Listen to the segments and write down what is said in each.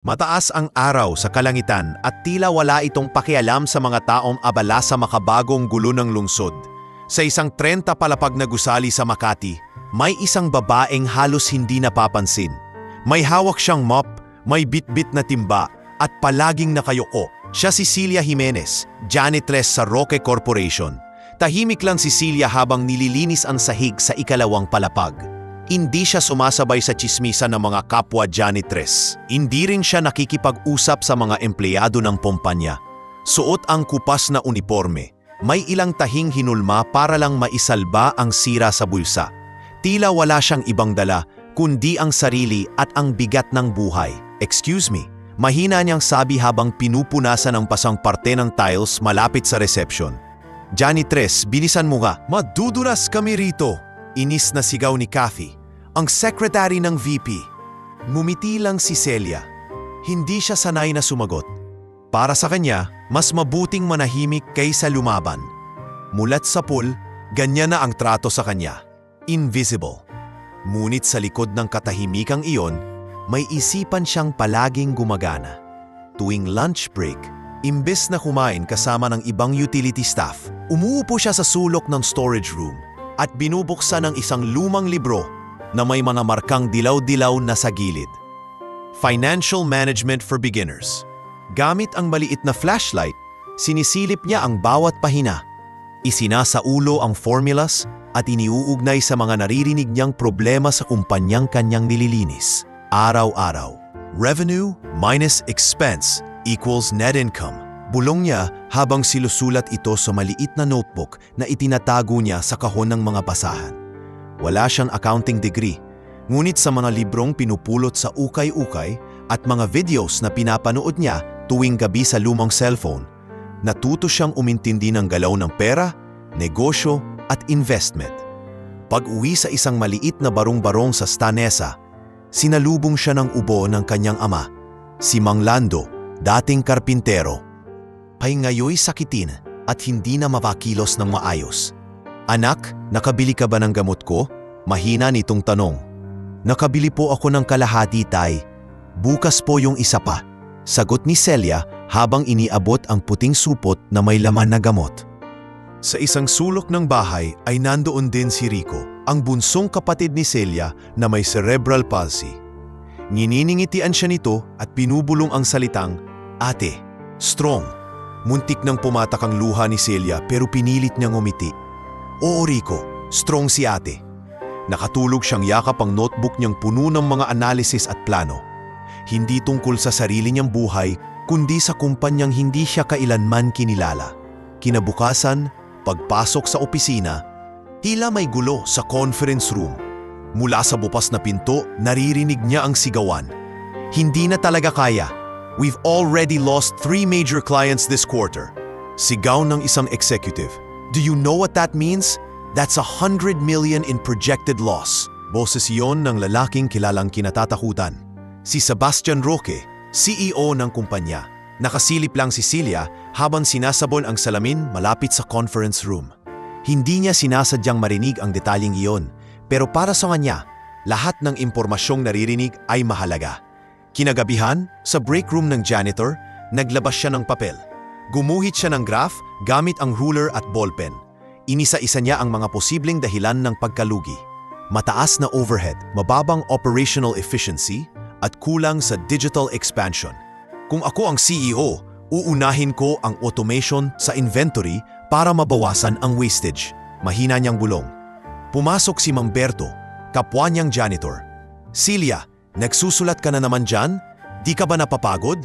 Mataas ang araw sa kalangitan at tila wala itong pakialam sa mga taong abala sa makabagong gulo ng lungsod. Sa isang 30 palapag na gusali sa Makati, may isang babaeng halos hindi napapansin. May hawak siyang mop, may bitbit na timba, at palaging nakayuko. Siya si Celia Jimenez, janitress sa Roque Corporation. Tahimik lang si Celia habang nililinis ang sahig sa ikalawang palapag. Hindi siya sumasabay sa tsismisan ng mga kapwa janitress. Hindi rin siya nakikipag-usap sa mga empleyado ng kumpanya. Suot ang kupas na uniforme. May ilang tahing hinulma para lang maisalba ang sira sa bulsa. Tila wala siyang ibang dala, kundi ang sarili at ang bigat ng buhay. "Excuse me," mahina niyang sabi habang pinupunasan ang pasang parte ng tiles malapit sa reception. "Janitress, bilisan mo nga. Madudulas kami rito." Inis na sigaw ni Kathy, ang secretary ng VP. Ngumiti lang si Celia. Hindi siya sanay na sumagot. Para sa kanya, mas mabuting manahimik kaysa lumaban. Mulat sa pool, ganyan na ang trato sa kanya. Invisible. Ngunit sa likod ng katahimikang iyon, may isipan siyang palaging gumagana. Tuwing lunch break, imbes na kumain kasama ng ibang utility staff, umuupo siya sa sulok ng storage room at binubuksan ang isang lumang libro na may mga markang dilaw-dilaw na sa gilid. Financial Management for Beginners. Gamit ang maliit na flashlight, sinisilip niya ang bawat pahina. Isinasaulo ang formulas at iniuugnay sa mga naririnig niyang problema sa kumpanyang kanyang nililinis. Araw-araw. Revenue minus expense equals net income. Bulong niya habang sinusulat ito sa maliit na notebook na itinatago niya sa kahon ng mga basahan. Wala siyang accounting degree, ngunit sa mga librong pinupulot sa ukay-ukay at mga videos na pinapanood niya tuwing gabi sa lumang cellphone, natuto siyang umintindi ng galaw ng pera, negosyo at investment. Pag-uwi sa isang maliit na barong-barong sa Stanesa, sinalubong siya ng ubo ng kanyang ama, si Mang Lando, dating karpintero. Ay ngayoy sakitin at hindi na mapakilos ng maayos. "Anak, nakabili ka ba ng gamot ko?" Mahina nitong tanong. "Nakabili po ako ng kalahati, tay. Bukas po yung isa pa," sagot ni Celia habang iniabot ang puting supot na may laman na gamot. Sa isang sulok ng bahay ay nandoon din si Rico, ang bunsong kapatid ni Celia na may cerebral palsy. Ngininingitian siya nito at pinubulong ang salitang, "Ate." Strong. Muntik nang pumatak ang luha ni Celia pero pinilit niyang umiti. "Oo, Rico, strong si ate." Nakatulog siyang yakap ang notebook niyang puno ng mga analysis at plano. Hindi tungkol sa sarili niyang buhay, kundi sa kumpanyang hindi siya kailanman kinilala. Kinabukasan, pagpasok sa opisina, tila may gulo sa conference room. Mula sa bukas na pinto, naririnig niya ang sigawan. "Hindi na talaga kaya. We've already lost 3 major clients this quarter." Sigaw ng isang executive. "Do you know what that means? That's 100 million in projected loss." Boses iyon ng lalaking kilalang kinatatakutan. Si Sebastian Roque, CEO ng kumpanya. Nakasilip lang si Celia habang sinasabon ang salamin malapit sa conference room. Hindi niya sinasadyang marinig ang detalyeng iyon, pero para sa kanya, lahat ng impormasyong naririnig ay mahalaga. Kinagabihan, sa break room ng janitor, naglabas siya ng papel. Gumuhit siya ng graph gamit ang ruler at ballpen. Inisa-isa niya ang mga posibleng dahilan ng pagkalugi. Mataas na overhead, mababang operational efficiency, at kulang sa digital expansion. "Kung ako ang CEO, uunahin ko ang automation sa inventory para mabawasan ang wastage." Mahina niyang bulong. Pumasok si Mang Berto, kapwa niyang janitor. "Celia, nagsusulat ka na naman dyan? Di ka ba napapagod?"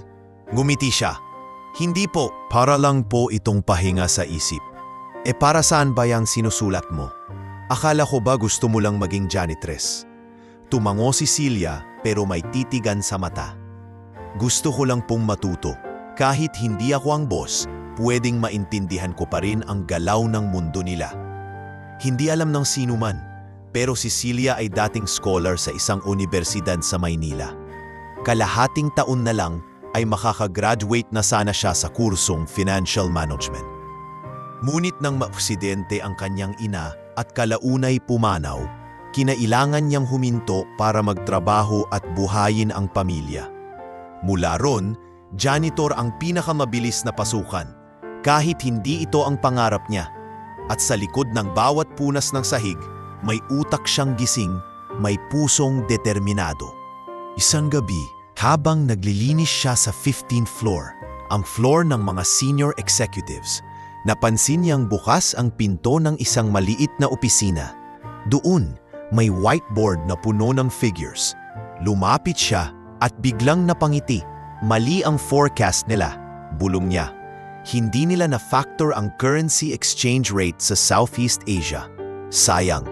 Ngumiti siya. "Hindi po, para lang po itong pahinga sa isip." Para saan ba yung sinusulat mo? Akala ko ba gusto mo lang maging janitress?" Tumango si Celia pero may titigan sa mata. "Gusto ko lang pong matuto. Kahit hindi ako ang boss, pwedeng maintindihan ko pa rin ang galaw ng mundo nila." Hindi alam ng sino man, pero si Celia ay dating scholar sa isang universidad sa Maynila. Kalahating taon na lang ay makakagraduate na sana siya sa kursong Financial Management. Ngunit nang maaksidente ang kanyang ina at kalaunay pumanaw, kinailangan niyang huminto para magtrabaho at buhayin ang pamilya. Mula ron, janitor ang pinakamabilis na pasukan, kahit hindi ito ang pangarap niya. At sa likod ng bawat punas ng sahig, may utak siyang gising, may pusong determinado. Isang gabi, habang naglilinis siya sa 15th floor, ang floor ng mga senior executives, napansin niyang bukas ang pinto ng isang maliit na opisina. Doon, may whiteboard na puno ng figures. Lumapit siya at biglang napangiti. Mali ang forecast nila, bulong niya. Hindi nila na-factor ang currency exchange rate sa Southeast Asia. Sayang.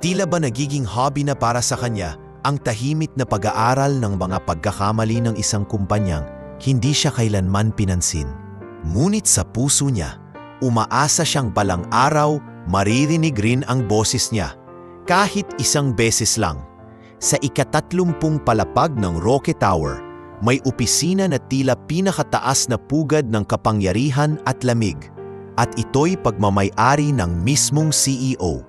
Tila ba nagiging hobby na para sa kanya ang tahimik na pag-aaral ng mga pagkakamali ng isang kumpanyang hindi siya kailanman pinansin. Ngunit sa puso niya, umaasa siyang balang araw maririnig rin ang boses niya. Kahit isang beses lang. Sa ika-30 palapag ng Roque Tower, may opisina na tila pinakataas na pugad ng kapangyarihan at lamig. At ito'y pagmamay-ari ng mismong CEO,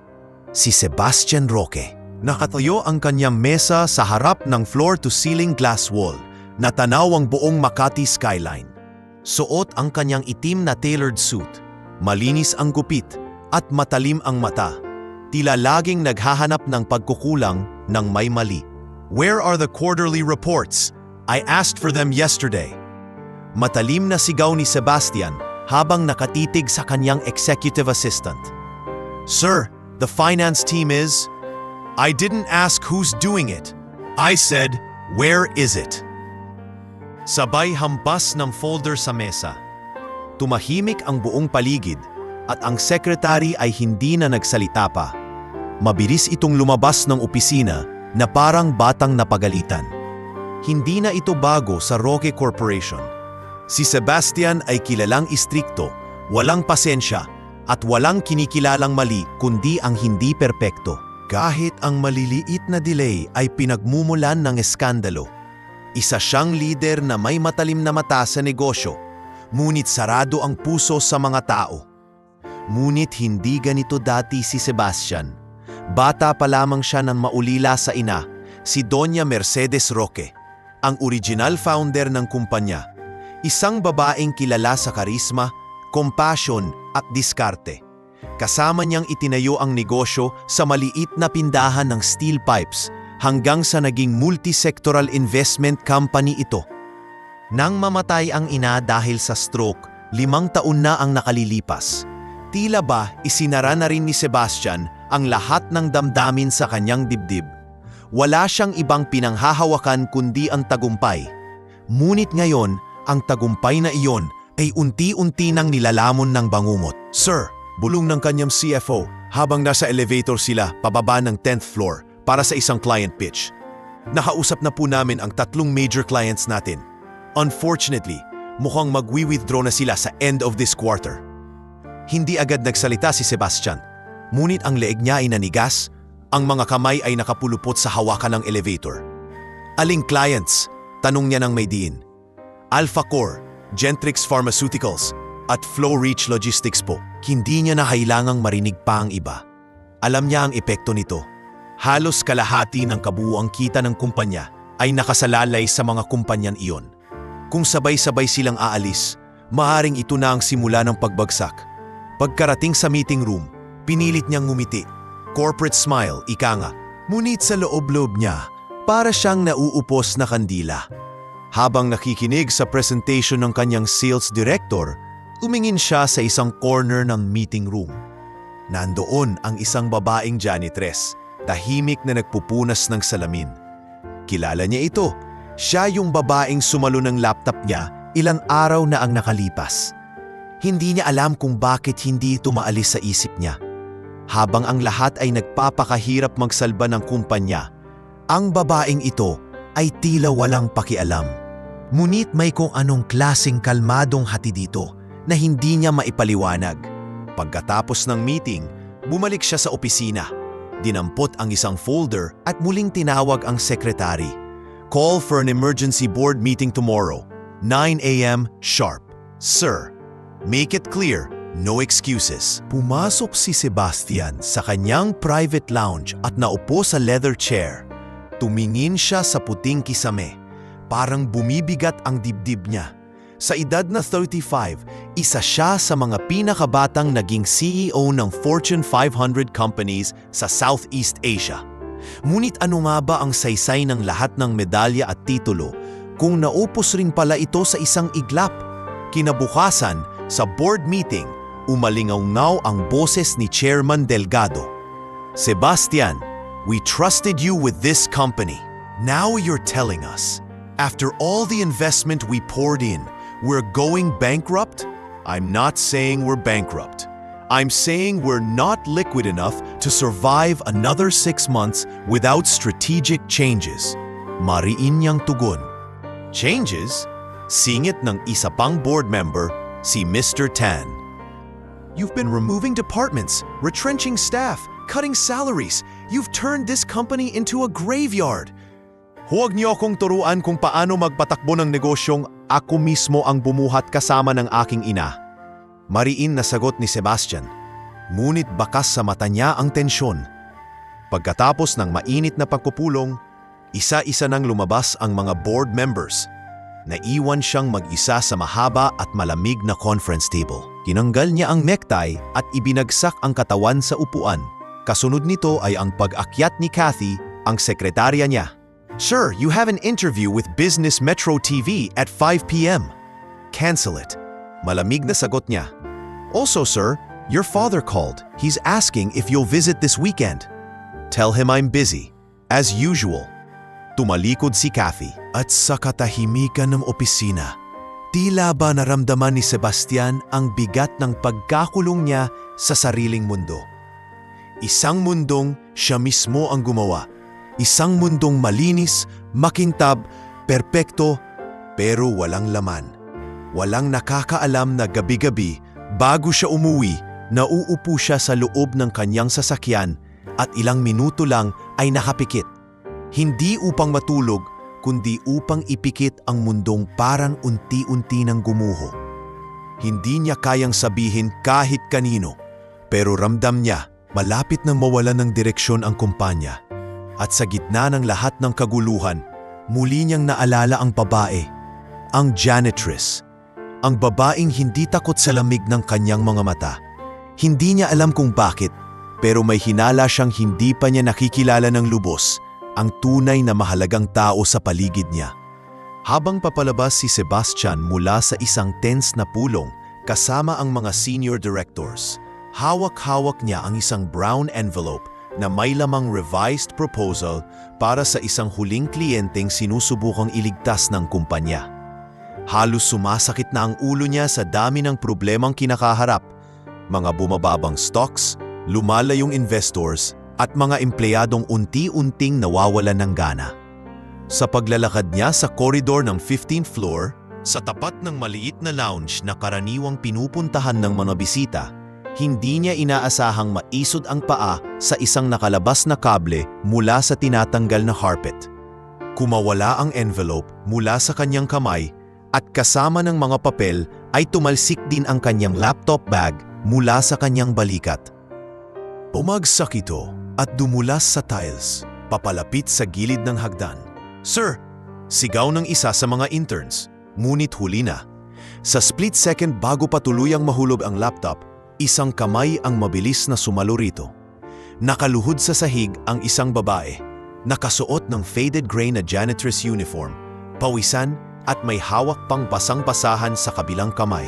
si Sebastian Roque. Nakatayo ang kanyang mesa sa harap ng floor-to-ceiling glass wall na tanaw ang buong Makati skyline. Suot ang kanyang itim na tailored suit, malinis ang gupit at matalim ang mata. Tila laging naghahanap ng pagkukulang ng may mali. "Where are the quarterly reports? I asked for them yesterday." Matalim na sigaw ni Sebastian habang nakatitig sa kanyang executive assistant. "Sir, the finance team is..." "I didn't ask who's doing it. I said, where is it?" Sabay hampas ng folder sa mesa. Tumahimik ang buong paligid at ang sekretary ay hindi na nagsalita pa. Mabilis itong lumabas ng opisina na parang batang napagalitan. Hindi na ito bago sa Roque Corporation. Si Sebastian ay kilalang istrikto, walang pasensya at walang kinikilalang mali kundi ang hindi perpekto. Kahit ang maliliit na delay ay pinagmumulan ng eskandalo. Isa siyang lider na may matalim na mata sa negosyo, ngunit sarado ang puso sa mga tao. Ngunit hindi ganito dati si Sebastian. Bata pa lamang siya nang maulila sa ina, si Doña Mercedes Roque, ang original founder ng kumpanya. Isang babaeng kilala sa karisma, compassion at diskarte. Kasama niyang itinayo ang negosyo sa maliit na pindahan ng steel pipes hanggang sa naging multi-sectoral investment company ito. Nang mamatay ang ina dahil sa stroke, 5 taon na ang nakalilipas. Tila ba isinara na rin ni Sebastian ang lahat ng damdamin sa kanyang dibdib. Wala siyang ibang pinanghahawakan kundi ang tagumpay. Ngunit ngayon, ang tagumpay na iyon ay unti-unti nang nilalamon ng bangungot. "Sir," bulong ng kanyang CFO habang nasa elevator sila pababa ng 10th floor para sa isang client pitch. "Nakausap na po namin ang 3 major clients natin. Unfortunately, mukhang magwi-withdraw na sila sa end of this quarter." Hindi agad nagsalita si Sebastian, ngunit ang leeg niya ay nanigas, ang mga kamay ay nakapulupot sa hawakan ng elevator. "Aling clients?" tanong niya ng may diin. "Alpha Core, Gentrix Pharmaceuticals, at Flow Reach Logistics po." Hindi niya na kailangang marinig pa ang iba. Alam niya ang epekto nito. Halos kalahati ng kabuuang kita ng kumpanya ay nakasalalay sa mga kumpanyan iyon. Kung sabay-sabay silang aalis, maaaring ito na ang simula ng pagbagsak. Pagkarating sa meeting room, pinilit niyang ngumiti. Corporate smile, ika nga. Ngunit sa loob-loob niya, para siyang nauupos na kandila. Habang nakikinig sa presentation ng kanyang sales director, umingin siya sa isang corner ng meeting room. Nandoon ang isang babaeng janitress, tahimik na nagpupunas ng salamin. Kilala niya ito. Siya yung babaeng sumalo ng laptop niya ilang araw na ang nakalipas. Hindi niya alam kung bakit hindi ito maalis sa isip niya. Habang ang lahat ay nagpapakahirap magsalba ng kumpanya, ang babaeng ito ay tila walang pakialam. Ngunit may kung anong klaseng kalmadong hati dito na hindi niya maipaliwanag. Pagkatapos ng meeting, bumalik siya sa opisina. Dinampot ang isang folder at muling tinawag ang sekretary. "Call for an emergency board meeting tomorrow, 9 a.m. sharp. Sir, make it clear, no excuses." Pumasok si Sebastian sa kanyang private lounge at naupo sa leather chair. Tumingin siya sa puting kisame. Parang bumibigat ang dibdib niya. Sa edad na 35, isa siya sa mga pinakabatang naging CEO ng Fortune 500 companies sa Southeast Asia. Ngunit ano nga ba ang saysay ng lahat ng medalya at titulo kung naupos rin pala ito sa isang iglap? Kinabukasan, sa board meeting, umalingaw-ngaw ang boses ni Chairman Delgado. Sebastian, we trusted you with this company. Now you're telling us, after all the investment we poured in, we're going bankrupt? I'm not saying we're bankrupt. I'm saying we're not liquid enough to survive another 6 months without strategic changes. Mariin niyang tugon. Changes? Singit ng isa pang board member, si Mr. Tan. You've been removing departments, retrenching staff, cutting salaries. You've turned this company into a graveyard. Huwag niyo akong turuan kung paano magpatakbo ng negosyong ako mismo ang bumuhat kasama ng aking ina. Mariin na sagot ni Sebastian. Ngunit bakas sa mata niya ang tensyon. Pagkatapos ng mainit na pagpupulong, isa-isa nang lumabas ang mga board members. Naiwan siyang mag-isa sa mahaba at malamig na conference table. Tinanggal niya ang necktie at ibinagsak ang katawan sa upuan. Kasunod nito ay ang pag-akyat ni Kathy, ang sekretarya niya. Sir, you have an interview with Business Metro TV at 5 p.m. Cancel it. Malamig na sagot niya. Also, sir, your father called. He's asking if you'll visit this weekend. Tell him I'm busy. As usual. Tumalikod si Kathy. At sa katahimikan ng opisina, tila ba naramdaman ni Sebastian ang bigat ng pagkakulong niya sa sariling mundo. Isang mundong siya mismo ang gumawa. Isang mundong malinis, makintab, perpekto, pero walang laman. Walang nakakaalam na gabi-gabi, bago siya umuwi, nauupo siya sa loob ng kanyang sasakyan at ilang minuto lang ay nakapikit. Hindi upang matulog, kundi upang ipikit ang mundong parang unti-unti nang gumuho. Hindi niya kayang sabihin kahit kanino, pero ramdam niya malapit nang mawalan ng direksyon ang kumpanya. At sa gitna ng lahat ng kaguluhan, muli niyang naalala ang babae, ang janitress, ang babaeng hindi takot sa lamig ng kanyang mga mata. Hindi niya alam kung bakit, pero may hinala siyang hindi pa niya nakikilala ng lubos, ang tunay na mahalagang tao sa paligid niya. Habang papalabas si Sebastian mula sa isang tense na pulong kasama ang mga senior directors, hawak-hawak niya ang isang brown envelope na may lamang revised proposal para sa isang huling kliyenteng sinusubukang iligtas ng kumpanya. Halos sumasakit na ang ulo niya sa dami ng problemang kinakaharap, mga bumababang stocks, lumalayong investors, at mga empleyadong unti-unting nawawalan ng gana. Sa paglalakad niya sa koridor ng 15th floor, sa tapat ng maliit na lounge na karaniwang pinupuntahan ng mga bisita, hindi niya inaasahang maisod ang paa sa isang nakalabas na kable mula sa tinatanggal na carpet. Kumawala ang envelope mula sa kanyang kamay at kasama ng mga papel ay tumalsik din ang kanyang laptop bag mula sa kanyang balikat. Bumagsak ito at dumulas sa tiles, papalapit sa gilid ng hagdan. Sir! Sigaw ng isa sa mga interns, ngunit huli na. Sa split second bago pa tuluyang mahulog ang laptop, isang kamay ang mabilis na sumalo rito. Nakaluhod sa sahig ang isang babae, nakasuot ng faded gray na janitress uniform, pawisan at may hawak pang basang-basahan sa kabilang kamay.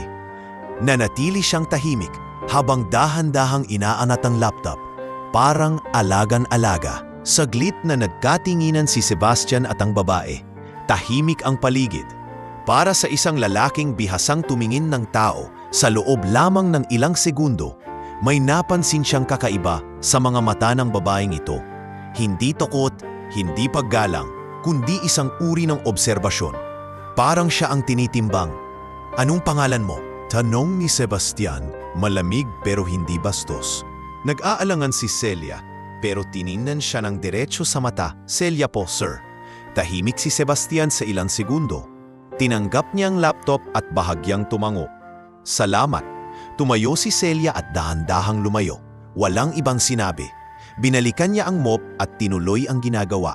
Nanatili siyang tahimik habang dahan-dahang inaanat ang laptop, parang alagan-alaga. Saglit na nagkatinginan si Sebastian at ang babae. Tahimik ang paligid. Para sa isang lalaking bihasang tumingin ng tao, sa loob lamang ng ilang segundo, may napansin siyang kakaiba sa mga mata ng babaeng ito. Hindi takot, hindi paggalang, kundi isang uri ng obserbasyon. Parang siya ang tinitimbang. Anong pangalan mo? Tanong ni Sebastian, malamig pero hindi bastos. Nag-aalangan si Celia, pero tiningnan siya ng diretso sa mata. Celia po, sir. Tahimik si Sebastian sa ilang segundo. Tinanggap niya ang laptop at bahagyang tumango. Salamat. Tumayo si Celia at dahan-dahang lumayo. Walang ibang sinabi. Binalikan niya ang mop at tinuloy ang ginagawa.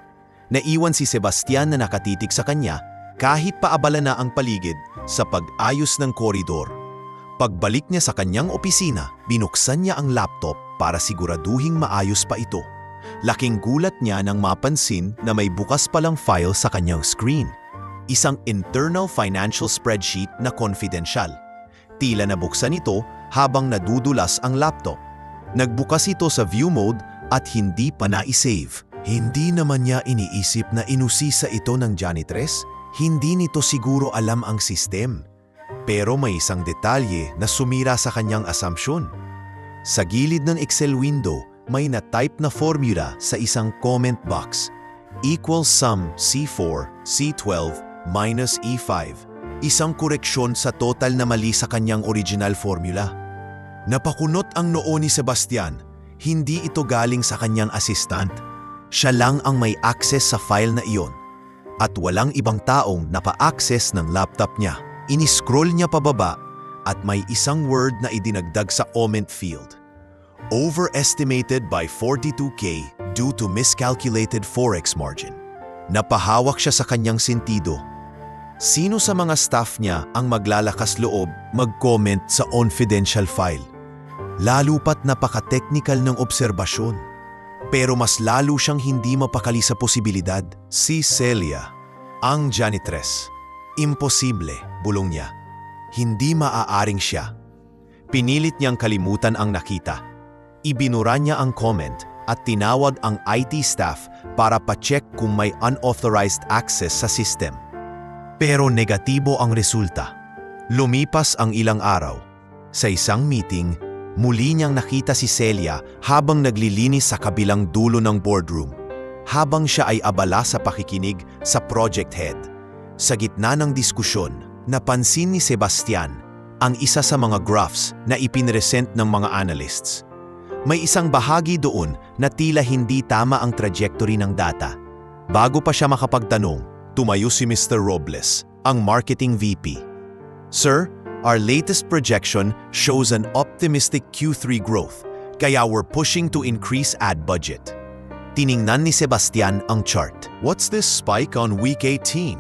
Naiwan si Sebastian na nakatitig sa kanya, kahit paabala na ang paligid sa pag-ayos ng koridor. Pagbalik niya sa kanyang opisina, binuksan niya ang laptop para siguraduhing maayos pa ito. Laking gulat niya nang mapansin na may bukas palang file sa kanyang screen. Isang internal financial spreadsheet na confidential. Tila nabuksan ito habang nadudulas ang laptop. Nagbukas ito sa view mode at hindi pa na-save. Hindi naman niya iniisip na inusisa ito ng janitress. Hindi nito siguro alam ang system. Pero may isang detalye na sumira sa kanyang assumption. Sa gilid ng Excel window, may na-type na formula sa isang comment box. Equals sum C4, C12 minus E5. Isang koreksyon sa total na mali sa kanyang original formula. Napakunot ang noo ni Sebastian. Hindi ito galing sa kanyang assistant. Siya lang ang may access sa file na iyon. At walang ibang taong napa-access ng laptop niya. Iniscroll niya pababa at may isang word na idinagdag sa comment field. Overestimated by 42K due to miscalculated forex margin. Napahawak siya sa kanyang sentido. Sino sa mga staff niya ang maglalakas loob mag-comment sa confidential file? Lalo pat napaka-technical ng obserbasyon. Pero mas lalo siyang hindi mapakali sa posibilidad. Si Celia, ang janitress. Imposible, bulong niya. Hindi maaaring siya. Pinilit niyang kalimutan ang nakita. Ibinura niya ang comment at tinawag ang IT staff para pa-check kung may unauthorized access sa system. Pero negatibo ang resulta. Lumipas ang ilang araw. Sa isang meeting, muli niyang nakita si Celia habang naglilinis sa kabilang dulo ng boardroom. Habang siya ay abala sa pakikinig sa project head. Sa gitna ng diskusyon, napansin ni Sebastian ang isa sa mga graphs na ipinresent ng mga analysts. May isang bahagi doon na tila hindi tama ang trajectory ng data. Bago pa siya makapagtanong, tumayo si Mr. Robles, ang marketing VP. Sir, our latest projection shows an optimistic Q3 growth, kaya we're pushing to increase ad budget. Tiningnan ni Sebastian ang chart. What's this spike on week 18?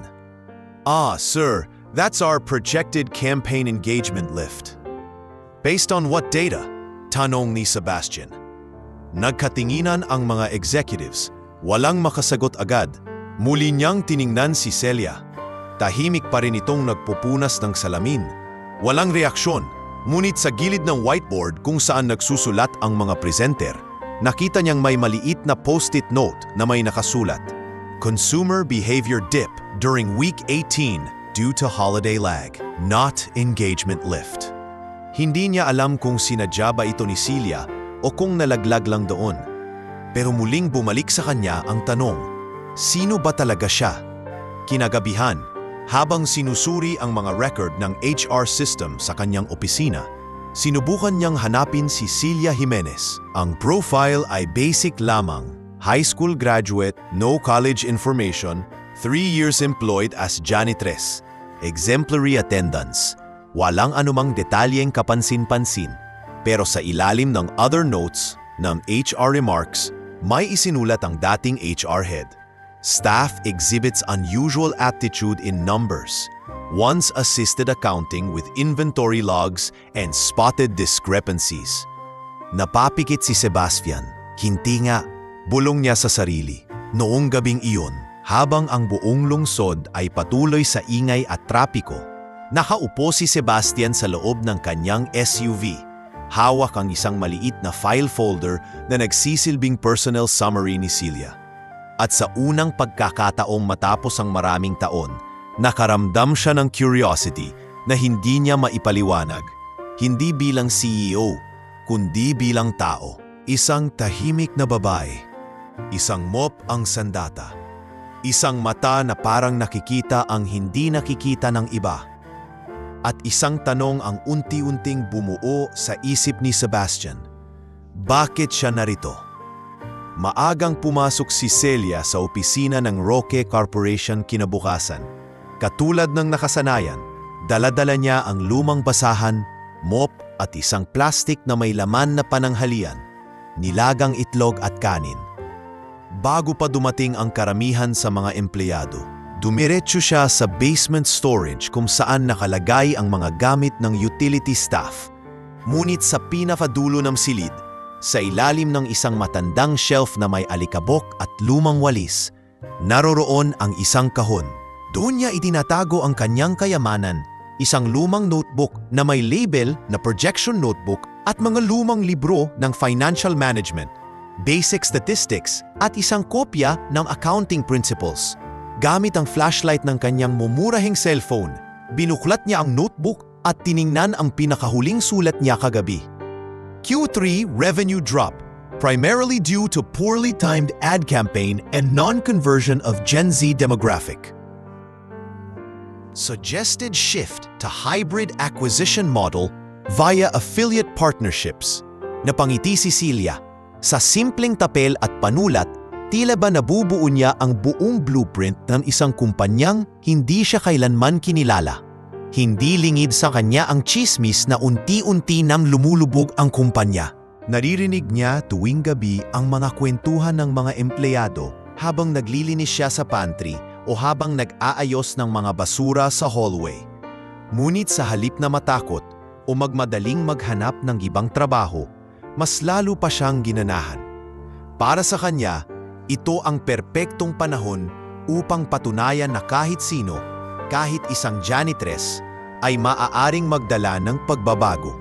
Ah, sir, that's our projected campaign engagement lift. Based on what data? Tanong ni Sebastian. Nagkatinginan ang mga executives. Walang makasagot agad. Muli niyang tiningnan si Celia. Tahimik pa rin itong nagpupunas ng salamin. Walang reaksyon, ngunit sa gilid ng whiteboard kung saan nagsusulat ang mga presenter, nakita niyang may maliit na post-it note na may nakasulat. Consumer behavior dip during week 18 due to holiday lag, not engagement lift. Hindi niya alam kung sinadya ba ito ni Celia o kung nalaglag lang doon. Pero muling bumalik sa kanya ang tanong, sino ba talaga siya? Kinagabihan, habang sinusuri ang mga record ng HR system sa kanyang opisina, sinubukan niyang hanapin si Celia Jimenez. Ang profile ay basic lamang. High school graduate, no college information, 3 years employed as janitress, exemplary attendance. Walang anumang detalyeng kapansin-pansin. Pero sa ilalim ng other notes ng HR remarks, may isinulat ang dating HR head. Staff exhibits unusual aptitude in numbers. Once assisted accounting with inventory logs and spotted discrepancies. Napapikit si Sebastian. Hinti nga, bulong niya sa sarili. Noong gabing iyon, habang ang buong lungsod ay patuloy sa ingay at trapiko, nakaupo si Sebastian sa loob ng kanyang SUV. Hawak ang isang maliit na file folder na nagsisilbing personal summary ni Celia. At sa unang pagkakataong matapos ang maraming taon, nakaramdam siya ng curiosity na hindi niya maipaliwanag. Hindi bilang CEO, kundi bilang tao. Isang tahimik na babae. Isang mop ang sandata. Isang mata na parang nakikita ang hindi nakikita ng iba. At isang tanong ang unti-unting bumuo sa isip ni Sebastian. Bakit siya narito? Maagang pumasok si Celia sa opisina ng Roque Corporation kinabukasan. Katulad ng nakasanayan, dala-dala niya ang lumang basahan, mop at isang plastik na may laman na pananghalian, nilagang itlog at kanin. Bago pa dumating ang karamihan sa mga empleyado, Dumiretso siya sa basement storage kung saan nakalagay ang mga gamit ng utility staff. Ngunit sa pinakadulo ng silid, sa ilalim ng isang matandang shelf na may alikabok at lumang walis, naroroon ang isang kahon. Doon niya itinatago ang kanyang kayamanan, isang lumang notebook na may label na projection notebook at mga lumang libro ng financial management, basic statistics at isang kopya ng accounting principles. Gamit ang flashlight ng kanyang mumurahing cellphone, binuklat niya ang notebook at tiningnan ang pinakahuling sulat niya kagabi. Q3 revenue drop, primarily due to poorly timed ad campaign and non-conversion of Gen Z demographic. Suggested shift to hybrid acquisition model via affiliate partnerships. Napangiti si Celia. Sa simpleng tapel at panulat, tila ba nabubuo niya ang buong blueprint ng isang kumpanyang hindi siya kailanman kinilala. Hindi lingid sa kanya ang chismis na unti-unti nang lumulubog ang kumpanya. Naririnig niya tuwing gabi ang mga kwentuhan ng mga empleyado habang naglilinis siya sa pantry o habang nag-aayos ng mga basura sa hallway. Ngunit sa halip na matakot o magmadaling maghanap ng ibang trabaho, mas lalo pa siyang ginanahan. Para sa kanya, ito ang perpektong panahon upang patunayan na kahit sino, kahit isang janitress, ay maaaring magdala ng pagbabago.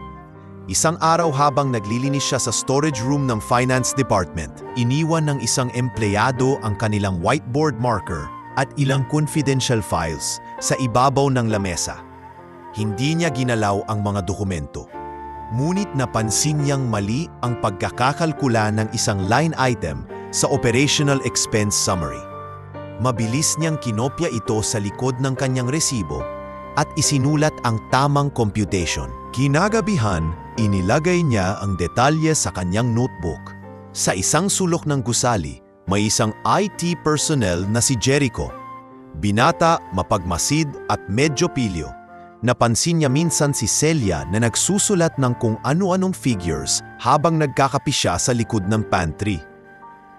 Isang araw habang naglilinis siya sa storage room ng finance department, iniwan ng isang empleyado ang kanilang whiteboard marker at ilang confidential files sa ibabaw ng lamesa. Hindi niya ginalaw ang mga dokumento. Ngunit napansin niyang mali ang pagkakakalkula ng isang line item sa operational expense summary. Mabilis niyang kinopya ito sa likod ng kanyang resibo at isinulat ang tamang computation. Kinagabihan, inilagay niya ang detalye sa kanyang notebook. Sa isang sulok ng gusali, may isang IT personnel na si Jericho. Binata, mapagmasid at medyo pilyo. Napansin niya minsan si Celia na nagsusulat ng kung ano-anong figures habang nagkakape siya sa likod ng pantry.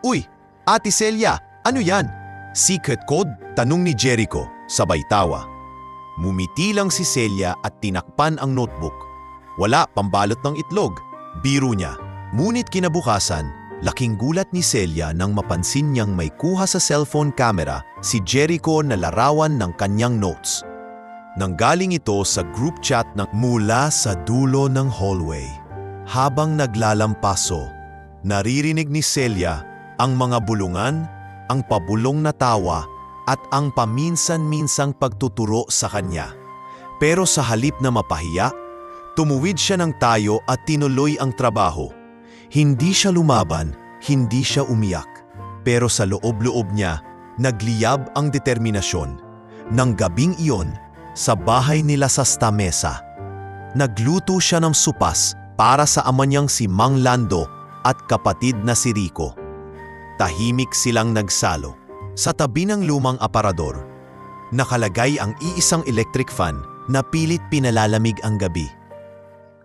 "Uy, Ate Celia, ano yan?" "Secret code?" tanong ni Jericho, sabay tawa. Mumiti lang si Celia at tinakpan ang notebook. Wala pambalot ng itlog, biro niya. Ngunit kinabukasan, laking gulat ni Celia nang mapansin niyang may kuha sa cellphone camera si Jericho na larawan ng kanyang notes. Nanggaling ito sa group chat ng mula sa dulo ng hallway. Habang naglalampaso, naririnig ni Celia ang mga bulungan, ang pabulong na tawa at ang paminsan-minsang pagtuturo sa kanya. Pero sa halip na mapahiya, tumuwid siya ng tayo at tinuloy ang trabaho. Hindi siya lumaban, hindi siya umiyak. Pero sa loob-loob niya, nagliyab ang determinasyon. Nang gabing iyon, sa bahay nila sa Stamesa, nagluto siya ng supas para sa ama niyang si Mang Lando at kapatid na si Rico. Tahimik silang nagsalo. Sa tabi ng lumang aparador, nakalagay ang iisang electric fan na pilit pinalalamig ang gabi.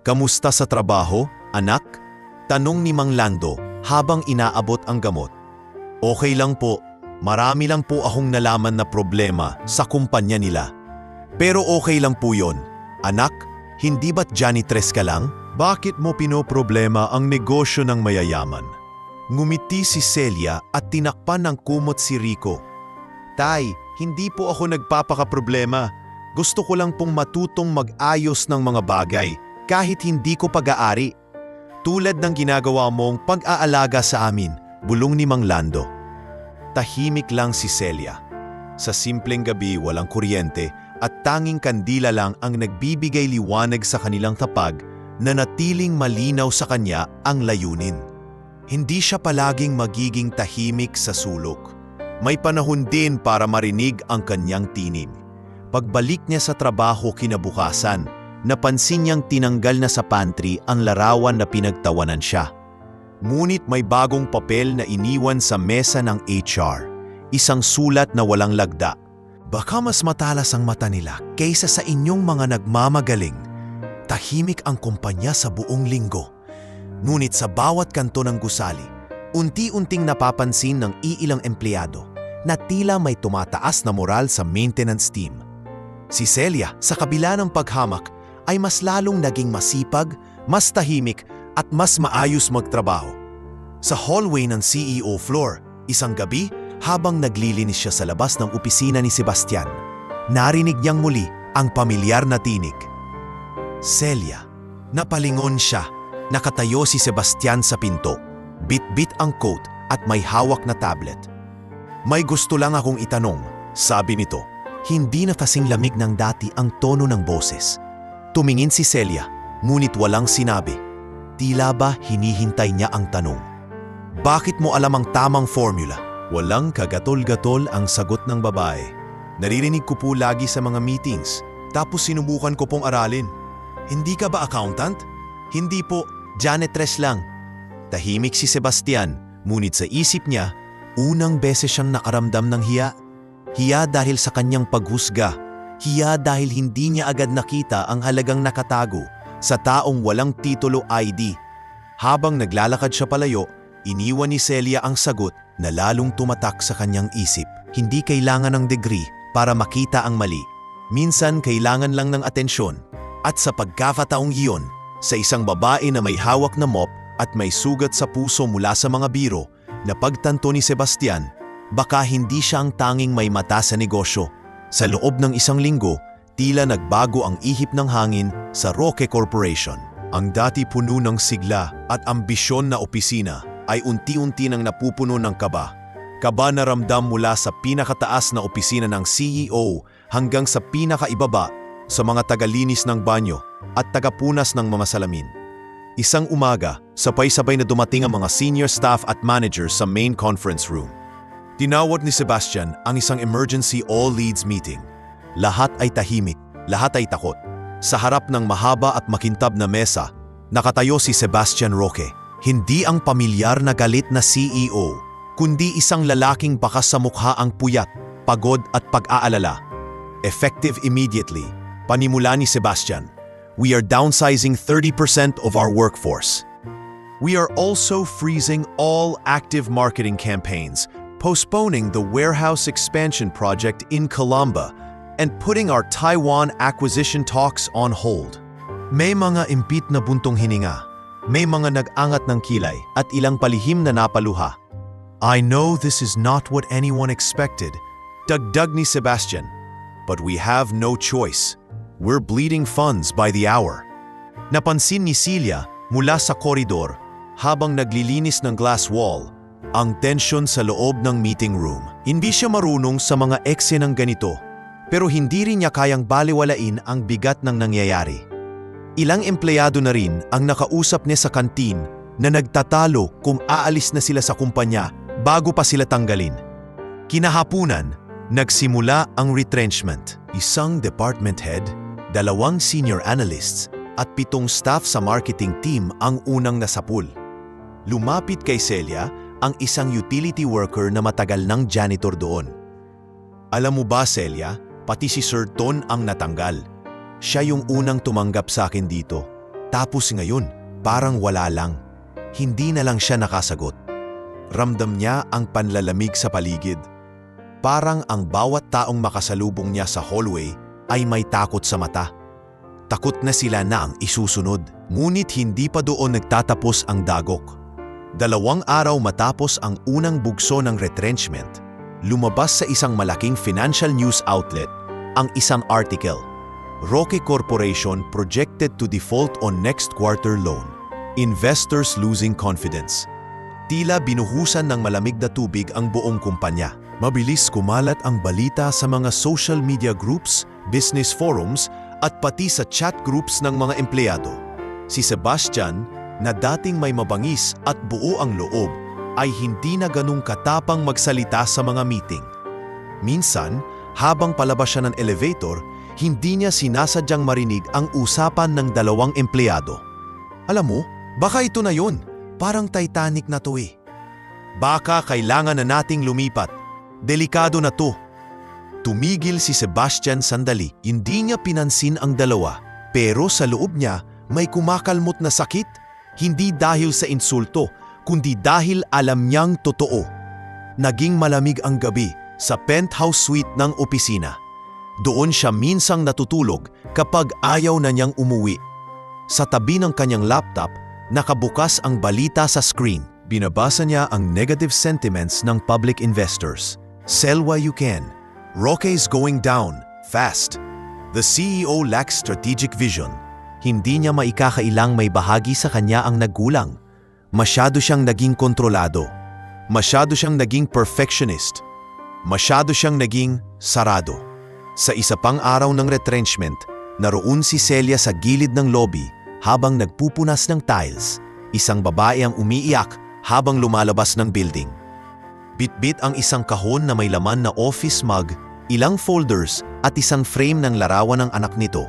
"Kamusta sa trabaho, anak?" tanong ni Mang Lando habang inaabot ang gamot. "Okay lang po, marami lang po akong nalaman na problema sa kumpanya nila. Pero okay lang po yon. Anak, hindi ba't janitress ka lang? Bakit mo pinoproblema ang negosyo ng mayayaman?" Ngumiti si Celia at tinakpan ng kumot si Rico. "Tay, hindi po ako nagpapakaproblema. Gusto ko lang pong matutong mag-ayos ng mga bagay kahit hindi ko pag-aari. Tulad ng ginagawa mong pag-aalaga sa amin," bulong ni Mang Lando. Tahimik lang si Celia. Sa simpleng gabi walang kuryente at tanging kandila lang ang nagbibigay liwanag sa kanilang tapag na natiling malinaw sa kanya ang layunin. Hindi siya palaging magiging tahimik sa sulok. May panahon din para marinig ang kanyang tinig. Pagbalik niya sa trabaho kinabukasan, napansin niyang tinanggal na sa pantry ang larawan na pinagtawanan siya. Ngunit may bagong papel na iniwan sa mesa ng HR, isang sulat na walang lagda. "Baka mas matalas ang mata nila kaysa sa inyong mga nagmamagaling. Tahimik ang kumpanya sa buong linggo. Ngunit sa bawat kanto ng gusali, unti-unting napapansin ng iilang empleyado. na tila may tumataas na moral sa maintenance team. Si Celia, sa kabila ng paghamak, ay mas lalong naging masipag, mas tahimik at mas maayos magtrabaho. Sa hallway ng CEO floor, isang gabi habang naglilinis siya sa labas ng opisina ni Sebastian, narinig niyang muli ang pamilyar na tinig. Celia. Napalingon siya. Nakatayo si Sebastian sa pinto. Bit-bit ang coat at may hawak na tablet. May gusto lang akong itanong, sabi nito. Hindi na kasing lamig ng dati ang tono ng boses. Tumingin si Celia, ngunit walang sinabi. Tila ba hinihintay niya ang tanong. Bakit mo alam ang tamang formula? Walang kagatol-gatol ang sagot ng babae. Naririnig ko po lagi sa mga meetings, tapos sinubukan ko pong aralin. Hindi ka ba accountant? Hindi po, janitress lang. Tahimik si Sebastian, ngunit sa isip niya, unang beses siyang nakaramdam ng hiya. Hiya dahil sa kanyang paghusga. Hiya dahil hindi niya agad nakita ang halagang nakatago sa taong walang titulo ID. Habang naglalakad siya palayo, iniwan ni Celia ang sagot na lalong tumatak sa kanyang isip. Hindi kailangan ng degree para makita ang mali. Minsan kailangan lang ng atensyon. At sa pagkakataong iyon, sa isang babae na may hawak na mop at may sugat sa puso mula sa mga biro, na pagtanto ni Sebastian, baka hindi siya ang tanging may mata sa negosyo. Sa loob ng isang linggo, tila nagbago ang ihip ng hangin sa Roque Corporation. Ang dati puno ng sigla at ambisyon na opisina ay unti-unti nang napupuno ng kaba. Kaba na ramdam mula sa pinakataas na opisina ng CEO hanggang sa pinakaibaba sa mga tagalinis ng banyo at tagapunas ng mga salamin. Isang umaga, sabay-sabay na dumating ang mga senior staff at managers sa main conference room. Tinawag ni Sebastian ang isang emergency all-leads meeting. Lahat ay tahimik, lahat ay takot. Sa harap ng mahaba at makintab na mesa, nakatayo si Sebastian Roque. Hindi ang pamilyar na galit na CEO, kundi isang lalaking bakas sa mukha ang puyat, pagod at pag-aalala. Effective immediately, panimula ni Sebastian, we are downsizing 30% of our workforce. We are also freezing all active marketing campaigns, postponing the warehouse expansion project in Calamba, and putting our Taiwan acquisition talks on hold. May mga impit na buntong hininga, may mga nag-angat ng kilay at ilang palihim na napaluha. I know this is not what anyone expected, dagdag ni Sebastian, but we have no choice. We're bleeding funds by the hour. Napansin ni Celia mula sa koridor habang naglilinis ng glass wall ang tensyon sa loob ng meeting room. Hindi siya marunong sa mga eksenang ganito, pero hindi rin niya kayang baliwalain ang bigat ng nangyayari. Ilang empleyado na rin ang nakausap niya sa kantin na nagtatalo kung aalis na sila sa kumpanya bago pa sila tanggalin. Kinahapunan, nagsimula ang retrenchment. Isang department head, 2 senior analysts at 7 staff sa marketing team ang unang nasapul. Lumapit kay Celia ang isang utility worker na matagal ng janitor doon. Alam mo ba, Celia, pati si Sir Ton ang natanggal. Siya yung unang tumanggap sa akin dito. Tapos ngayon, parang wala lang. Hindi na lang siya nakasagot. Ramdam niya ang panlalamig sa paligid. Parang ang bawat taong makasalubong niya sa hallway ay may takot sa mata. Takot na sila na ang isusunod. Ngunit hindi pa doon nagtatapos ang dagok. 2 araw matapos ang unang bugso ng retrenchment, lumabas sa isang malaking financial news outlet ang isang article. Roque Corporation projected to default on next quarter loan. Investors losing confidence. Tila binuhusan ng malamig na tubig ang buong kumpanya. Mabilis kumalat ang balita sa mga social media groups, business forums, at pati sa chat groups ng mga empleyado. Si Sebastian, na dating may mabangis at buo ang loob, ay hindi na ganung katapang magsalita sa mga meeting. Minsan, habang palabas siya ng elevator, hindi niya sinasadyang marinig ang usapan ng 2 empleyado. Alam mo, baka ito na yun. Parang Titanic na to eh. Baka kailangan na nating lumipat. Delikado na to. Tumigil si Sebastian sandali. Hindi niya pinansin ang 2, pero sa loob niya may kumakalmot na sakit. Hindi dahil sa insulto, kundi dahil alam niyang totoo. Naging malamig ang gabi sa penthouse suite ng opisina. Doon siya minsang natutulog kapag ayaw na niyang umuwi. Sa tabi ng kanyang laptop, nakabukas ang balita sa screen. Binabasa niya ang negative sentiments ng public investors. Sell while you can. Roque's going down, fast. The CEO lacks strategic vision. Hindi niya maikakailang may bahagi sa kanya ang nagkulang. Masyado siyang naging kontrolado. Masyado siyang naging perfectionist. Masyado siyang naging sarado. Sa isa pang araw ng retrenchment, naroon si Celia sa gilid ng lobby habang nagpupunas ng tiles. Isang babae ang umiiyak habang lumalabas ng building. Bitbit ang isang kahon na may laman na office mug, ilang folders at isang frame ng larawan ng anak nito.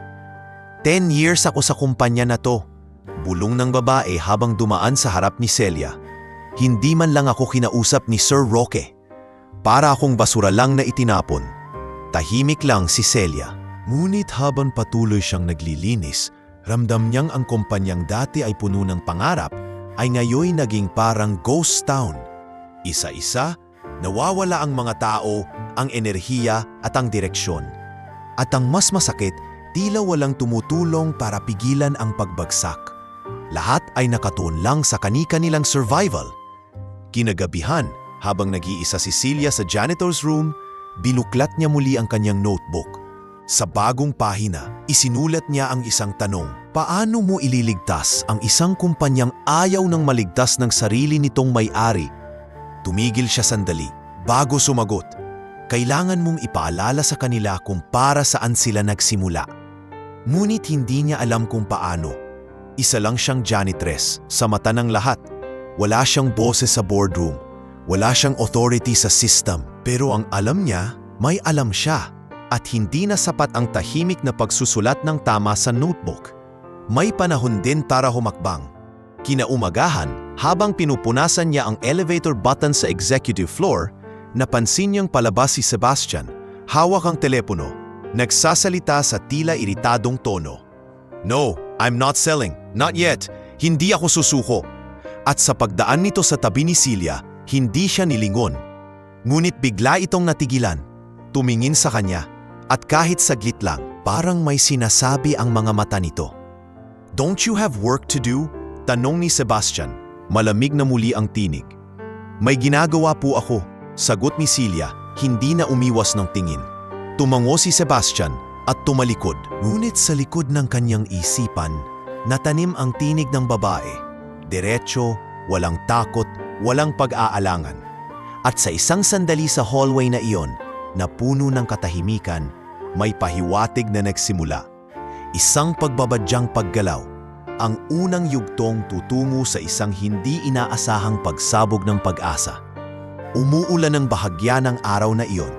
10 years ako sa kumpanya na to. Bulong ng babae habang dumaan sa harap ni Celia. Hindi man lang ako kinausap ni Sir Roque. Para akong basura lang na itinapon. Tahimik lang si Celia. Ngunit habang patuloy siyang naglilinis, ramdam niyang ang kumpanyang dati ay puno ng pangarap ay ngayoy naging parang ghost town. Isa-isa, nawawala ang mga tao, ang enerhiya at ang direksyon. At ang mas masakit, tila walang tumutulong para pigilan ang pagbagsak. Lahat ay nakatuon lang sa kani-kanilang survival. Kinagabihan, habang nag-iisa si Celia sa janitor's room, binuklat niya muli ang kanyang notebook. Sa bagong pahina, isinulat niya ang isang tanong. Paano mo ililigtas ang isang kumpanyang ayaw nang maligtas ng sarili nitong may-ari? Tumigil siya sandali, bago sumagot. Kailangan mong ipaalala sa kanila kung para saan sila nagsimula. Ngunit hindi niya alam kung paano. Isa lang siyang janitress sa mata ng lahat. Wala siyang boses sa boardroom. Wala siyang authority sa system. Pero ang alam niya, may alam siya. At hindi na sapat ang tahimik na pagsusulat ng tama sa notebook. May panahon din para humakbang. Kinaumagahan, habang pinupunasan niya ang elevator button sa executive floor, napansin niyang palabas si Sebastian, hawak ang telepono, nagsasalita sa tila iritadong tono. No, I'm not selling. Not yet. Hindi ako susuko. At sa pagdaan nito sa tabi ni Celia, hindi siya nilingon. Ngunit bigla itong natigilan, tumingin sa kanya, at kahit saglit lang, parang may sinasabi ang mga mata nito. Don't you have work to do? Tanong ni Sebastian, malamig na muli ang tinig. May ginagawa po ako, sagot ni Celia, hindi na umiwas ng tingin. Tumango si Sebastian at tumalikod. Ngunit sa likod ng kanyang isipan, natanim ang tinig ng babae. Diretso, walang takot, walang pag-aalangan. At sa isang sandali sa hallway na iyon, na puno ng katahimikan, may pahiwatig na nagsimula. Isang pagbabadyang paggalaw, ang unang yugtong tutungo sa isang hindi inaasahang pagsabog ng pag-asa. Umuulan ng bahagya ng araw na iyon.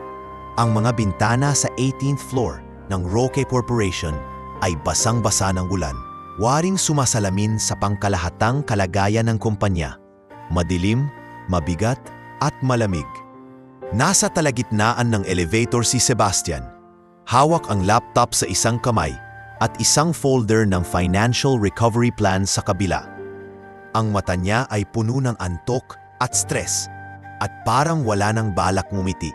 Ang mga bintana sa 18th floor ng Roque Corporation ay basang-basa ng ulan. Waring sumasalamin sa pangkalahatang kalagayan ng kumpanya. Madilim, mabigat, at malamig. Nasa kalagitnaan ng elevator si Sebastian. Hawak ang laptop sa isang kamay at isang folder ng financial recovery plan sa kabila. Ang mata niya ay puno ng antok at stress at parang wala nang balak ngumiti.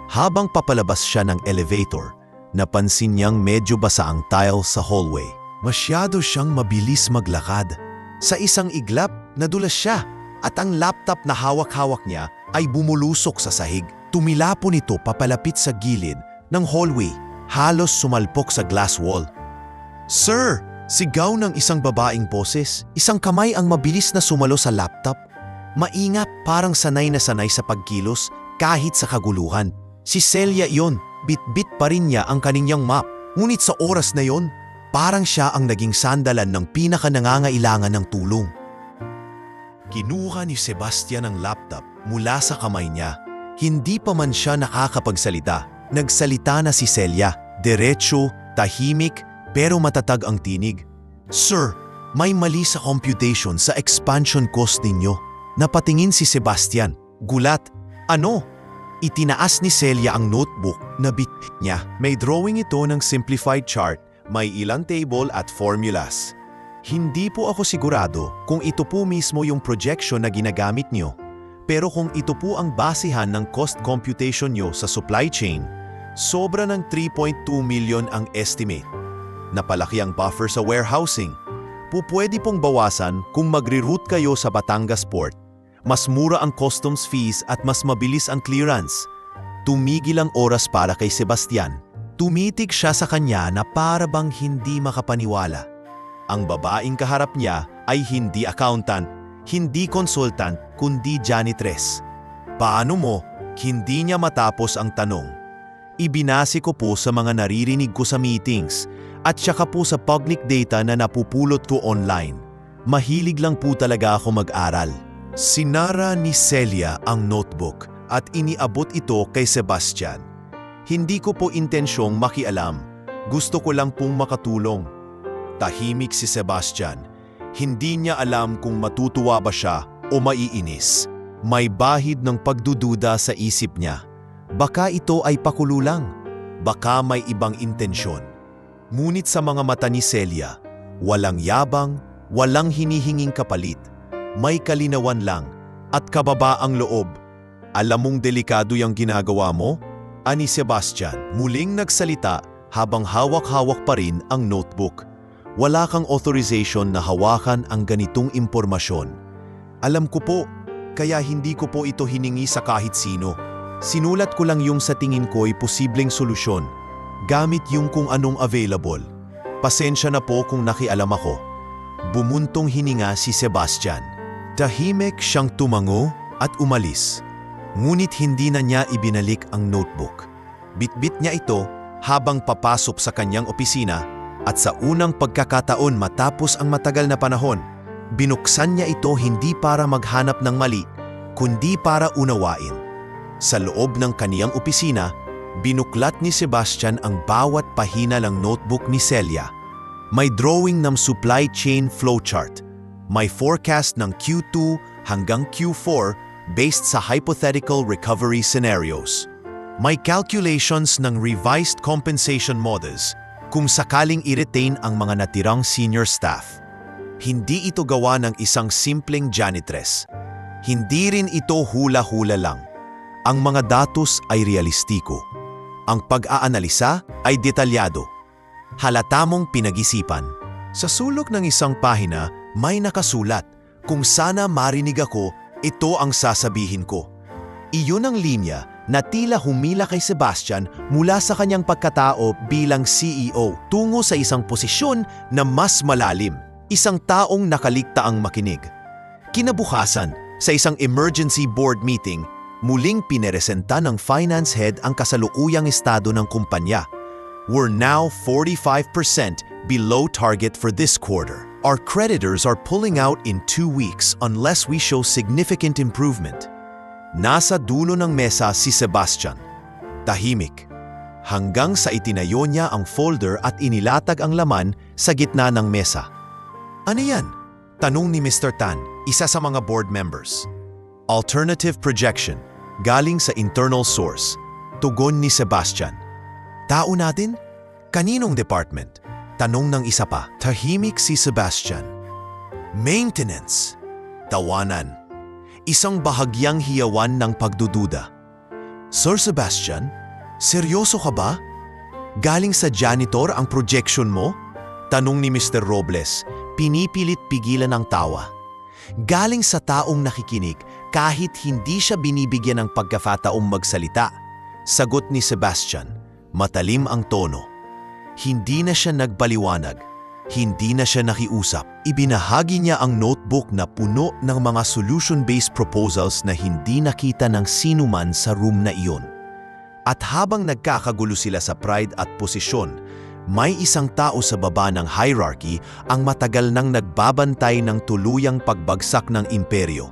Habang papalabas siya ng elevator, napansin niyang medyo basa ang tile sa hallway. Masyado siyang mabilis maglakad. Sa isang iglap, nadulas siya at ang laptop na hawak-hawak niya ay bumulusok sa sahig. Tumilapon ito papalapit sa gilid ng hallway, halos sumalpok sa glass wall. Sir! Sigaw ng isang babaeng boses, isang kamay ang mabilis na sumalo sa laptop. Maingat, parang sanay na sanay sa pagkilos kahit sa kaguluhan. Si Celia iyon, bit-bit pa rin niya ang kaninyang map. Ngunit sa oras na iyon, parang siya ang naging sandalan ng pinaka-nangangailangan ng tulong. Kinuha ni Sebastian ang laptop mula sa kamay niya. Hindi pa man siya nakakapagsalita. Nagsalita na si Celia, diretso, tahimik, pero matatag ang tinig. Sir, may mali sa computation sa expansion cost ninyo. Napatingin si Sebastian, gulat. Ano? Itinaas ni Celia ang notebook na bit niya. May drawing ito ng simplified chart, may ilang table at formulas. Hindi po ako sigurado kung ito po mismo yung projection na ginagamit niyo. Pero kung ito po ang basehan ng cost computation nyo sa supply chain, sobra ng 3.2 million ang estimate. Napalaki ang buffer sa warehousing. Pupwede pong bawasan kung magre-route kayo sa Batangas Port. Mas mura ang customs fees at mas mabilis ang clearance. Tumigil ang oras para kay Sebastian. Tumitig siya sa kanya na para bang hindi makapaniwala. Ang babaeng kaharap niya ay hindi accountant, hindi consultant, kundi janitress. Paano mo? Hindi niya matapos ang tanong. Ibinase ko po sa mga naririnig ko sa meetings at saka po sa public data na napupulot ko online. Mahilig lang po talaga ako mag-aral. Sinara ni Celia ang notebook at iniabot ito kay Sebastian. Hindi ko po intensyong makialam. Gusto ko lang pong makatulong. Tahimik si Sebastian. Hindi niya alam kung matutuwa ba siya o maiinis. May bahid ng pagdududa sa isip niya. Baka ito ay pakulo lang. Baka may ibang intensyon. Ngunit sa mga mata ni Celia, walang yabang, walang hinihinging kapalit. May kalinawan lang at kababaang loob. Alam mong delikado yung ginagawa mo? Ani Sebastian, muling nagsalita habang hawak-hawak pa rin ang notebook. Wala kang authorization na hawakan ang ganitong impormasyon. Alam ko po, kaya hindi ko po ito hiningi sa kahit sino. Sinulat ko lang yung sa tingin ko'y posibleng solusyon. Gamit yung kung anong available. Pasensya na po kung nakialam ako. Bumuntong hininga si Sebastian. Tahimik siyang tumango at umalis. Ngunit hindi na niya ibinalik ang notebook. Bitbit niya ito habang papasok sa kanyang opisina. At sa unang pagkakataon matapos ang matagal na panahon, binuksan niya ito hindi para maghanap ng mali, kundi para unawain. Sa loob ng kaniyang opisina, binuklat ni Sebastian ang bawat pahina ng notebook ni Celia. May drawing ng supply chain flowchart. May forecast ng Q2 hanggang Q4 based sa hypothetical recovery scenarios. May calculations ng revised compensation models kung sakaling i-retain ang mga natirang senior staff. Hindi ito gawa ng isang simpleng janitress. Hindi rin ito hula-hula lang. Ang mga datos ay realistiko. Ang pag-aanalisa ay detalyado. Halata mong pinag-isipan. Sa sulok ng isang pahina, may nakasulat, kung sana marinig ako, ito ang sasabihin ko. Iyon ang linya na tila humila kay Sebastian mula sa kanyang pagkatao bilang CEO tungo sa isang posisyon na mas malalim, isang taong nakaligtaang makinig. Kinabukasan, sa isang emergency board meeting, muling pineresenta ng finance head ang kasalukuyang estado ng kumpanya. We're now 45% below target for this quarter. Our creditors are pulling out in 2 weeks unless we show significant improvement. Nasa dulo ng mesa si Sebastian. Tahimik. Hanggang sa itinayo niya ang folder at inilatag ang laman sa gitna ng mesa. Ano yan? Tanong ni Mr. Tan, isa sa mga board members. Alternative projection, galing sa internal source. Tugon ni Sebastian. Tao natin? Kaninong department? Tanong ng isa pa. Tahimik si Sebastian. Maintenance. Tawanan. Isang bahagyang hiyawan ng pagdududa. Sir Sebastian, seryoso ka ba? Galing sa janitor ang projection mo? Tanong ni Mr. Robles, pinipilit pigilan ang tawa. Galing sa taong nakikinig kahit hindi siya binibigyan ng pagkakataong magsalita. Sagot ni Sebastian, matalim ang tono. Hindi na siya nagbaliwanag. Hindi na siya nakiusap. Ibinahagi niya ang notebook na puno ng mga solution-based proposals na hindi nakita ng sinuman sa room na iyon. At habang nagkakagulo sila sa pride at posisyon, may isang tao sa baba ng hierarchy ang matagal nang nagbabantay ng tuluyang pagbagsak ng imperyo.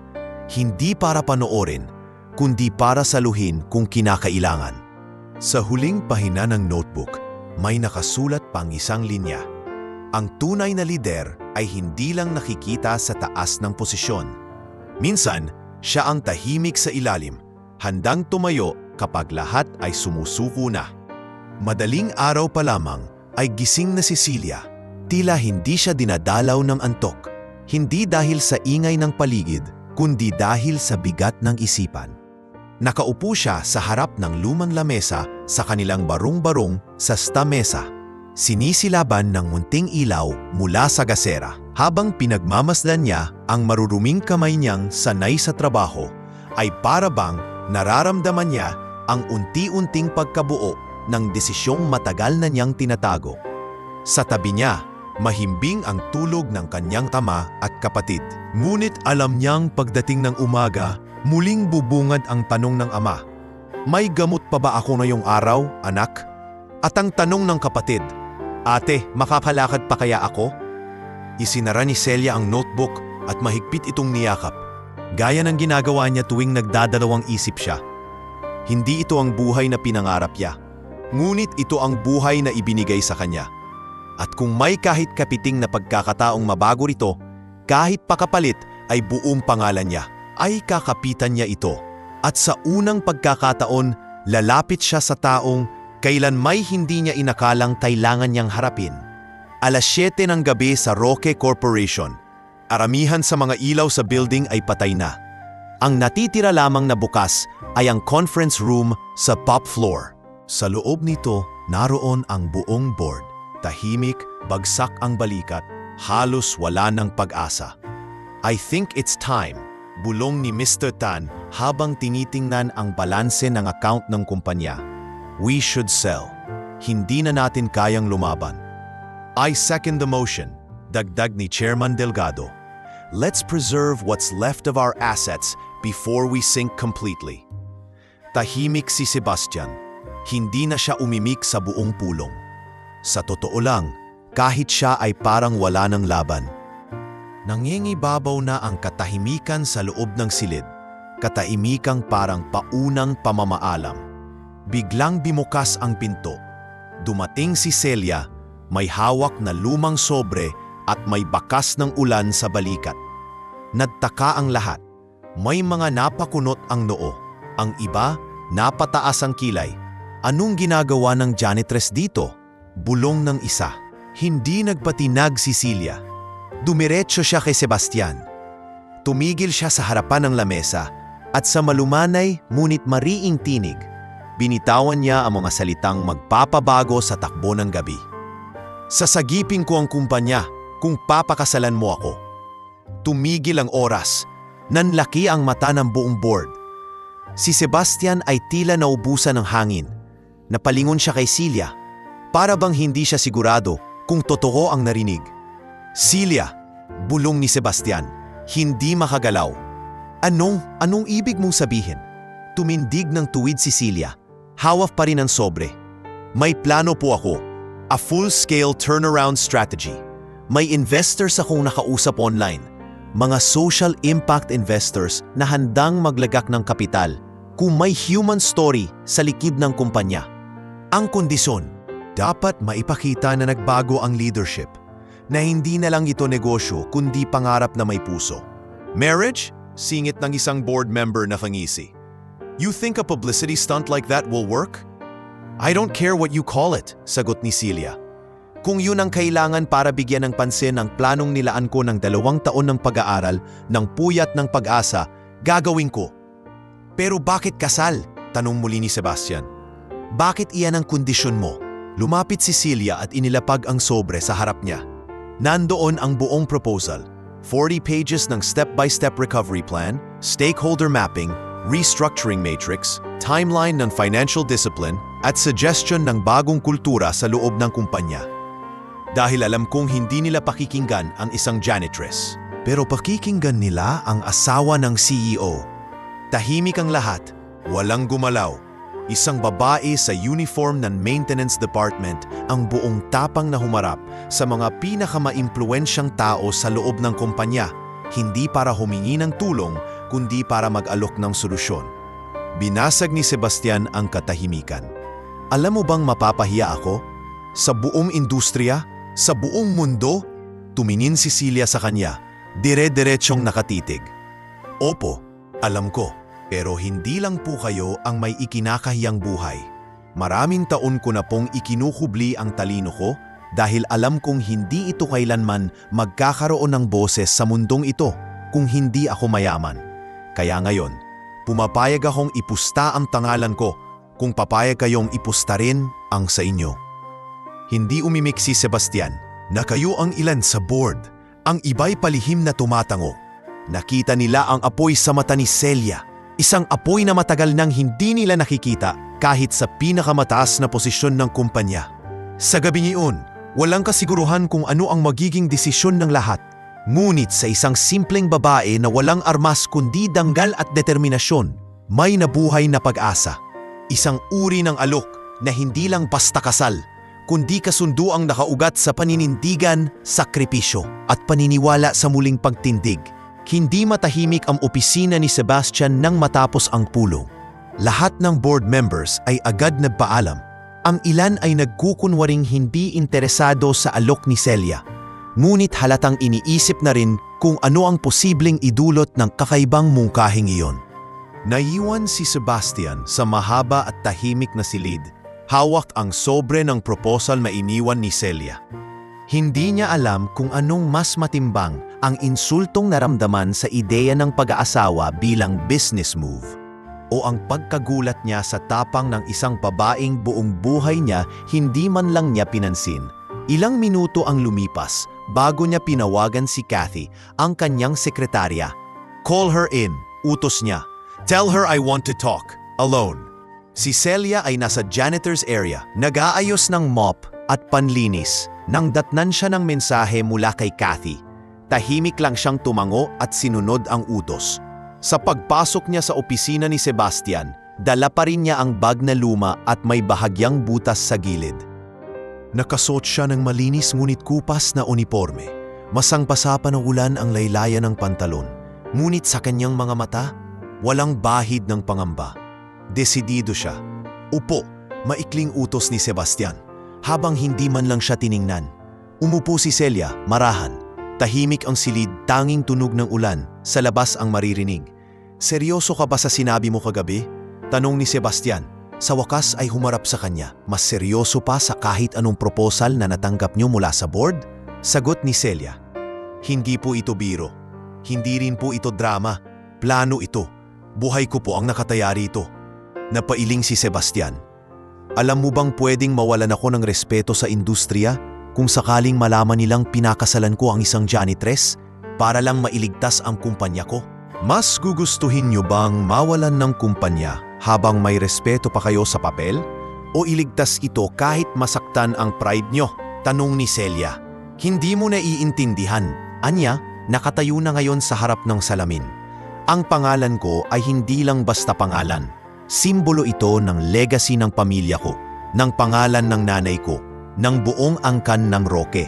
Hindi para panoorin, kundi para saluhin kung kinakailangan. Sa huling pahina ng notebook, may nakasulat pang isang linya. Ang tunay na lider ay hindi lang nakikita sa taas ng posisyon. Minsan, siya ang tahimik sa ilalim, handang tumayo kapag lahat ay sumusuko na. Madaling araw pa lamang ay gising na si Celia. Tila hindi siya dinadalaw ng antok. Hindi dahil sa ingay ng paligid, kundi dahil sa bigat ng isipan. Nakaupo siya sa harap ng lumang lamesa sa kanilang barong-barong sa stamesa. Sinisilaban ng munting ilaw mula sa gasera. Habang pinagmamasdan niya ang maruruming kamay niyang sanay sa trabaho, ay para bang nararamdaman niya ang unti-unting pagkabuo ng desisyong matagal na niyang tinatago. Sa tabi niya, mahimbing ang tulog ng kanyang ama at kapatid. Ngunit alam niyang pagdating ng umaga, muling bubungad ang tanong ng ama, "May gamot pa ba ako ngayong araw, anak?" At ang tanong ng kapatid, "Ate, makapalakad pa kaya ako?" Isinara ni Celia ang notebook at mahigpit itong niyakap. Gaya ng ginagawa niya tuwing nagdadalawang isip siya. Hindi ito ang buhay na pinangarap niya, ngunit ito ang buhay na ibinigay sa kanya. At kung may kahit kapiting na pagkakataong mabago rito, kahit pakapalit ay buong pangalan niya, ay kakapitan niya ito. At sa unang pagkakataon, lalapit siya sa taong kailan may hindi niya inakalang kailangan niyang harapin. Alas 7 ng gabi sa Roque Corporation. Aramihan sa mga ilaw sa building ay patay na. Ang natitira lamang na bukas ay ang conference room sa top floor. Sa loob nito, naroon ang buong board. Tahimik, bagsak ang balikat, halos wala ng pag-asa. "I think it's time," bulong ni Mr. Tan habang tinitingnan ang balanse ng account ng kumpanya. "We should sell. Hindi na natin kayang lumaban." "I second the motion," dagdag ni Chairman Delgado. "Let's preserve what's left of our assets before we sink completely." Tahimik si Sebastian. Hindi na siya umimik sa buong pulong. Sa totoo lang, kahit siya ay parang wala ng laban. Nangingibabaw na ang katahimikan sa loob ng silid, katahimikang parang paunang pamamaalam. Biglang bimukas ang pinto. Dumating si Celia, may hawak na lumang sobre at may bakas ng ulan sa balikat. Nagtaka ang lahat. May mga napakunot ang noo. Ang iba, napataas ang kilay. "Anong ginagawa ng janitress dito?" bulong ng isa. Hindi nagpatinag si Celia. Dumiretso siya kay Sebastian. Tumigil siya sa harapan ng lamesa at sa malumanay ngunit mariing tinig, binitawan niya ang mga salitang magpapabago sa takbo ng gabi. "Sasagipin ko ang kumpanya kung papakasalan mo ako." Tumigil ang oras. Nanlaki ang mata ng buong board. Si Sebastian ay tila naubusan ng hangin. Napalingon siya kay Celia. Para bang hindi siya sigurado kung totoo ang narinig. "Celia," bulong ni Sebastian, hindi makagalaw. Anong ibig mong sabihin?" Tumindig ng tuwid si Celia. Hawak pa rin ang sobre. "May plano po ako. A full-scale turnaround strategy. May investors akong nakausap online. Mga social impact investors na handang maglagak ng kapital kung may human story sa likid ng kumpanya. Ang kondisyon, dapat maipakita na nagbago ang leadership, na hindi na lang ito negosyo kundi pangarap na may puso." "Marriage?" singit ng isang board member na fangisi. "You think a publicity stunt like that will work?" "I don't care what you call it," sagot ni Celia. "Kung yun ang kailangan para bigyan ng pansin ang planong nilaan ko ng 2 taon ng pag-aaral ng puyat ng pag-asa, gagawin ko." "Pero bakit kasal?" tanong muli ni Sebastian. "Bakit iyan ang kondisyon mo?" Lumapit si Celia at inilapag ang sobre sa harap niya. Nandoon ang buong proposal. 40 pages ng step-by-step recovery plan, stakeholder mapping, restructuring matrix, timeline ng financial discipline, at suggestion ng bagong kultura sa loob ng kumpanya. Dahil alam kong hindi nila pakikinggan ang isang janitress, pero pakikinggan nila ang asawa ng CEO. Tahimik ang lahat, walang gumalaw. Isang babae sa uniform ng maintenance department ang buong tapang na humarap sa mga pinakamaimpluwensyang tao sa loob ng kumpanya, hindi para humingi ng tulong kundi para mag-alok ng solusyon. Binasag ni Sebastian ang katahimikan. "Alam mo bang mapapahiya ako? Sa buong industriya? Sa buong mundo?" Tumingin si Celia sa kanya, dire-diretsyong nakatitig. "Opo, alam ko. Pero hindi lang po kayo ang may ikinakahiyang buhay. Maraming taon ko na pong ikinuhubli ang talino ko dahil alam kong hindi ito kailanman magkakaroon ng boses sa mundong ito kung hindi ako mayaman. Kaya ngayon, pumapayag akong ipusta ang tangalan ko kung papayag kayong ipusta rin ang sa inyo. Hindi umimik si Sebastian na kayo ang ilan sa board. Ang iba'y palihim na tumatango. Nakita nila ang apoy sa mata ni Celia. Isang apoy na matagal nang hindi nila nakikita kahit sa pinakamataas na posisyon ng kumpanya. Sa gabing iyon, walang kasiguruhan kung ano ang magiging desisyon ng lahat. Ngunit sa isang simpleng babae na walang armas kundi danggal at determinasyon, may nabuhay na pag-asa. Isang uri ng alok na hindi lang basta kasal, kundi kasundo ang nakaugat sa paninindigan, sakripisyo at paniniwala sa muling pagtindig. Hindi matahimik ang opisina ni Sebastian nang matapos ang pulong. Lahat ng board members ay agad nagpaalam. Ang ilan ay nagkukunwaring hindi interesado sa alok ni Celia. Ngunit halatang iniisip na rin kung ano ang posibleng idulot ng kakaibang mungkahing iyon. Naiwan si Sebastian sa mahaba at tahimik na silid. Hawak ang sobre ng proposal na iniwan ni Celia. Hindi niya alam kung anong mas matimbang, ang insultong naramdaman sa ideya ng pag-aasawa bilang business move o ang pagkagulat niya sa tapang ng isang babaeng buong buhay niya hindi man lang niya pinansin. Ilang minuto ang lumipas bago niya pinawagan si Kathy, ang kanyang sekretarya. "Call her in," utos niya. "Tell her I want to talk, alone." Si Celia ay nasa janitor's area, nag-aayos ng mop at panlinis. Nang datnan siya ng mensahe mula kay Kathy, tahimik lang siyang tumango at sinunod ang utos. Sa pagpasok niya sa opisina ni Sebastian, dala pa rin niya ang bag na luma at may bahagyang butas sa gilid. Nakasuot siya ng malinis ngunit kupas na uniforme. Masang-basa pa ng ulan ang laylayan ng pantalon. Ngunit sa kanyang mga mata, walang bahid ng pangamba. Desidido siya. "Upo," maikling utos ni Sebastian. Habang hindi man lang siya tiningnan. Umupo si Celia, marahan. Tahimik ang silid, tanging tunog ng ulan. Sa labas ang maririnig. "Seryoso ka ba sa sinabi mo kagabi?" tanong ni Sebastian. Sa wakas ay humarap sa kanya. "Mas seryoso pa sa kahit anong proposal na natanggap niyo mula sa board?" Sagot ni Celia. "Hindi po ito biro. Hindi rin po ito drama. Plano ito. Buhay ko po ang nakataya rito." Napailing si Sebastian. "Alam mo bang pwedeng mawalan ako ng respeto sa industriya kung sakaling malaman nilang pinakasalan ko ang isang janitress para lang mailigtas ang kumpanya ko? Mas gugustuhin niyo bang mawalan ng kumpanya habang may respeto pa kayo sa papel? O iligtas ito kahit masaktan ang pride niyo?" tanong ni Celia. "Hindi mo naiintindihan." Anya, nakatayo na ngayon sa harap ng salamin. "Ang pangalan ko ay hindi lang basta pangalan. Simbolo ito ng legacy ng pamilya ko, ng pangalan ng nanay ko, ng buong angkan ng Roque."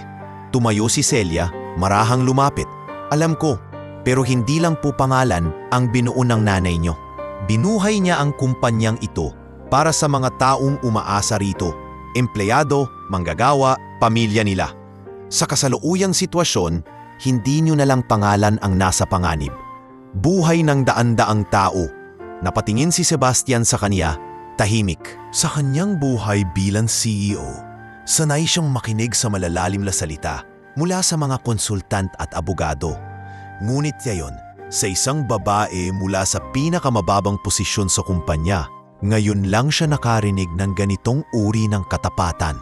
Tumayo si Celia, marahang lumapit. "Alam ko, pero hindi lang po pangalan ang binuo ng nanay niyo. Binuhay niya ang kumpanyang ito para sa mga taong umaasa rito, empleyado, manggagawa, pamilya nila. Sa kasalukuyang sitwasyon, hindi niyo na lang pangalan ang nasa panganib. Buhay ng daan-daang tao." Napatingin si Sebastian sa kanya, tahimik. Sa kanyang buhay bilang CEO, sanay siyang makinig sa malalalim na salita mula sa mga konsultant at abogado. Ngunit ngayon, sa isang babae mula sa pinakamababang posisyon sa kumpanya, ngayon lang siya nakarinig ng ganitong uri ng katapatan.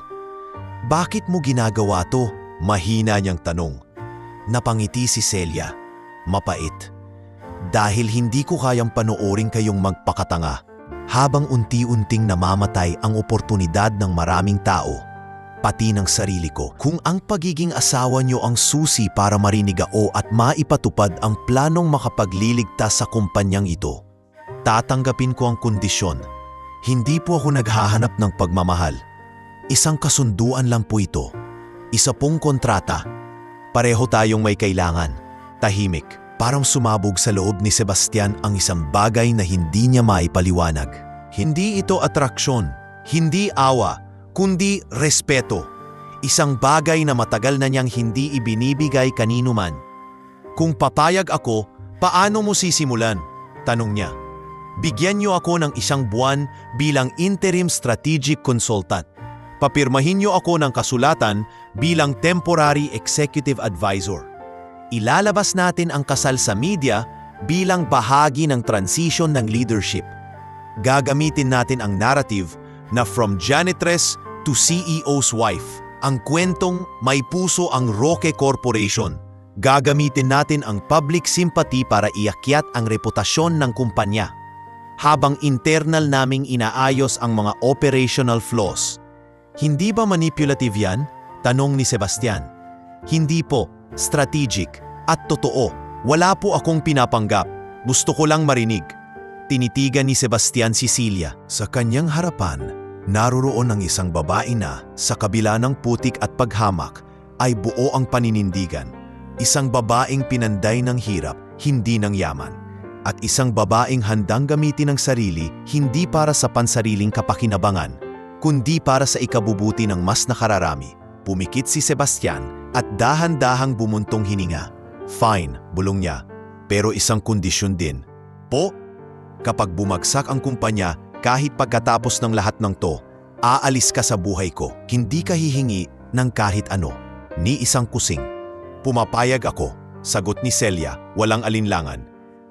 "Bakit mo ginagawa to?" mahina niyang tanong. Napangiti si Celia. "Mapait. Dahil hindi ko kayang panoorin kayong magpakatanga habang unti-unting namamatay ang oportunidad ng maraming tao, pati ng sarili ko. Kung ang pagiging asawa niyo ang susi para marinigao at maipatupad ang planong makapagliligtas sa kumpanyang ito, tatanggapin ko ang kondisyon. Hindi po ako naghahanap ng pagmamahal. Isang kasunduan lang po ito. Isa pong kontrata. Pareho tayong may kailangan." Tahimik. Parang sumabog sa loob ni Sebastian ang isang bagay na hindi niya maipaliwanag. Hindi ito atraksyon, hindi awa, kundi respeto. Isang bagay na matagal na niyang hindi ibinibigay kanino man. "Kung papayag ako, paano mo sisimulan?" tanong niya. "Bigyan niyo ako ng 1 buwan bilang interim strategic consultant. Papirmahin niyo ako ng kasulatan bilang temporary executive advisor. Ilalabas natin ang kasal sa media bilang bahagi ng transition ng leadership. Gagamitin natin ang narrative na from janitress to CEO's wife, ang kwentong may puso ang Roque Corporation. Gagamitin natin ang public sympathy para iakyat ang reputasyon ng kumpanya, habang internal naming inaayos ang mga operational flaws. Hindi ba manipulative yan? Tanong ni Sebastian. Hindi po, strategic at totoo. Wala po akong pinapanggap. Gusto ko lang marinig. Tinitigan ni Sebastian si Celia. Sa kanyang harapan, naroroon ang isang babae na, sa kabila ng putik at paghamak, ay buo ang paninindigan. Isang babaeng pinanday ng hirap, hindi ng yaman. At isang babaeng handang gamitin ang sarili, hindi para sa pansariling kapakinabangan, kundi para sa ikabubuti ng mas nakararami. Pumikit si Sebastian at dahan-dahang bumuntong hininga. Fine, bulong niya. Pero isang kondisyon din. Po, kapag bumagsak ang kumpanya, kahit pagkatapos ng lahat ng to, aalis ka sa buhay ko. Hindi ka hihingi ng kahit ano, ni isang kusing. Pumapayag ako, sagot ni Celia, walang alinlangan.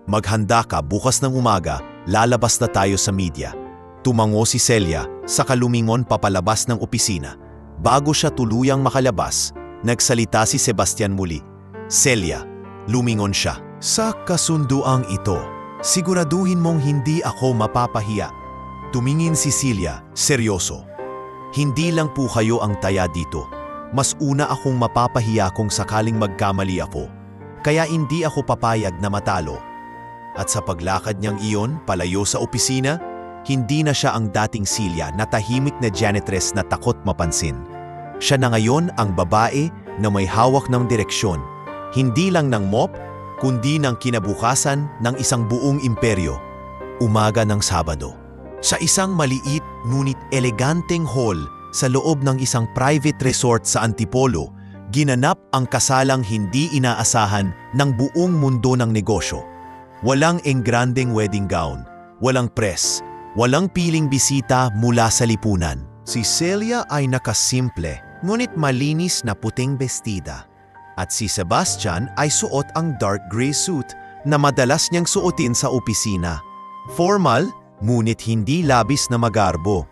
Maghanda ka, bukas ng umaga, lalabas na tayo sa media. Tumango si Celia, saka lumingon papalabas ng opisina. Bago siya tuluyang makalabas, nagsalita si Sebastian muli. Celia, lumingon siya. Sa kasunduang ito, siguraduhin mong hindi ako mapapahiya. Tumingin si Celia, seryoso. Hindi lang po kayo ang taya dito. Mas una akong mapapahiya kung sakaling magkamali ako, kaya hindi ako papayag na matalo. At sa paglakad niyang iyon palayo sa opisina, hindi na siya ang dating Celia na tahimik na janitress na takot mapansin. Siya na ngayon ang babae na may hawak ng direksyon, hindi lang ng mop, kundi ng kinabukasan ng isang buong imperyo. Umaga ng Sabado. Sa isang maliit ngunit eleganteng hall, sa loob ng isang private resort sa Antipolo, ginanap ang kasalang hindi inaasahan ng buong mundo ng negosyo. Walang engrandeng wedding gown, walang press, walang piling bisita mula sa lipunan. Si Celia ay nakasimple, ngunit malinis na puting bestida. At si Sebastian ay suot ang dark gray suit na madalas niyang suotin sa opisina. Formal, ngunit hindi labis na magarbo.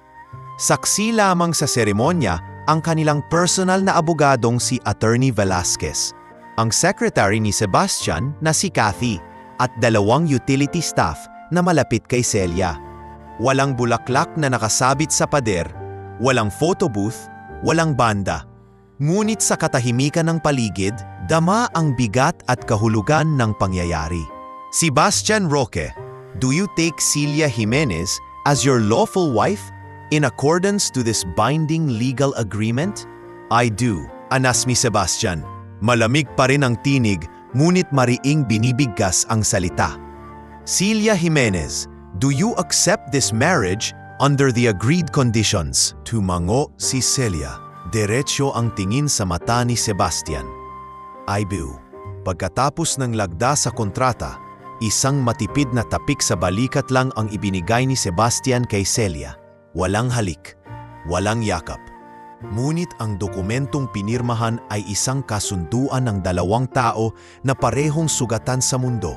Saksi lamang sa seremonya ang kanilang personal na abogadong si Attorney Velasquez, ang secretary ni Sebastian na si Kathy, at dalawang utility staff na malapit kay Celia. Walang bulaklak na nakasabit sa pader, walang photo booth, walang banda. Ngunit sa katahimikan ng paligid, dama ang bigat at kahulugan ng pangyayari. Sebastian Roque, do you take Celia Jimenez as your lawful wife in accordance to this binding legal agreement? I do, anas ni Sebastian. Malamig pa rin ang tinig, ngunit mariing binibigkas ang salita. Celia Jimenez, do you accept this marriage under the agreed conditions? Tumango si Celia. Diretso ang tingin sa mata ni Sebastian. I do. Pagkatapos ng lagda sa kontrata, isang matipid na tapik sa balikat lang ang ibinigay ni Sebastian kay Celia. Walang halik, walang yakap. Ngunit ang dokumentong pinirmahan ay isang kasunduan ng dalawang tao na parehong sugatan sa mundo,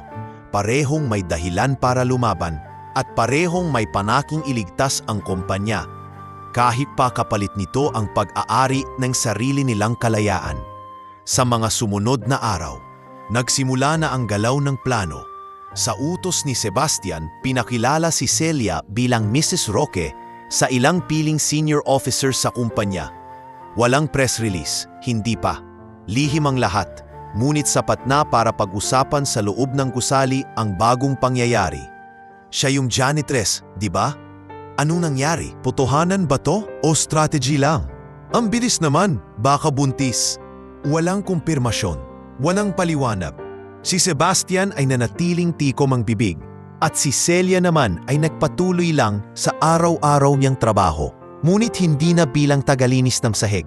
parehong may dahilan para lumaban, at parehong may panaking iligtas ang kumpanya. Kahit pa kapalit nito ang pag-aari ng sarili nilang kalayaan. Sa mga sumunod na araw, nagsimula na ang galaw ng plano. Sa utos ni Sebastian, pinakilala si Celia bilang Mrs. Roque sa ilang piling senior officers sa kumpanya. Walang press release, hindi pa. Lihim ang lahat, ngunit sapat na para pag-usapan sa loob ng gusali ang bagong pangyayari. Siya yung janitress, di ba? Anong nangyari? Potohanan ba to o strategy lang? Ang bilis naman, baka buntis. Walang kumpirmasyon, walang paliwanag. Si Sebastian ay nanatiling tikom ang bibig at si Celia naman ay nagpatuloy lang sa araw-araw niyang trabaho. Ngunit hindi na bilang tagalinis ng sahig.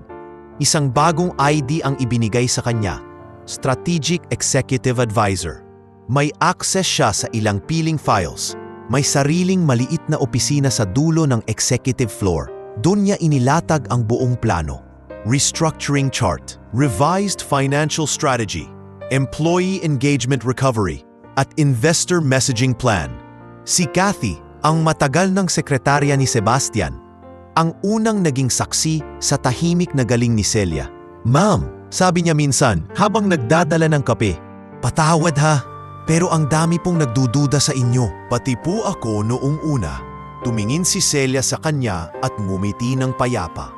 Isang bagong ID ang ibinigay sa kanya, Strategic Executive Advisor. May access siya sa ilang piling files. May sariling maliit na opisina sa dulo ng executive floor. Doon niya inilatag ang buong plano. Restructuring chart, revised financial strategy, employee engagement recovery, at investor messaging plan. Si Kathy, ang matagal ng sekretarya ni Sebastian, ang unang naging saksi sa tahimik na galing ni Celia. "Ma'am," sabi niya minsan habang nagdadala ng kape, "patawad ha, pero ang dami pong nagdududa sa inyo." Pati po ako noong una. Tumingin si Celia sa kanya at ngumiti ng payapa.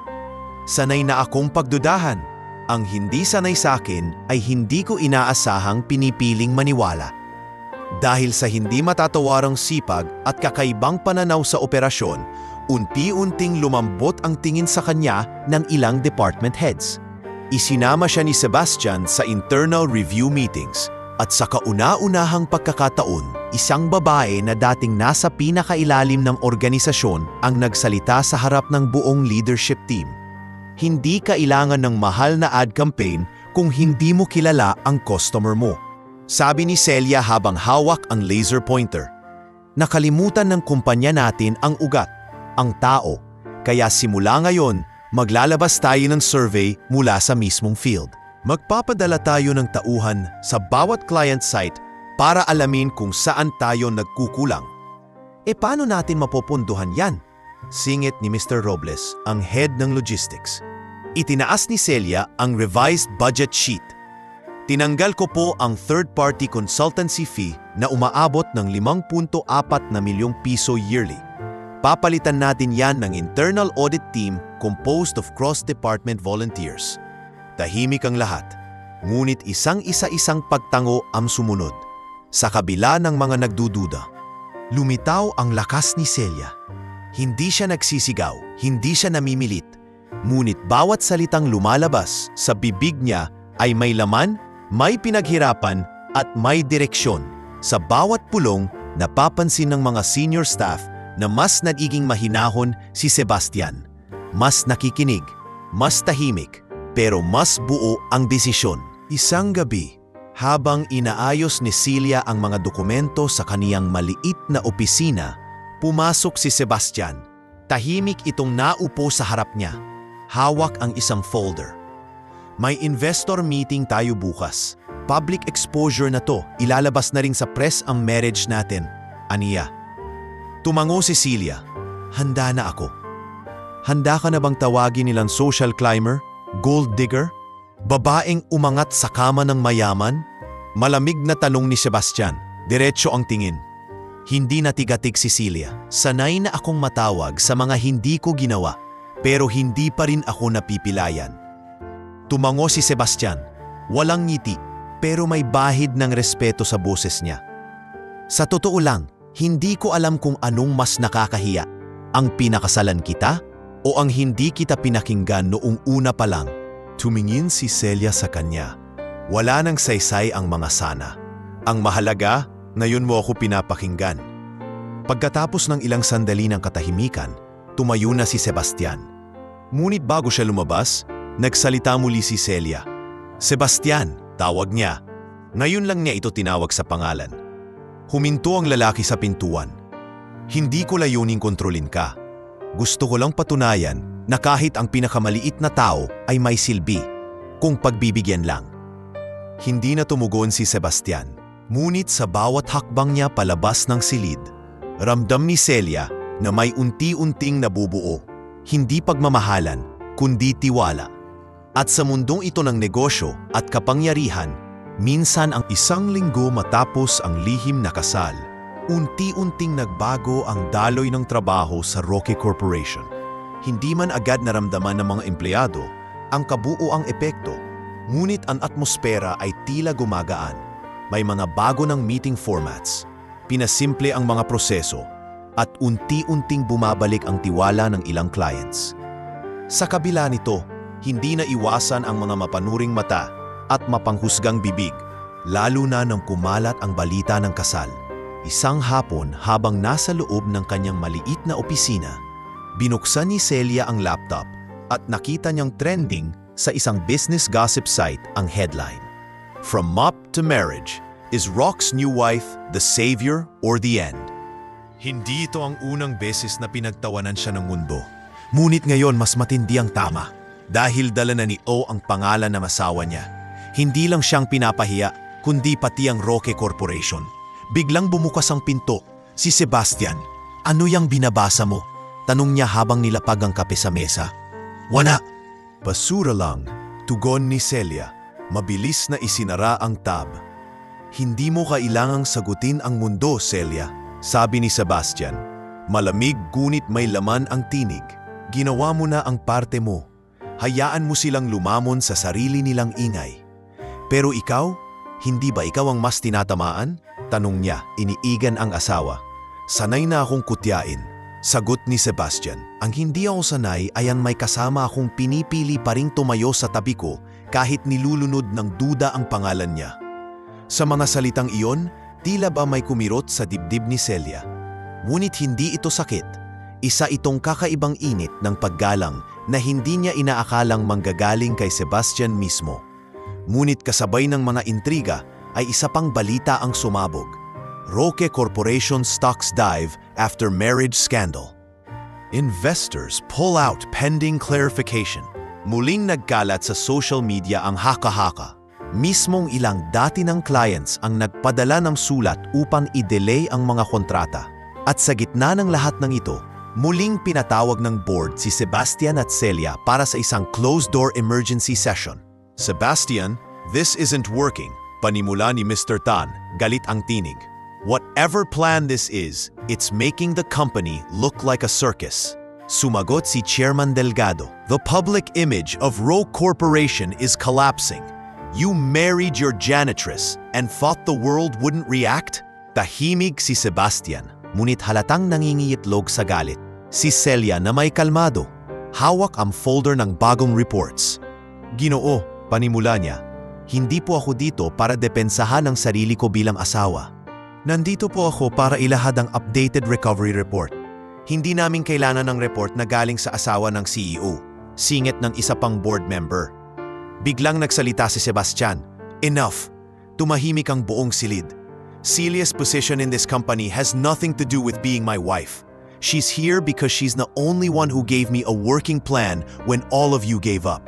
Sanay na akong pagdudahan. Ang hindi sanay sa akin ay hindi ko inaasahang pinipiling maniwala. Dahil sa hindi matatawarang sipag at kakaibang pananaw sa operasyon, unti-unting lumambot ang tingin sa kanya ng ilang department heads. Isinama siya ni Sebastian sa internal review meetings at sa kauna-unahang pagkakataon, isang babae na dating nasa pinakailalim ng organisasyon ang nagsalita sa harap ng buong leadership team. Hindi kailangan ng mahal na ad campaign kung hindi mo kilala ang customer mo, sabi ni Celia habang hawak ang laser pointer. Nakalimutan ng kumpanya natin ang ugat, ang tao, kaya simula ngayon, maglalabas tayo ng survey mula sa mismong field. Magpapadala tayo ng tauhan sa bawat client site para alamin kung saan tayo nagkukulang. E paano natin mapupunduhan yan? Singit ni Mr. Robles, ang head ng logistics. Itinaas ni Celia ang revised budget sheet. Tinanggal ko po ang third-party consultancy fee na umaabot ng 5.4 na milyong piso yearly. Papalitan natin yan ng internal audit team composed of cross-department volunteers. Tahimik ang lahat, ngunit isang-isa-isang pagtango ang sumunod. Sa kabila ng mga nagdududa, lumitaw ang lakas ni Celia. Hindi siya nagsisigaw, hindi siya namimilit. Ngunit bawat salitang lumalabas sa bibig niya ay may laman, may pinaghirapan at may direksyon. Sa bawat pulong, napapansin ng mga senior staff na mas nagiging mahinahon si Sebastian. Mas nakikinig, mas tahimik, pero mas buo ang desisyon. Isang gabi, habang inaayos ni Celia ang mga dokumento sa kaniyang maliit na opisina, pumasok si Sebastian. Tahimik itong naupo sa harap niya. Hawak ang isang folder. "May investor meeting tayo bukas. Public exposure na to. Ilalabas na rin sa press ang marriage natin," aniya. Tumango si Celia. "Handa na ako." "Handa ka na bang tawagin nilang social climber, gold digger, babaeng umangat sa kama ng mayaman?" Malamig na tanong ni Sebastian. Diretso ang tingin. Hindi natigatig si Celia. Sanay na akong matawag sa mga hindi ko ginawa, pero hindi pa rin ako napipilayan. Tumango si Sebastian. Walang ngiti, pero may bahid ng respeto sa boses niya. "Sa totoo lang, hindi ko alam kung anong mas nakakahiya, ang pinakasalan kita o ang hindi kita pinakinggan noong una pa lang." Tumingin si Celia sa kanya. Wala nang saysay ang mga sana. Ang mahalaga, ngayon mo ako pinapakinggan. Pagkatapos ng ilang sandali ng katahimikan, tumayo na si Sebastian. Ngunit bago siya lumabas, nagsalita muli si Celia. "Sebastian," tawag niya. Ngayon lang niya ito tinawag sa pangalan. Huminto ang lalaki sa pintuan. "Hindi ko layuning kontrolin ka. Gusto ko lang patunayan na kahit ang pinakamaliit na tao ay may silbi, kung pagbibigyan lang." Hindi na tumugon si Sebastian. Ngunit sa bawat hakbang niya palabas ng silid, ramdam ni Celia na may unti-unting nabubuo. Hindi pagmamahalan, kundi tiwala. At sa mundong ito ng negosyo at kapangyarihan, minsan ang isang linggo matapos ang lihim na kasal, unti-unting nagbago ang daloy ng trabaho sa Roque Corporation. Hindi man agad naramdaman ng mga empleyado ang kabuoang epekto, ngunit ang atmosfera ay tila gumagaan. May mga bago ng meeting formats, pinasimple ang mga proseso, at unti-unting bumabalik ang tiwala ng ilang clients. Sa kabila nito, hindi na iwasan ang mga mapanuring mata at mapanghusgang bibig, lalo na nang kumalat ang balita ng kasal. Isang hapon habang nasa loob ng kanyang maliit na opisina, binuksan ni Celia ang laptop at nakita niyang trending sa isang business gossip site ang headline. "From mop to marriage, is Rock's new wife the savior or the end?" Hindi ito ang unang beses na pinagtawanan siya ng mundo. Ngunit ngayon mas matindi ang tama dahil dala na ni O ang pangalan ng asawa niya. Hindi lang siyang pinapahiya, kundi pati ang Roque Corporation. Biglang bumukas ang pinto. Si Sebastian. Ano yang binabasa mo? Tanong niya habang nilapag ang kape sa mesa. Wala. Basura lang. Tugon ni Celia. Mabilis na isinara ang tab. Hindi mo kailangang sagutin ang mundo, Celia. Sabi ni Sebastian. Malamig ngunit may laman ang tinig. Ginawa mo na ang parte mo. Hayaan mo silang lumamon sa sarili nilang ingay. Pero ikaw, hindi ba ikaw ang mas tinatamaan? Tanong niya, iniigan ang asawa. Sanay na akong kutyain. Sagot ni Sebastian. Ang hindi ako sanay ay ang may kasama akong pinipili pa ring tumayo sa tabi ko kahit nilulunod ng duda ang pangalan niya. Sa mga salitang iyon, tila ba may kumirot sa dibdib ni Celia. Ngunit hindi ito sakit. Isa itong kakaibang init ng paggalang na hindi niya inaakalang manggagaling kay Sebastian mismo. Ngunit kasabay ng mga intriga ay isa pang balita ang sumabog. Roque Corporation stocks dive after marriage scandal. Investors pull out pending clarification. Muling nagkalat sa social media ang haka-haka. Mismong ilang dati ng clients ang nagpadala ng sulat upang i-delay ang mga kontrata. At sa gitna ng lahat ng ito, muling pinatawag ng board si Sebastian at Celia para sa isang closed-door emergency session. Sebastian, this isn't working. Panimula ni Mr. Tan, galit ang tinig. Whatever plan this is, it's making the company look like a circus. Sumagot si Chairman Delgado. The public image of Roque Corporation is collapsing. You married your janitress and thought the world wouldn't react? Tahimik si Sebastian, ngunit halatang nangingiitlog sa galit. Si Celia na may kalmado, hawak ang folder ng bagong reports. Ginoo, panimula niya, hindi po ako dito para depensahan ang sarili ko bilang asawa. Nandito po ako para ilahad ang updated recovery report. Hindi namin kailangan ng report na galing sa asawa ng CEO, singit ng isa pang board member. Biglang nagsalita si Sebastian. Enough! Tumahimik ang buong silid. Celia's position in this company has nothing to do with being my wife. She's here because she's the only one who gave me a working plan when all of you gave up.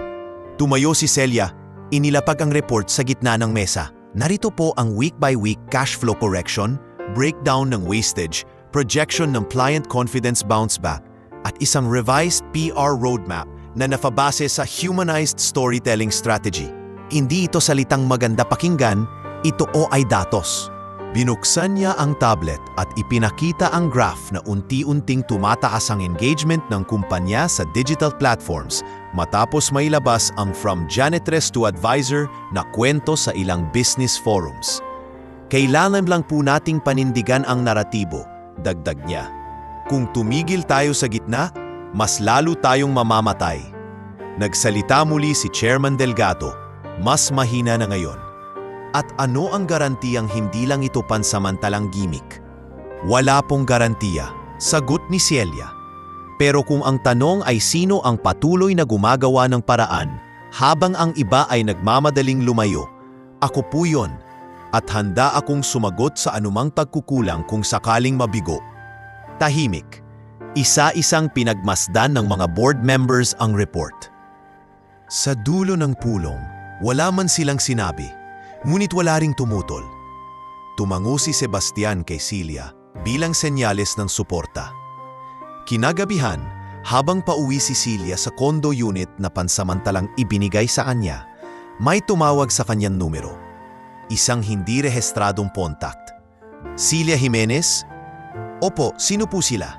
Tumayo si Celia, inilapag ang report sa gitna ng mesa. Narito po ang week-by-week cash flow correction, breakdown ng wastage, projection ng client confidence bounce back, at isang revised PR roadmap na nafabase sa humanized storytelling strategy. Hindi ito salitang maganda pakinggan, ito ay datos. Binuksan niya ang tablet at ipinakita ang graph na unti-unting tumataas ang engagement ng kumpanya sa digital platforms matapos mailabas ang From Janitress to Advisor na kwento sa ilang business forums. Kailangan lang po nating panindigan ang naratibo, dagdag niya. Kung tumigil tayo sa gitna, mas lalo tayong mamamatay. Nagsalita muli si Chairman Delgado, mas mahina na ngayon. At ano ang garantiyang hindi lang ito pansamantalang gimmick? Wala pong garantiya, sagot ni Celia. Pero kung ang tanong ay sino ang patuloy na gumagawa ng paraan habang ang iba ay nagmamadaling lumayo, ako po yun. At handa akong sumagot sa anumang pagkukulang kung sakaling mabigo. Tahimik. Isa-isang pinagmasdan ng mga board members ang report. Sa dulo ng pulong, wala man silang sinabi. Ngunit wala ring tumutol. Tumango si Sebastian kay Celia bilang senyales ng suporta. Kinagabihan, habang pauwi si Celia sa condo unit na pansamantalang ibinigay sa kanya, may tumawag sa kanyang numero. Isang hindi rehestradong contact. Celia Jimenez? Opo, sino po sila?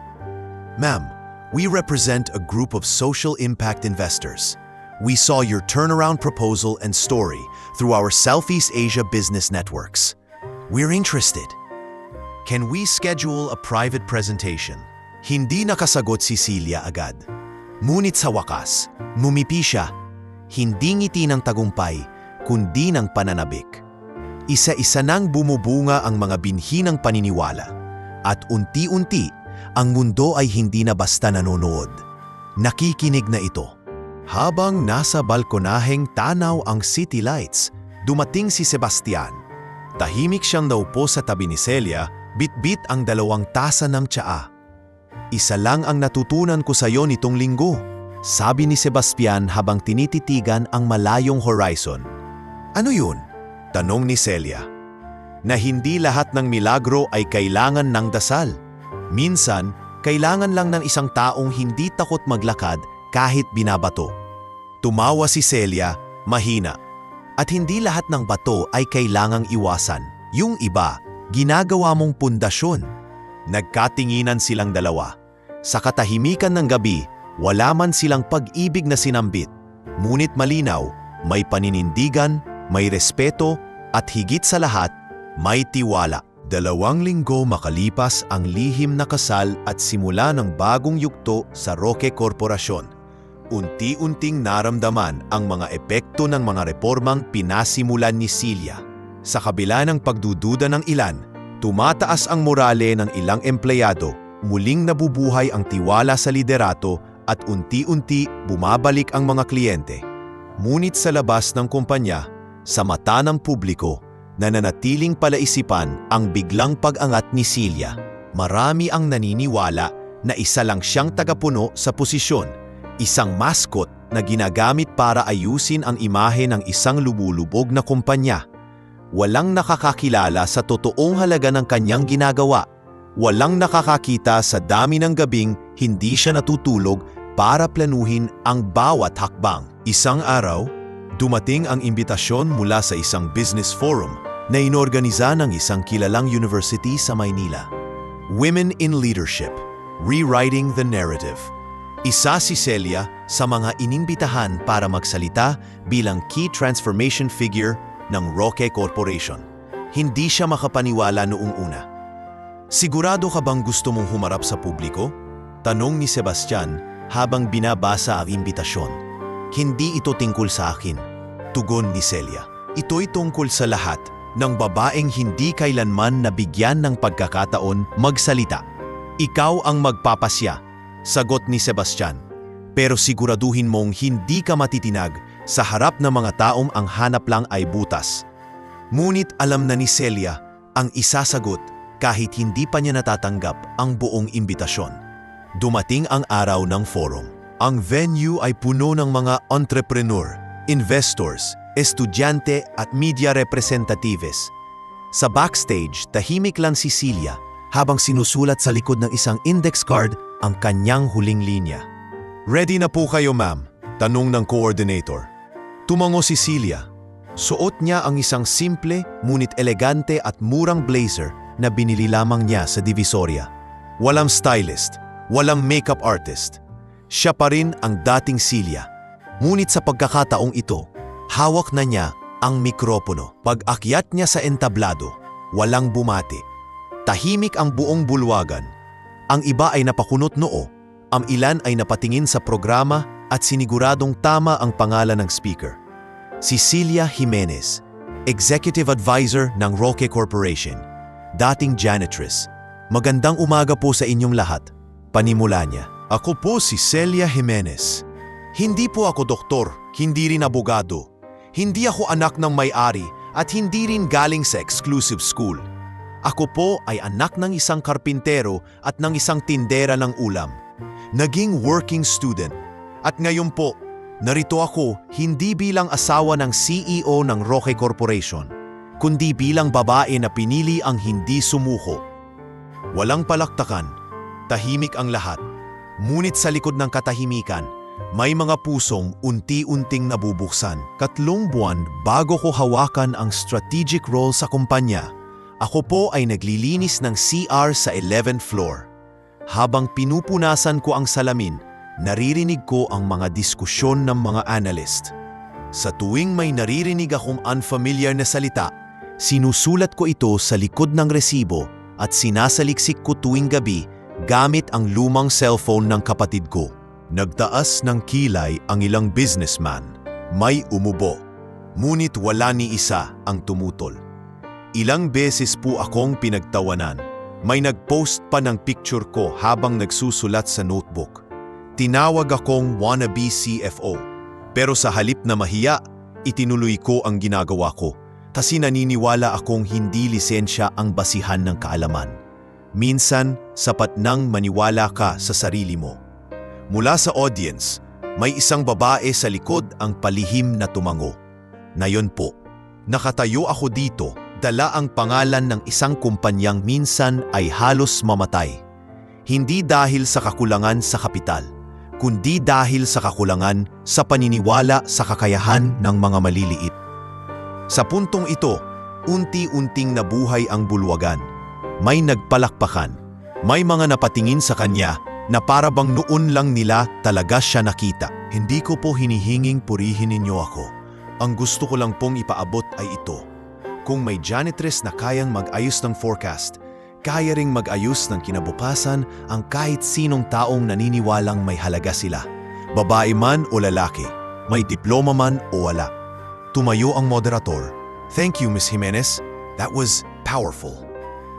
Ma'am, we represent a group of social impact investors. We saw your turnaround proposal and story through our Southeast Asia business networks. We're interested. Can we schedule a private presentation? Hindi nakasagot si Celia agad. Ngunit sa wakas, mumipi siya. Hindi ngiti ng tagumpay, kundi ng pananabik. Isa-isa nang bumubunga ang mga binhi ng paniniwala. At unti-unti, ang mundo ay hindi na basta nanonood. Nakikinig na ito. Habang nasa balkonaheng tanaw ang city lights, dumating si Sebastian. Tahimik siyang naupo sa tabi ni Celia, bit-bit ang 2 tasa ng tsaa. Isa lang ang natutunan ko sa iyo nitong linggo, sabi ni Sebastian habang tinititigan ang malayong horizon. Ano yun? Tanong ni Celia. na hindi lahat ng milagro ay kailangan ng dasal. Minsan, kailangan lang ng isang taong hindi takot maglakad kahit binabato. Tumawa si Celia, mahina. At hindi lahat ng bato ay kailangang iwasan. Yung iba, ginagawa mong pundasyon. Nagkatinginan silang dalawa. Sa katahimikan ng gabi, wala man silang pag-ibig na sinambit. Ngunit malinaw, may paninindigan, may respeto, at higit sa lahat, may tiwala. 2 linggo makalipas ang lihim na kasal at simula ng bagong yugto sa Roque Corporation. Unti-unting naramdaman ang mga epekto ng mga reformang pinasimulan ni Celia. Sa kabila ng pagdududa ng ilan, tumataas ang morale ng ilang empleyado, muling nabubuhay ang tiwala sa liderato at unti-unti bumabalik ang mga kliyente. Ngunit sa labas ng kumpanya, sa mata ng publiko, nananatiling palaisipan ang biglang pag-angat ni Celia. Marami ang naniniwala na isa lang siyang tagapuno sa posisyon, isang mascot na ginagamit para ayusin ang imahe ng isang lumulubog na kumpanya. Walang nakakakilala sa totoong halaga ng kanyang ginagawa. Walang nakakakita sa dami ng gabing hindi siya natutulog para planuhin ang bawat hakbang. Isang araw, dumating ang imbitasyon mula sa isang business forum na inorganiza ng isang kilalang university sa Maynila. Women in Leadership, Rewriting the Narrative. Isa si Celia sa mga inimbitahan para magsalita bilang key transformation figure ng Roque Corporation. Hindi siya makapaniwala noong una. "Sigurado ka bang gusto mong humarap sa publiko?" tanong ni Sebastian habang binabasa ang imbitasyon. "Hindi ito tungkol sa akin," tugon ni Celia. "Ito'y tungkol sa lahat ng babaeng hindi kailanman nabigyan ng pagkakataon magsalita." "Ikaw ang magpapasya," sagot ni Sebastian. "Pero siguraduhin mong hindi ka matitinag sa harap ng mga taong ang hanap lang ay butas." Ngunit alam na ni Celia ang isasagot kahit hindi pa niya natatanggap ang buong imbitasyon. Dumating ang araw ng forum. Ang venue ay puno ng mga entrepreneur, investors, estudyante at media representatives. Sa backstage, tahimik lang si Celia habang sinusulat sa likod ng isang index card ang kanyang huling linya. "Ready na po kayo, ma'am?" tanong ng coordinator. Tumango si Celia. Suot niya ang isang simple ngunit elegante at murang blazer na binili lamang niya sa Divisoria. Walang stylist, walang makeup artist. Siya pa rin ang dating Celia. Ngunit sa pagkakataong ito, hawak na niya ang mikropono. Pag-akyat niya sa entablado, walang bumati. Tahimik ang buong bulwagan. Ang iba ay napakunot noo, ang ilan ay napatingin sa programa at siniguradong tama ang pangalan ng speaker. Si Celia Jimenez, Executive Advisor ng Roque Corporation, dating janitress. "Magandang umaga po sa inyong lahat," panimula niya. "Ako po si Celia Jimenez. Hindi po ako doktor, hindi rin abogado. Hindi ako anak ng may-ari at hindi rin galing sa exclusive school. Ako po ay anak ng isang karpintero at ng isang tindera ng ulam. Naging working student. At ngayon po, narito ako hindi bilang asawa ng CEO ng Roque Corporation, kundi bilang babae na pinili ang hindi sumuko." Walang palaktakan, tahimik ang lahat. Ngunit sa likod ng katahimikan, may mga pusong unti-unting nabubuksan. 3 buwan bago ko hawakan ang strategic role sa kumpanya, ako po ay naglilinis ng CR sa 11th floor. Habang pinupunasan ko ang salamin, naririnig ko ang mga diskusyon ng mga analyst. Sa tuwing may naririnig akong unfamiliar na salita, sinusulat ko ito sa likod ng resibo at sinasaliksik ko tuwing gabi gamit ang lumang cellphone ng kapatid ko. Nagtaas ng kilay ang ilang businessman. May umubo. Ngunit wala ni isa ang tumutol. Ilang beses po akong pinagtawanan. May nag-post pa ng picture ko habang nagsusulat sa notebook. Tinawag akong wannabe CFO. Pero sa halip na mahiya, itinuloy ko ang ginagawa ko. Kasi naniniwala akong hindi lisensya ang basihan ng kaalaman. Minsan, sapat nang maniwala ka sa sarili mo. Mula sa audience, may isang babae sa likod ang palihim na tumango. "Nayon po, nakatayo ako dito nagdala ang pangalan ng isang kumpanyang minsan ay halos mamatay. Hindi dahil sa kakulangan sa kapital, kundi dahil sa kakulangan sa paniniwala sa kakayahan ng mga maliliit. Sa puntong ito, unti-unting nabuhay ang bulwagan. May nagpalakpakan, may mga napatingin sa kanya na para bang noon lang nila talaga siya nakita. Hindi ko po hinihinging purihin ninyo ako. Ang gusto ko lang pong ipaabot ay ito. Kung may janitress na kayang mag-ayos ng forecast, kaya ring mag-ayos ng kinabukasan ang kahit sinong taong naniniwalang may halaga sila. Babae man o lalaki, may diploma man o wala. Tumayo ang moderator. Thank you, Ms. Jimenez. That was powerful.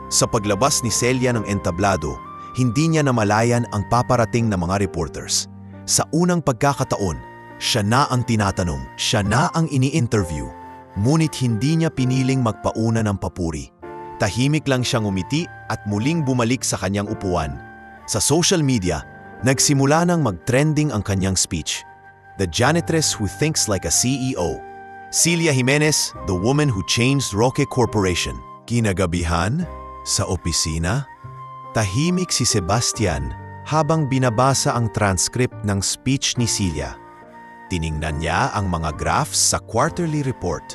Sa paglabas ni Celia ng entablado, hindi niya namalayan ang paparating na mga reporters. Sa unang pagkakataon, siya na ang tinatanong, siya na ang ini-interview. Ngunit hindi niya piniling magpauna ng papuri. Tahimik lang siyang umiti at muling bumalik sa kanyang upuan. Sa social media, nagsimula nang mag-trending ang kanyang speech. The janitress who thinks like a CEO. Celia Jimenez, the woman who changed Roque Corporation. Kinagabihan, sa opisina, tahimik si Sebastian habang binabasa ang transcript ng speech ni Celia. Tiningnan niya ang mga graphs sa quarterly report.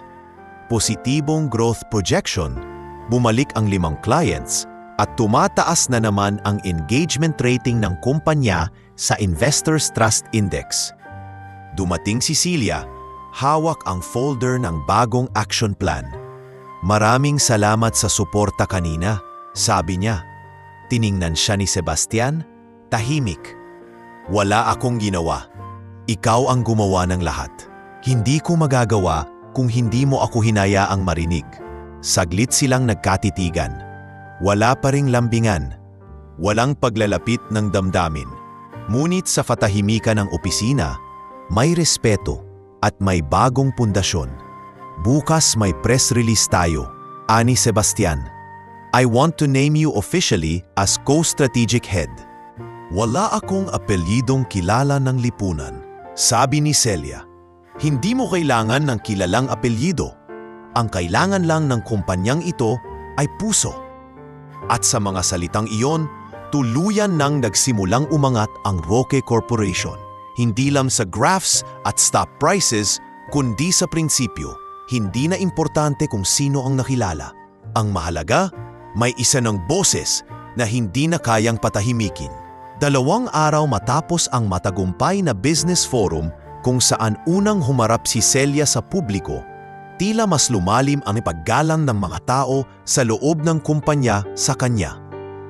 Positibong growth projection, bumalik ang 5 clients, at tumataas na naman ang engagement rating ng kumpanya sa Investors Trust Index. Dumating si Celia, hawak ang folder ng bagong action plan. Maraming salamat sa suporta kanina, sabi niya. Tiningnan siya ni Sebastian, tahimik. Wala akong ginawa. Ikaw ang gumawa ng lahat. Hindi ko magagawa kung hindi mo ako hinayaang marinig. Saglit silang nagkatitigan. Wala pa ring lambingan. Walang paglalapit ng damdamin. Ngunit sa katahimikan ng opisina, may respeto at may bagong pundasyon. Bukas may press release tayo, ani Sebastian. I want to name you officially as co-strategic head. Wala akong apelyidong kilala ng lipunan, sabi ni Celia. Hindi mo kailangan ng kilalang apelyido. Ang kailangan lang ng kumpanyang ito ay puso. At sa mga salitang iyon, tuluyan nang nagsimulang umangat ang Roque Corporation. Hindi lang sa graphs at stock prices, kundi sa prinsipyo. Hindi na importante kung sino ang nakilala. Ang mahalaga, may isa ng boses na hindi na kayang patahimikin. 2 araw matapos ang matagumpay na business forum kung saan unang humarap si Celia sa publiko, tila mas lumalim ang ipaggalang ng mga tao sa loob ng kumpanya sa kanya.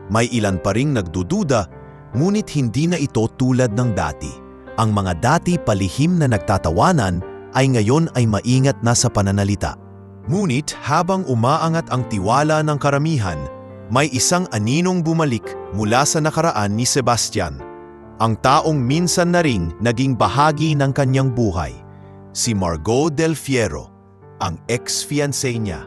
May ilan pa ring nagdududa, ngunit hindi na ito tulad ng dati. Ang mga dati palihim na nagtatawanan ay ngayon ay maingat na sa pananalita. Ngunit habang umaangat ang tiwala ng karamihan, may isang aninong bumalik mula sa nakaraan ni Sebastian. Ang taong minsan na ring naging bahagi ng kanyang buhay, si Margot Del Fierro, ang ex-fiancé niya.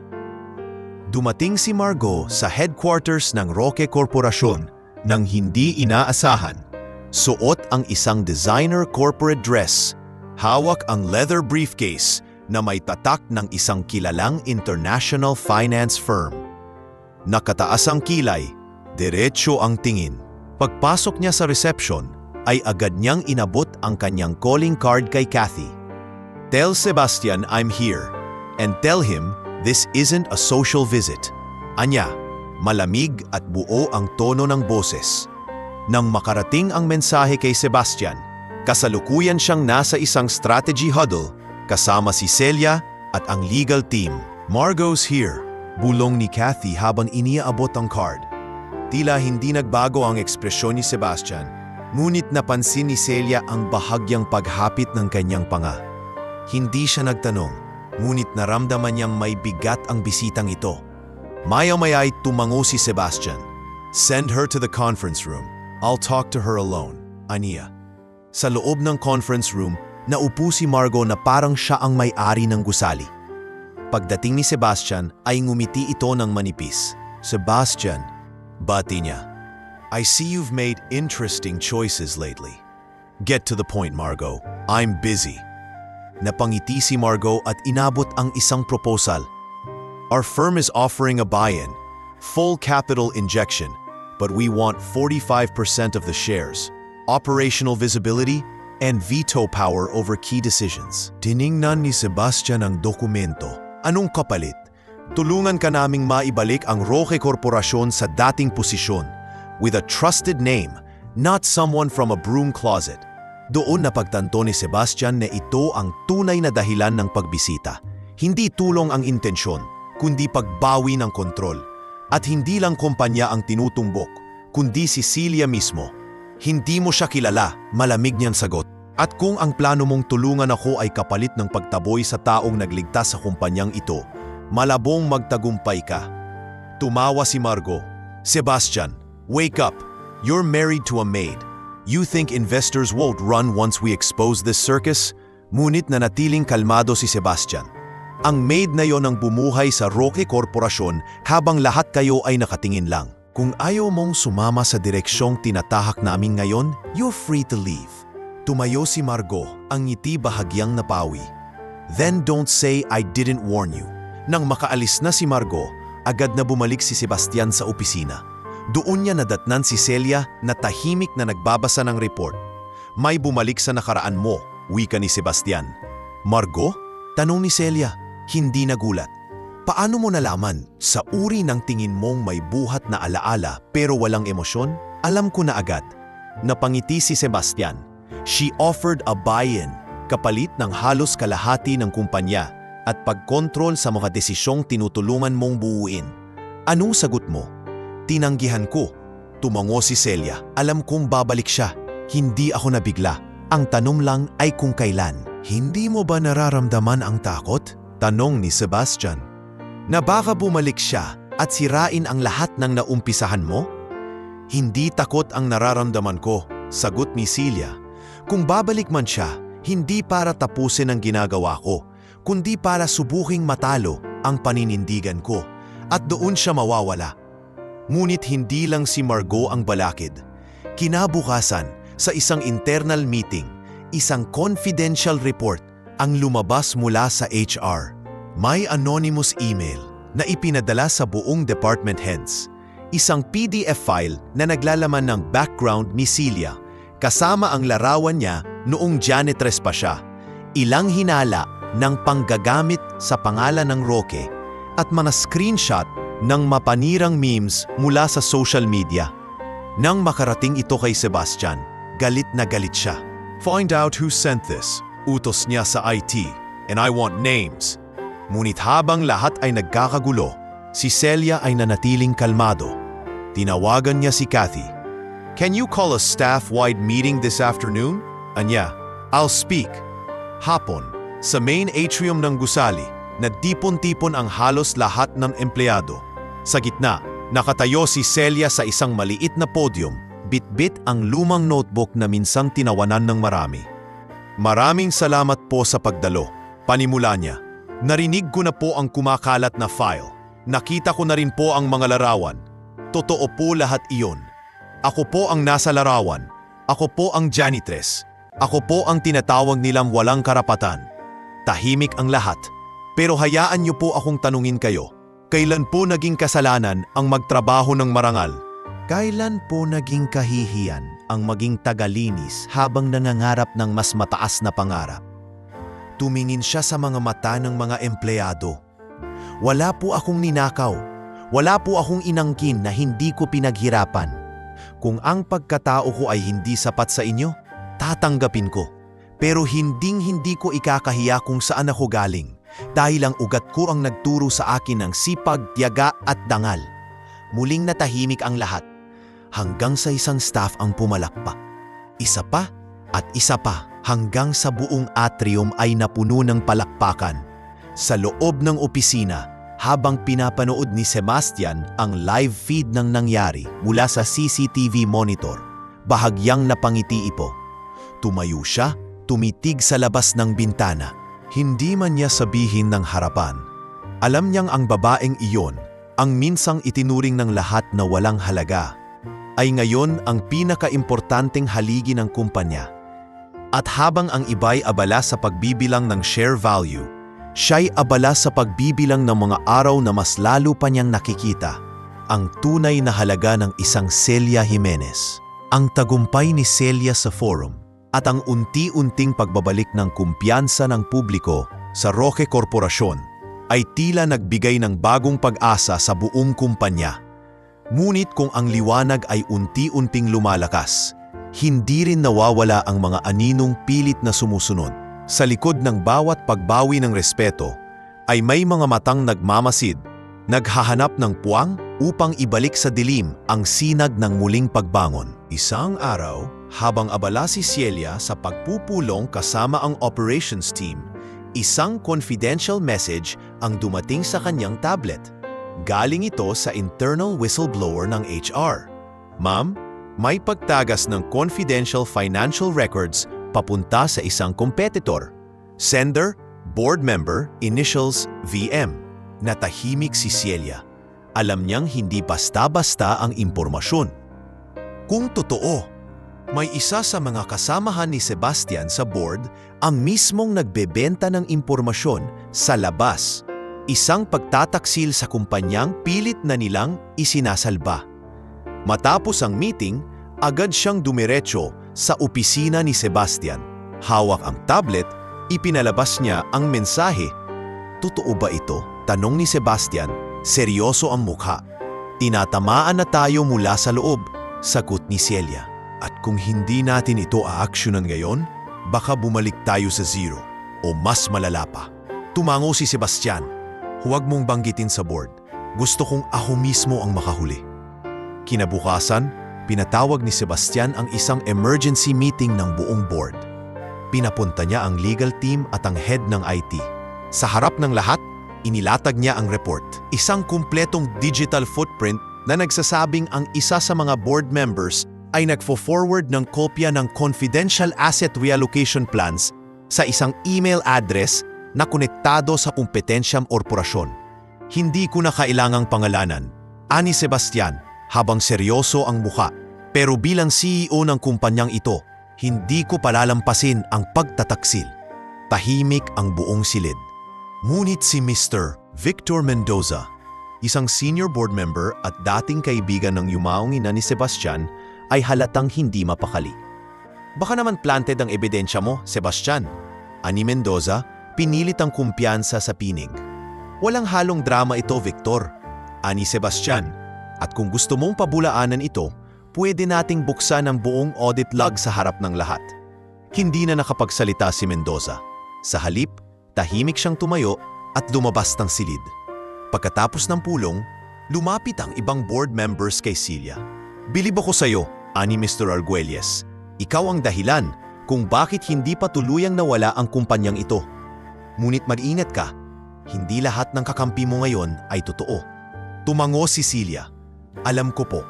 Dumating si Margot sa headquarters ng Roque Corporation nang hindi inaasahan. Suot ang isang designer corporate dress, hawak ang leather briefcase na may tatak ng isang kilalang international finance firm. Nakataas ang kilay, diretso ang tingin. Pagpasok niya sa reception, ay agad niyang inabot ang kanyang calling card kay Kathy. Tell Sebastian I'm here, and tell him this isn't a social visit. Anya, malamig at buo ang tono ng boses. Nang makarating ang mensahe kay Sebastian, kasalukuyan siyang nasa isang strategy huddle kasama si Celia at ang legal team. Margot's here, bulong ni Kathy habang iniaabot ang card. Tila hindi nagbago ang ekspresyon ni Sebastian, ngunit napansin ni Celia ang bahagyang paghapit ng kanyang panga. Hindi siya nagtanong, ngunit naramdaman niyang may bigat ang bisitang ito. Maya-maya ay tumango si Sebastian. Send her to the conference room. I'll talk to her alone, aniya. Sa loob ng conference room, naupo si Margot na parang siya ang may-ari ng gusali. Pagdating ni Sebastian ay ngumiti ito ng manipis. Sebastian, bati niya. I see you've made interesting choices lately. Get to the point, Margot. I'm busy. Napangiti si Margot at inabot ang isang proposal. Our firm is offering a buy-in, full capital injection, but we want 45% of the shares, operational visibility, and veto power over key decisions. Tiningnan ni Sebastian ang dokumento. Anong kapalit? Tulungan ka naming maibalik ang Roque Corporacion sa dating posisyon with a trusted name, not someone from a broom closet. Doon napagtanto ni Sebastian na ito ang tunay na dahilan ng pagbisita. Hindi tulong ang intensyon, kundi pagbawi ng kontrol. At hindi lang kumpanya ang tinutumbok, kundi si Celia mismo. Hindi mo siya kilala, malamig niyang sagot. At kung ang plano mong tulungan ako ay kapalit ng pagtaboy sa taong nagligtas sa kumpanyang ito, malabong magtagumpay ka. Tumawa si Margo. Sebastian, wake up. You're married to a maid. You think investors won't run once we expose this circus? Ngunit nanatiling kalmado si Sebastian. Ang maid na yon ang bumuhay sa Roque Corporation habang lahat kayo ay nakatingin lang. Kung ayaw mong sumama sa direksyong tinatahak namin ngayon, you're free to leave. Tumayo si Margo, ang ngiti bahagyang napawi. Then don't say I didn't warn you. Nang makaalis na si Margo, agad na bumalik si Sebastian sa opisina. Doon niya nadatnan si Celia na tahimik na nagbabasa ng report. May bumalik sa nakaraan mo, wika ni Sebastian. Margo? Tanong ni Celia, hindi nagulat. Paano mo nalaman? Sa uri ng tingin mong may buhat na alaala pero walang emosyon? Alam ko na agad. Napangiti si Sebastian. She offered a buy-in, kapalit ng halos kalahati ng kumpanya at pagkontrol sa mga desisyong tinutulungan mong buuin. Anong sagot mo? Tinanggihan ko. Tumango si Celia. Alam kong babalik siya. Hindi ako nabigla. Ang tanong lang ay kung kailan. Hindi mo ba nararamdaman ang takot? Tanong ni Sebastian. Na baka bumalik siya at sirain ang lahat ng naumpisahan mo? Hindi takot ang nararamdaman ko, sagot ni Celia. Kung babalik man siya, hindi para tapusin ang ginagawa ko, kundi para subuking matalo ang paninindigan ko at doon siya mawawala. Ngunit hindi lang si Margo ang balakid. Kinabukasan, sa isang internal meeting, isang confidential report ang lumabas mula sa HR. May anonymous email na ipinadala sa buong department heads. Isang PDF file na naglalaman ng background ni Celia, kasama ang larawan niya noong janitress pa siya, ilang hinala ng panggagamit sa pangalan ng Roque at mga screenshot ng mapanirang memes mula sa social media. Nang makarating ito kay Sebastian, galit na galit siya. Find out who sent this. Utos niya sa IT, and I want names. Ngunit habang lahat ay nagkakagulo, si Celia ay nanatiling kalmado. Tinawagan niya si Kathy. Can you call a staff-wide meeting this afternoon? Anya, I'll speak. Hapon, sa main atrium ng gusali, na tipon-tipon ang halos lahat ng empleyado. Sa gitna, nakatayo si Celia sa isang maliit na podium, bit-bit ang lumang notebook na minsang tinawanan ng marami. Maraming salamat po sa pagdalo. Panimula niya. Narinig ko na po ang kumakalat na file. Nakita ko na rin po ang mga larawan. Totoo po lahat iyon. Ako po ang nasa larawan. Ako po ang janitress. Ako po ang tinatawag nilang walang karapatan. Tahimik ang lahat. Pero hayaan niyo po akong tanungin kayo. Kailan po naging kasalanan ang magtrabaho ng marangal? Kailan po naging kahihiyan ang maging tagalinis habang nangangarap ng mas mataas na pangarap? Tumingin siya sa mga mata ng mga empleyado. Wala po akong ninakaw. Wala po akong inangkin na hindi ko pinaghirapan. Kung ang pagkatao ko ay hindi sapat sa inyo, tatanggapin ko. Pero hinding-hindi ko ikakahiya kung saan ako galing. Dahil ang ugat ko ang nagturo sa akin ng sipag, tiyaga at dangal. Muling natahimik ang lahat. Hanggang sa isang staff ang pumalakpak. Isa pa at isa pa hanggang sa buong atrium ay napuno ng palakpakan. Sa loob ng opisina, habang pinapanood ni Sebastian ang live feed ng nangyari mula sa CCTV monitor, bahagyang napangiti ito. Tumayo siya, tumitig sa labas ng bintana. Hindi man niya sabihin ng harapan. Alam niyang ang babaeng iyon, ang minsang itinuring ng lahat na walang halaga, ay ngayon ang pinaka-importanteng haligi ng kumpanya. At habang ang iba'y abala sa pagbibilang ng share value, Siya'y abala sa pagbibilang ng mga araw na mas lalo pa niyang nakikita ang tunay na halaga ng isang Celia Jimenez. Ang tagumpay ni Celia sa forum at ang unti-unting pagbabalik ng kumpiyansa ng publiko sa Roque Corporación ay tila nagbigay ng bagong pag-asa sa buong kumpanya. Ngunit kung ang liwanag ay unti-unting lumalakas, hindi rin nawawala ang mga aninong pilit na sumusunod. Sa likod ng bawat pagbawi ng respeto ay may mga matang nagmamasid, naghahanap ng puwang upang ibalik sa dilim ang sinag ng muling pagbangon. Isang araw, habang abala si Celia sa pagpupulong kasama ang operations team, isang confidential message ang dumating sa kanyang tablet. Galing ito sa internal whistleblower ng HR. "Ma'am, may pagtagas ng confidential financial records papunta sa isang competitor. Sender, board member, initials VM." Natahimik si Celia. Alam niyang hindi basta-basta ang impormasyon. Kung totoo, may isa sa mga kasamahan ni Sebastian sa board ang mismong nagbebenta ng impormasyon sa labas. Isang pagtataksil sa kumpanyang pilit na nilang isinasalba. Matapos ang meeting, agad siyang dumiretso sa opisina ni Sebastian. Hawak ang tablet, ipinalabas niya ang mensahe. "Totoo ba ito?" tanong ni Sebastian, seryoso ang mukha. "Tinatamaan na tayo mula sa loob," sagot ni Celia. "At kung hindi natin ito aaksyonan ngayon, baka bumalik tayo sa zero o mas malala pa." Tumango si Sebastian. "Huwag mong banggitin sa board. Gusto kong ako mismo ang makahuli." Kinabukasan, pinatawag ni Sebastian ang isang emergency meeting ng buong board. Pinapunta niya ang legal team at ang head ng IT. Sa harap ng lahat, inilatag niya ang report. Isang kumpletong digital footprint na nagsasabing ang isa sa mga board members ay nagfo-forward ng kopya ng confidential asset reallocation plans sa isang email address na konektado sa kompetensyang korporasyon. "Hindi ko na kailangang pangalanan," ani Sebastian habang seryoso ang mukha. "Pero bilang CEO ng kumpanyang ito, hindi ko palalampasin ang pagtataksil." Tahimik ang buong silid. Ngunit si Mr. Victor Mendoza, isang senior board member at dating kaibigan ng yumaong ina ni Sebastian, ay halatang hindi mapakali. "Baka naman planted ang ebidensya mo, Sebastian," ani Mendoza, pinilit ang kumpiyansa sa pinig. "Walang halong drama ito, Victor," ani Sebastian. "At kung gusto mong pabulaanan ito, pwede nating buksan ang buong audit log sa harap ng lahat." Hindi na nakapagsalita si Mendoza. Sa halip, tahimik siyang tumayo at lumabas ng silid. Pagkatapos ng pulong, lumapit ang ibang board members kay Celia. "Bilib ako sa iyo," ani Mr. Arguelles. "Ikaw ang dahilan kung bakit hindi pa tuluyang nawala ang kumpanyang ito. Ngunit mag-ingat ka, hindi lahat ng kakampi mo ngayon ay totoo." Tumango si Celia. "Alam ko po.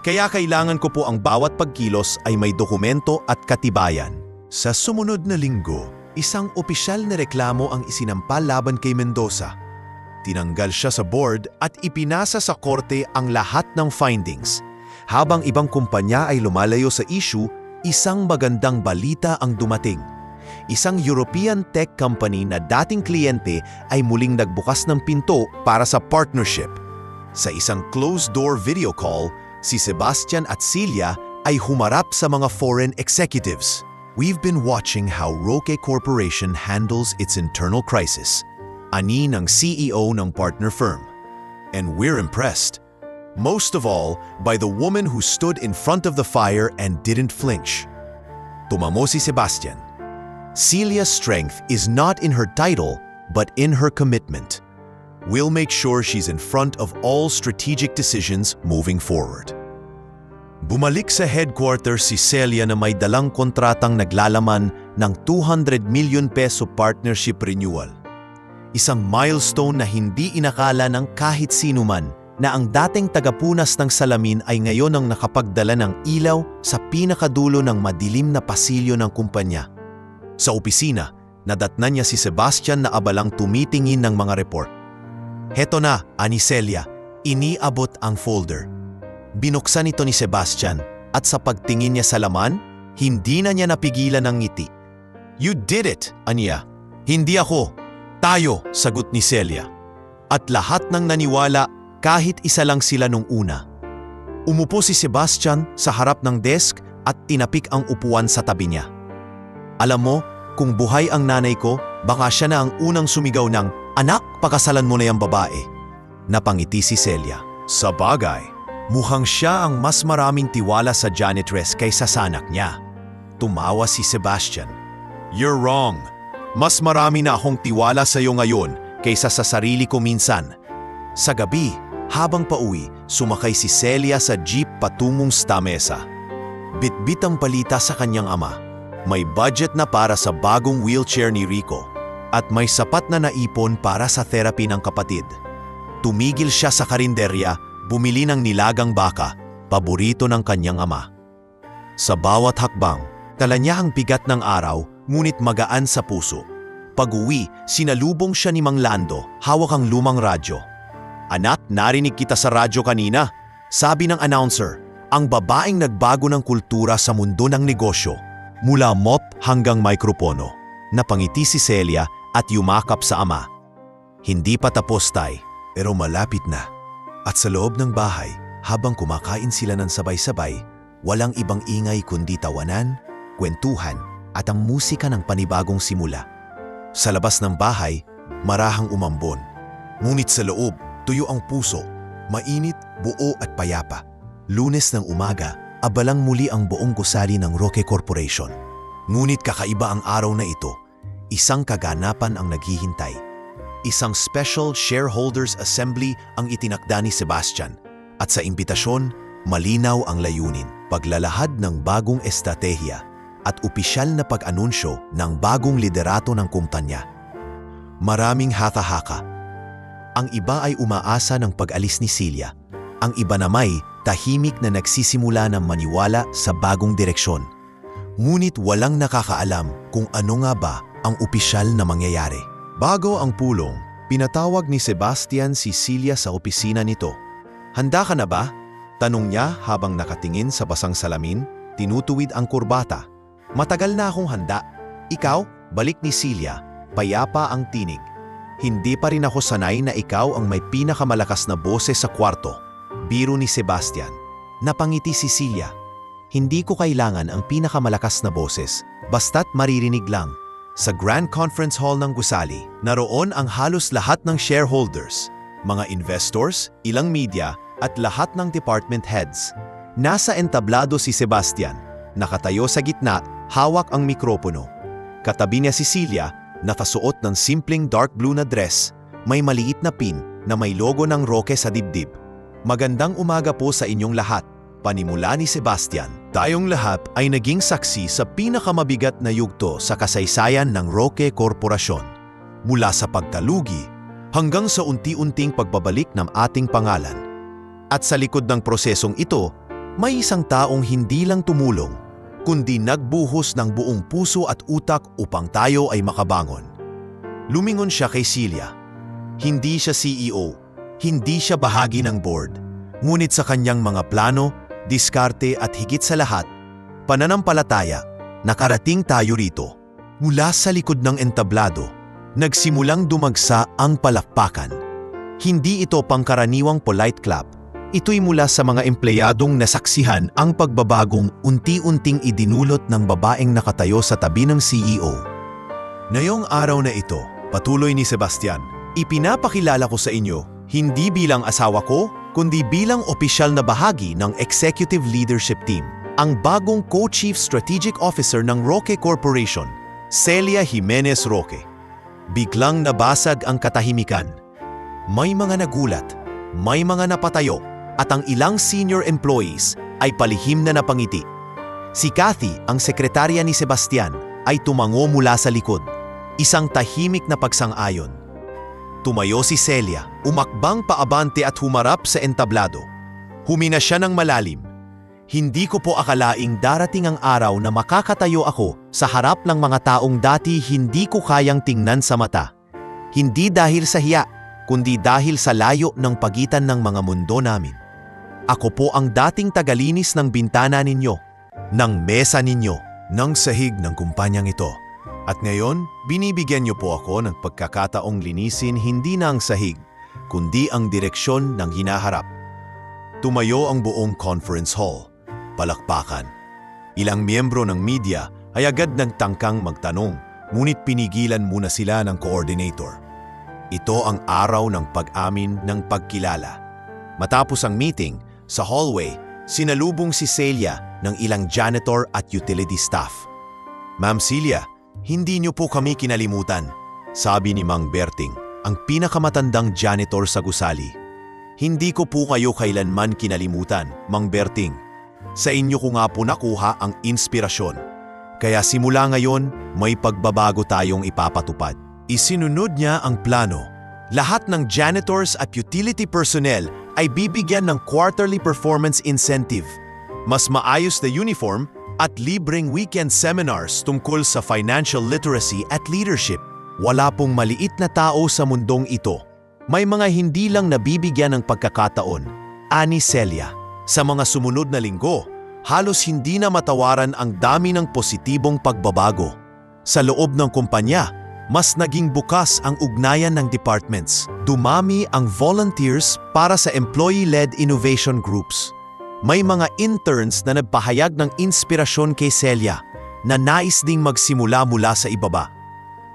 Kaya kailangan ko po ang bawat pagkilos ay may dokumento at katibayan." Sa sumunod na linggo, isang opisyal na reklamo ang isinampa laban kay Mendoza. Tinanggal siya sa board at ipinasa sa korte ang lahat ng findings. Habang ibang kumpanya ay lumalayo sa issue, isang magandang balita ang dumating. Isang European tech company na dating kliyente ay muling nagbukas ng pinto para sa partnership. Sa isang closed-door video call, si Sebastian at Celia ay humarap sa mga foreign executives. "We've been watching how Roque Corporation handles its internal crisis," ani ng CEO ng partner firm. "And we're impressed. Most of all, by the woman who stood in front of the fire and didn't flinch." Tumamo si Sebastian. "Celia's strength is not in her title, but in her commitment. We'll make sure she's in front of all strategic decisions moving forward." Bumalik sa headquarters si Celia na may dalang kontratang naglalaman ng 200 million peso partnership renewal. Isang milestone na hindi inakala ng kahit sino man na ang dating tagapunas ng salamin ay ngayon ang nakapagdala ng ilaw sa pinakadulo ng madilim na pasilyo ng kumpanya. Sa opisina, nadatnan niya si Sebastian na abalang tumitingin ng mga report. "Heto na," ani Celia, iniabot ang folder. Binuksan ito ni Sebastian at sa pagtingin niya sa laman, hindi na niya napigilan ng ngiti. "You did it," aniya. "Hindi ako. Tayo, sagot ni Celia. At lahat ng naniwala kahit isa lang sila nung una. Umupo si Sebastian sa harap ng desk at tinapik ang upuan sa tabi niya. Alam mo, kung buhay ang nanay ko, baka siya na ang unang sumigaw ng, "Anak, pakasalan mo na yung babae." Napangiti si Celia. Sa bagay, mukhang siya ang mas maraming tiwala sa janitress kaysa sa anak niya. Tumawa si Sebastian. You're wrong. Mas marami na akong tiwala sa iyo ngayon kaysa sa sarili ko minsan. Sa gabi, habang pauwi, sumakay si Celia sa jeep patungong Stamesa. Bitbit ang balita sa kanyang ama. May budget na para sa bagong wheelchair ni Rico at may sapat na naipon para sa therapy ng kapatid. Tumigil siya sa karinderya, bumili ng nilagang baka, paborito ng kanyang ama. Sa bawat hakbang, dala niya ang bigat ng araw, ngunit magaan sa puso. Pag-uwi, sinalubong siya ni Mang Lando, hawak ang lumang radyo. "Anak, narinig kita sa radyo kanina," sabi ng announcer, ang babaeng nagbago ng kultura sa mundo ng negosyo, mula mop hanggang mikropono. Napangiti si Celia at yumakap sa ama. Hindi pa tapos, tay, pero malapit na. At sa loob ng bahay, habang kumakain sila ng sabay-sabay, walang ibang ingay kundi tawanan, kwentuhan, at ang musika ng panibagong simula. Sa labas ng bahay, marahang umambon. Ngunit sa loob, tuyo ang puso, mainit, buo at payapa. Lunes ng umaga, abalang muli ang buong gusali ng Roque Corporation. Ngunit kakaiba ang araw na ito. Isang kaganapan ang naghihintay. Isang special shareholders assembly ang itinakda ni Sebastian. At sa imbitasyon, malinaw ang layunin, paglalahad ng bagong estratehiya at opisyal na pag-anunsyo ng bagong liderato ng kumpanya. Maraming haka-haka. Ang iba ay umaasa ng pag-alis ni Celia. Ang iba namay tahimik na nagsisimula ng maniwala sa bagong direksyon. Ngunit walang nakakaalam kung ano nga ba ang opisyal na mangyayari. Bago ang pulong, pinatawag ni Sebastian si Celia sa opisina nito. "Handa ka na ba?" tanong niya habang nakatingin sa basang salamin, tinutuwid ang kurbata. "Matagal na akong handa." "Ikaw?" balik ni Celia, payapa ang tinig. "Hindi pa rin ako sanay na ikaw ang may pinakamalakas na boses sa kwarto." Biro ni Sebastian. Napangiti si Celia. "Hindi ko kailangan ang pinakamalakas na boses, basta't maririnig lang." Sa Grand Conference Hall ng gusali, naroon ang halos lahat ng shareholders, mga investors, ilang media, at lahat ng department heads. Nasa entablado si Sebastian, nakatayo sa gitna, hawak ang mikropono. Katabi niya si Celia, nakasuot ng simpleng dark blue na dress, may maliit na pin na may logo ng Roque sa dibdib. "Magandang umaga po sa inyong lahat," panimula ni Sebastian. "Tayong lahat ay naging saksi sa pinakamabigat na yugto sa kasaysayan ng Roque Corporation. Mula sa pagtalugi hanggang sa unti-unting pagbabalik ng ating pangalan. At sa likod ng prosesong ito, may isang taong hindi lang tumulong, kundi nagbuhos ng buong puso at utak upang tayo ay makabangon." Lumingon siya kay Celia. Hindi siya CEO, hindi siya bahagi ng board, ngunit sa kanyang mga plano, diskarte at higit sa lahat, pananampalataya, nakarating tayo rito. Mula sa likod ng entablado, nagsimulang dumagsa ang palakpakan. Hindi ito pangkaraniwang polite clap. Ito'y mula sa mga empleyadong nasaksihan ang pagbabagong unti-unting idinulot ng babaeng nakatayo sa tabi ng CEO. "Ngayong araw na ito," patuloy ni Sebastian, "ipinapakilala ko sa inyo, hindi bilang asawa ko, kundi bilang opisyal na bahagi ng executive leadership team, ang bagong Co-Chief Strategic Officer ng Roque Corporation, Celia Jimenez Roque." Biglang nabasag ang katahimikan. May mga nagulat, may mga napatayo, at ang ilang senior employees ay palihim na napangiti. Si Kathy, ang sekretarya ni Sebastian, ay tumango mula sa likod, isang tahimik na pagsang-ayon. Tumayo si Celia, umakbang paabante at humarap sa entablado. Humina siya ng malalim. "Hindi ko po akalaing darating ang araw na makakatayo ako sa harap ng mga taong dati hindi ko kayang tingnan sa mata. Hindi dahil sa hiya, kundi dahil sa layo ng pagitan ng mga mundo namin. Ako po ang dating tagalinis ng bintana ninyo, ng mesa ninyo, ng sahig ng kumpanyang ito. At ngayon, binibigyan niyo po ako ng pagkakataong linisin hindi na ang sahig, kundi ang direksyon ng hinaharap. Tumayo ang buong conference hall. Palakpakan. Ilang miyembro ng media ay agad nagtangkang magtanong, ngunit pinigilan muna sila ng coordinator. Ito ang araw ng pag-amin ng pagkilala. Matapos ang meeting, sa hallway, sinalubong si Celia ng ilang janitor at utility staff. "Ma'am Celia, hindi niyo po kami kinalimutan," sabi ni Mang Berting, ang pinakamatandang janitor sa gusali. "Hindi ko po kayo kailanman kinalimutan, Mang Berting. Sa inyo ko nga po nakuha ang inspirasyon. Kaya simula ngayon, may pagbabago tayong ipapatupad." Isinunod niya ang plano. Lahat ng janitors at utility personnel ay bibigyan ng quarterly performance incentive, mas maayos na uniform at libreng weekend seminars tungkol sa financial literacy at leadership. Wala pong maliit na tao sa mundong ito. May mga hindi lang nabibigyan ng pagkakataon, ani Celia. Sa mga sumunod na linggo, halos hindi na matawaran ang dami ng positibong pagbabago. Sa loob ng kumpanya, mas naging bukas ang ugnayan ng departments. Dumami ang volunteers para sa employee-led innovation groups. May mga interns na nagpahayag ng inspirasyon kay Celia na nais ding magsimula mula sa ibaba.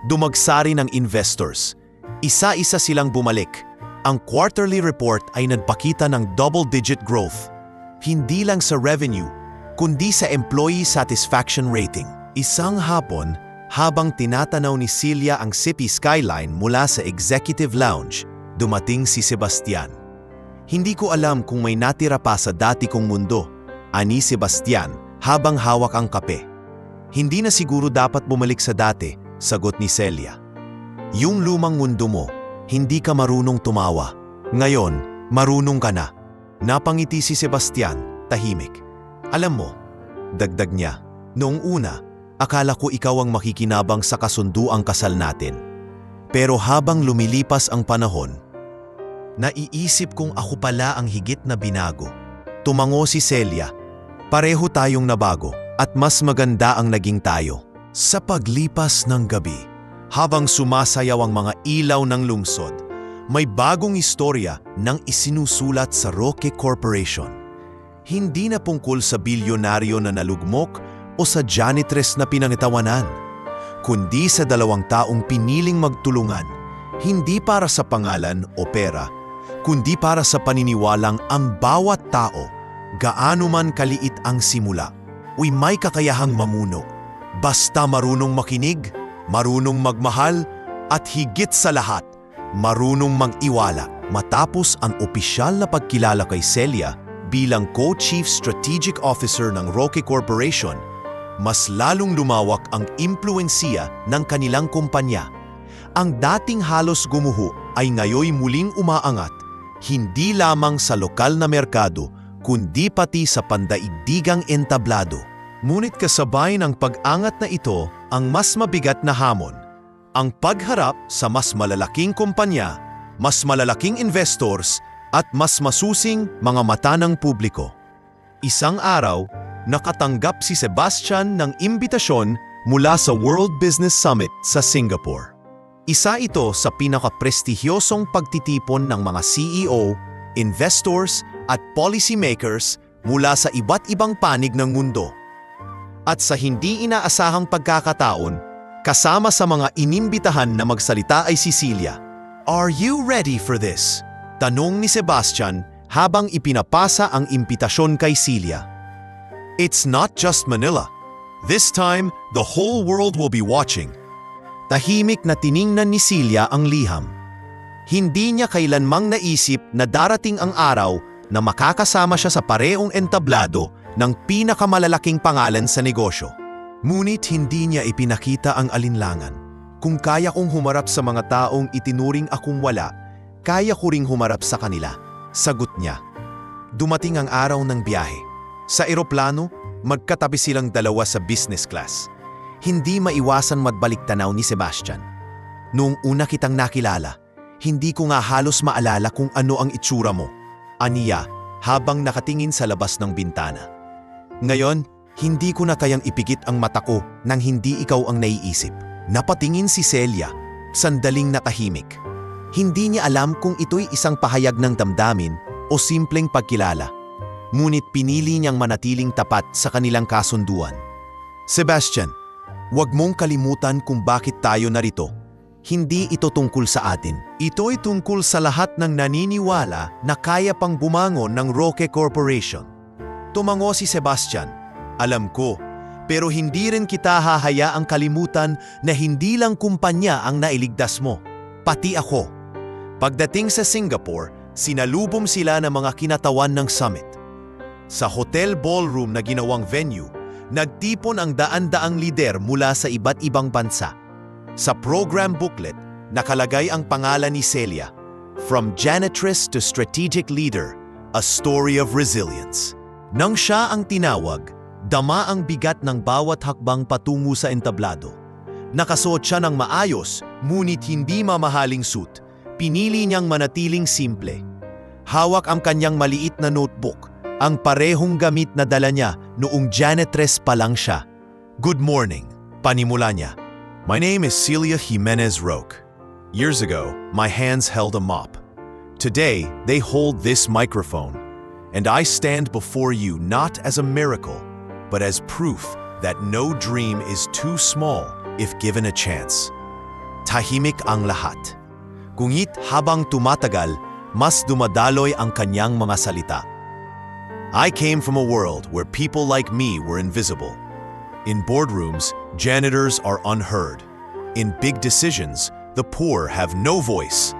Dumagsari ng investors. Isa-isa silang bumalik. Ang quarterly report ay nagpakita ng double-digit growth. Hindi lang sa revenue, kundi sa employee satisfaction rating. Isang hapon, habang tinatanaw ni Celia ang city skyline mula sa executive lounge, dumating si Sebastian. "Hindi ko alam kung may natira pa sa dati kong mundo," ani Sebastian habang hawak ang kape. "Hindi na siguro dapat bumalik sa dati," sagot ni Celia. "Yung lumang mundo mo, hindi ka marunong tumawa. Ngayon, marunong ka na." Napangiti si Sebastian, tahimik. "Alam mo," dagdag niya, "noong una, akala ko ikaw ang makikinabang sa kasunduang kasal natin. Pero habang lumilipas ang panahon, naiisip kong ako pala ang higit na binago." Tumango si Celia. "Pareho tayong nabago at mas maganda ang naging tayo." Sa paglipas ng gabi, habang sumasayaw ang mga ilaw ng lungsod, may bagong istorya nang isinusulat sa Roque Corporation. Hindi na tungkol sa bilyonaryo na nalugmok o sa janitress na pinangitawanan, kundi sa dalawang taong piniling magtulungan, hindi para sa pangalan o pera, kundi para sa paniniwalang ang bawat tao, gaano man kaliit ang simula, uy may kakayahang mamuno, basta marunong makinig, marunong magmahal, at higit sa lahat, marunong mag-iwala. Matapos ang opisyal na pagkilala kay Celia bilang Co-Chief Strategic Officer ng Roque Corporation, mas lalong lumawak ang impluwensiya ng kanilang kumpanya. Ang dating halos gumuho ay ngayoy muling umaangat, hindi lamang sa lokal na merkado, kundi pati sa pandaigdigang entablado. Ngunit kasabay ng pag-angat na ito ang mas mabigat na hamon. Ang pagharap sa mas malalaking kumpanya, mas malalaking investors, at mas masusing mga mata ng publiko. Isang araw, nakatanggap si Sebastian ng imbitasyon mula sa World Business Summit sa Singapore. Isa ito sa pinakaprestigyosong pagtitipon ng mga CEO, investors at policymakers mula sa iba't ibang panig ng mundo. At sa hindi inaasahang pagkakataon, kasama sa mga inimbitahan na magsalita ay si Celia. "Are you ready for this?" tanong ni Sebastian habang ipinapasa ang imbitasyon kay Celia. "It's not just Manila. This time, the whole world will be watching." Tahimik na tiningnan ni Celia ang liham. Hindi niya kailanmang naisip na darating ang araw na makakasama siya sa parehong entablado ng pinakamalalaking pangalan sa negosyo. Ngunit hindi niya ipinakita ang alinlangan. "Kung kaya kong humarap sa mga taong itinuring akong wala, kaya ko ring humarap sa kanila," sagot niya. Dumating ang araw ng biyahe. Sa eroplano, magkatabi silang dalawa sa business class. Hindi maiwasan magbalik-tanaw ni Sebastian. "Noong una kitang nakilala, hindi ko nga halos maalala kung ano ang itsura mo," aniya habang nakatingin sa labas ng bintana. "Ngayon, hindi ko na kayang ipikit ang mata ko nang hindi ikaw ang naiisip." Napatingin si Celia, sandaling nakahimik. Hindi niya alam kung ito'y isang pahayag ng damdamin o simpleng pagkilala. Ngunit pinili niyang manatiling tapat sa kanilang kasunduan. Sebastian, huwag mong kalimutan kung bakit tayo narito. Hindi ito tungkol sa atin. Ito'y tungkol sa lahat ng naniniwala na kaya pang bumangon ng Roque Corporation. Tumango si Sebastian. Alam ko, pero hindi rin kita hahayaang kalimutan na hindi lang kumpanya ang nailigtas mo, pati ako. Pagdating sa Singapore, sinalubong sila ng mga kinatawan ng summit. Sa hotel ballroom na ginawang venue, nagtipon ang daan-daang lider mula sa iba't ibang bansa. Sa program booklet, nakalagay ang pangalan ni Celia, From Janitress to Strategic Leader, A Story of Resilience. Nang siya ang tinawag, dama ang bigat ng bawat hakbang patungo sa entablado. Nakasuot siya ng maayos, ngunit hindi mamahaling suit. Pinili niyang manatiling simple. Hawak ang kanyang maliit na notebook, ang parehong gamit na dala niya noong janitress pa lang siya. Good morning, panimula niya. My name is Celia Jimenez Roque. Years ago, my hands held a mop. Today, they hold this microphone. And I stand before you not as a miracle, but as proof that no dream is too small if given a chance. Tahimik ang lahat. Ngunit habang tumatagal, mas dumadaloy ang kanyang mga salita. I came from a world where people like me were invisible. In boardrooms, janitors are unheard. In big decisions, the poor have no voice.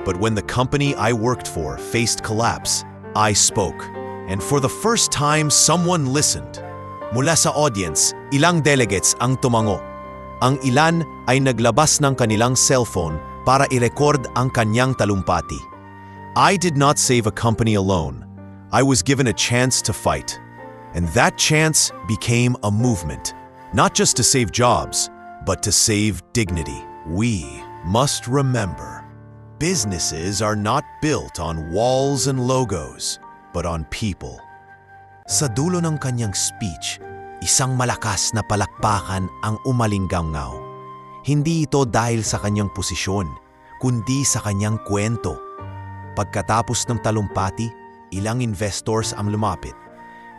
But when the company I worked for faced collapse, I spoke. And for the first time, someone listened. Mula sa audience, ilang delegates ang tumango. Ang ilan ay naglabas ng kanilang cellphone para i-record ang kanyang talumpati. I did not save a company alone. I was given a chance to fight. And that chance became a movement, not just to save jobs, but to save dignity. We must remember, businesses are not built on walls and logos, but on people. Sa dulo ng kanyang speech, isang malakas na palakpakan ang umalinggangaw. Hindi ito dahil sa kanyang posisyon, kundi sa kanyang kwento. Pagkatapos ng talumpati, ilang investors ang lumapit.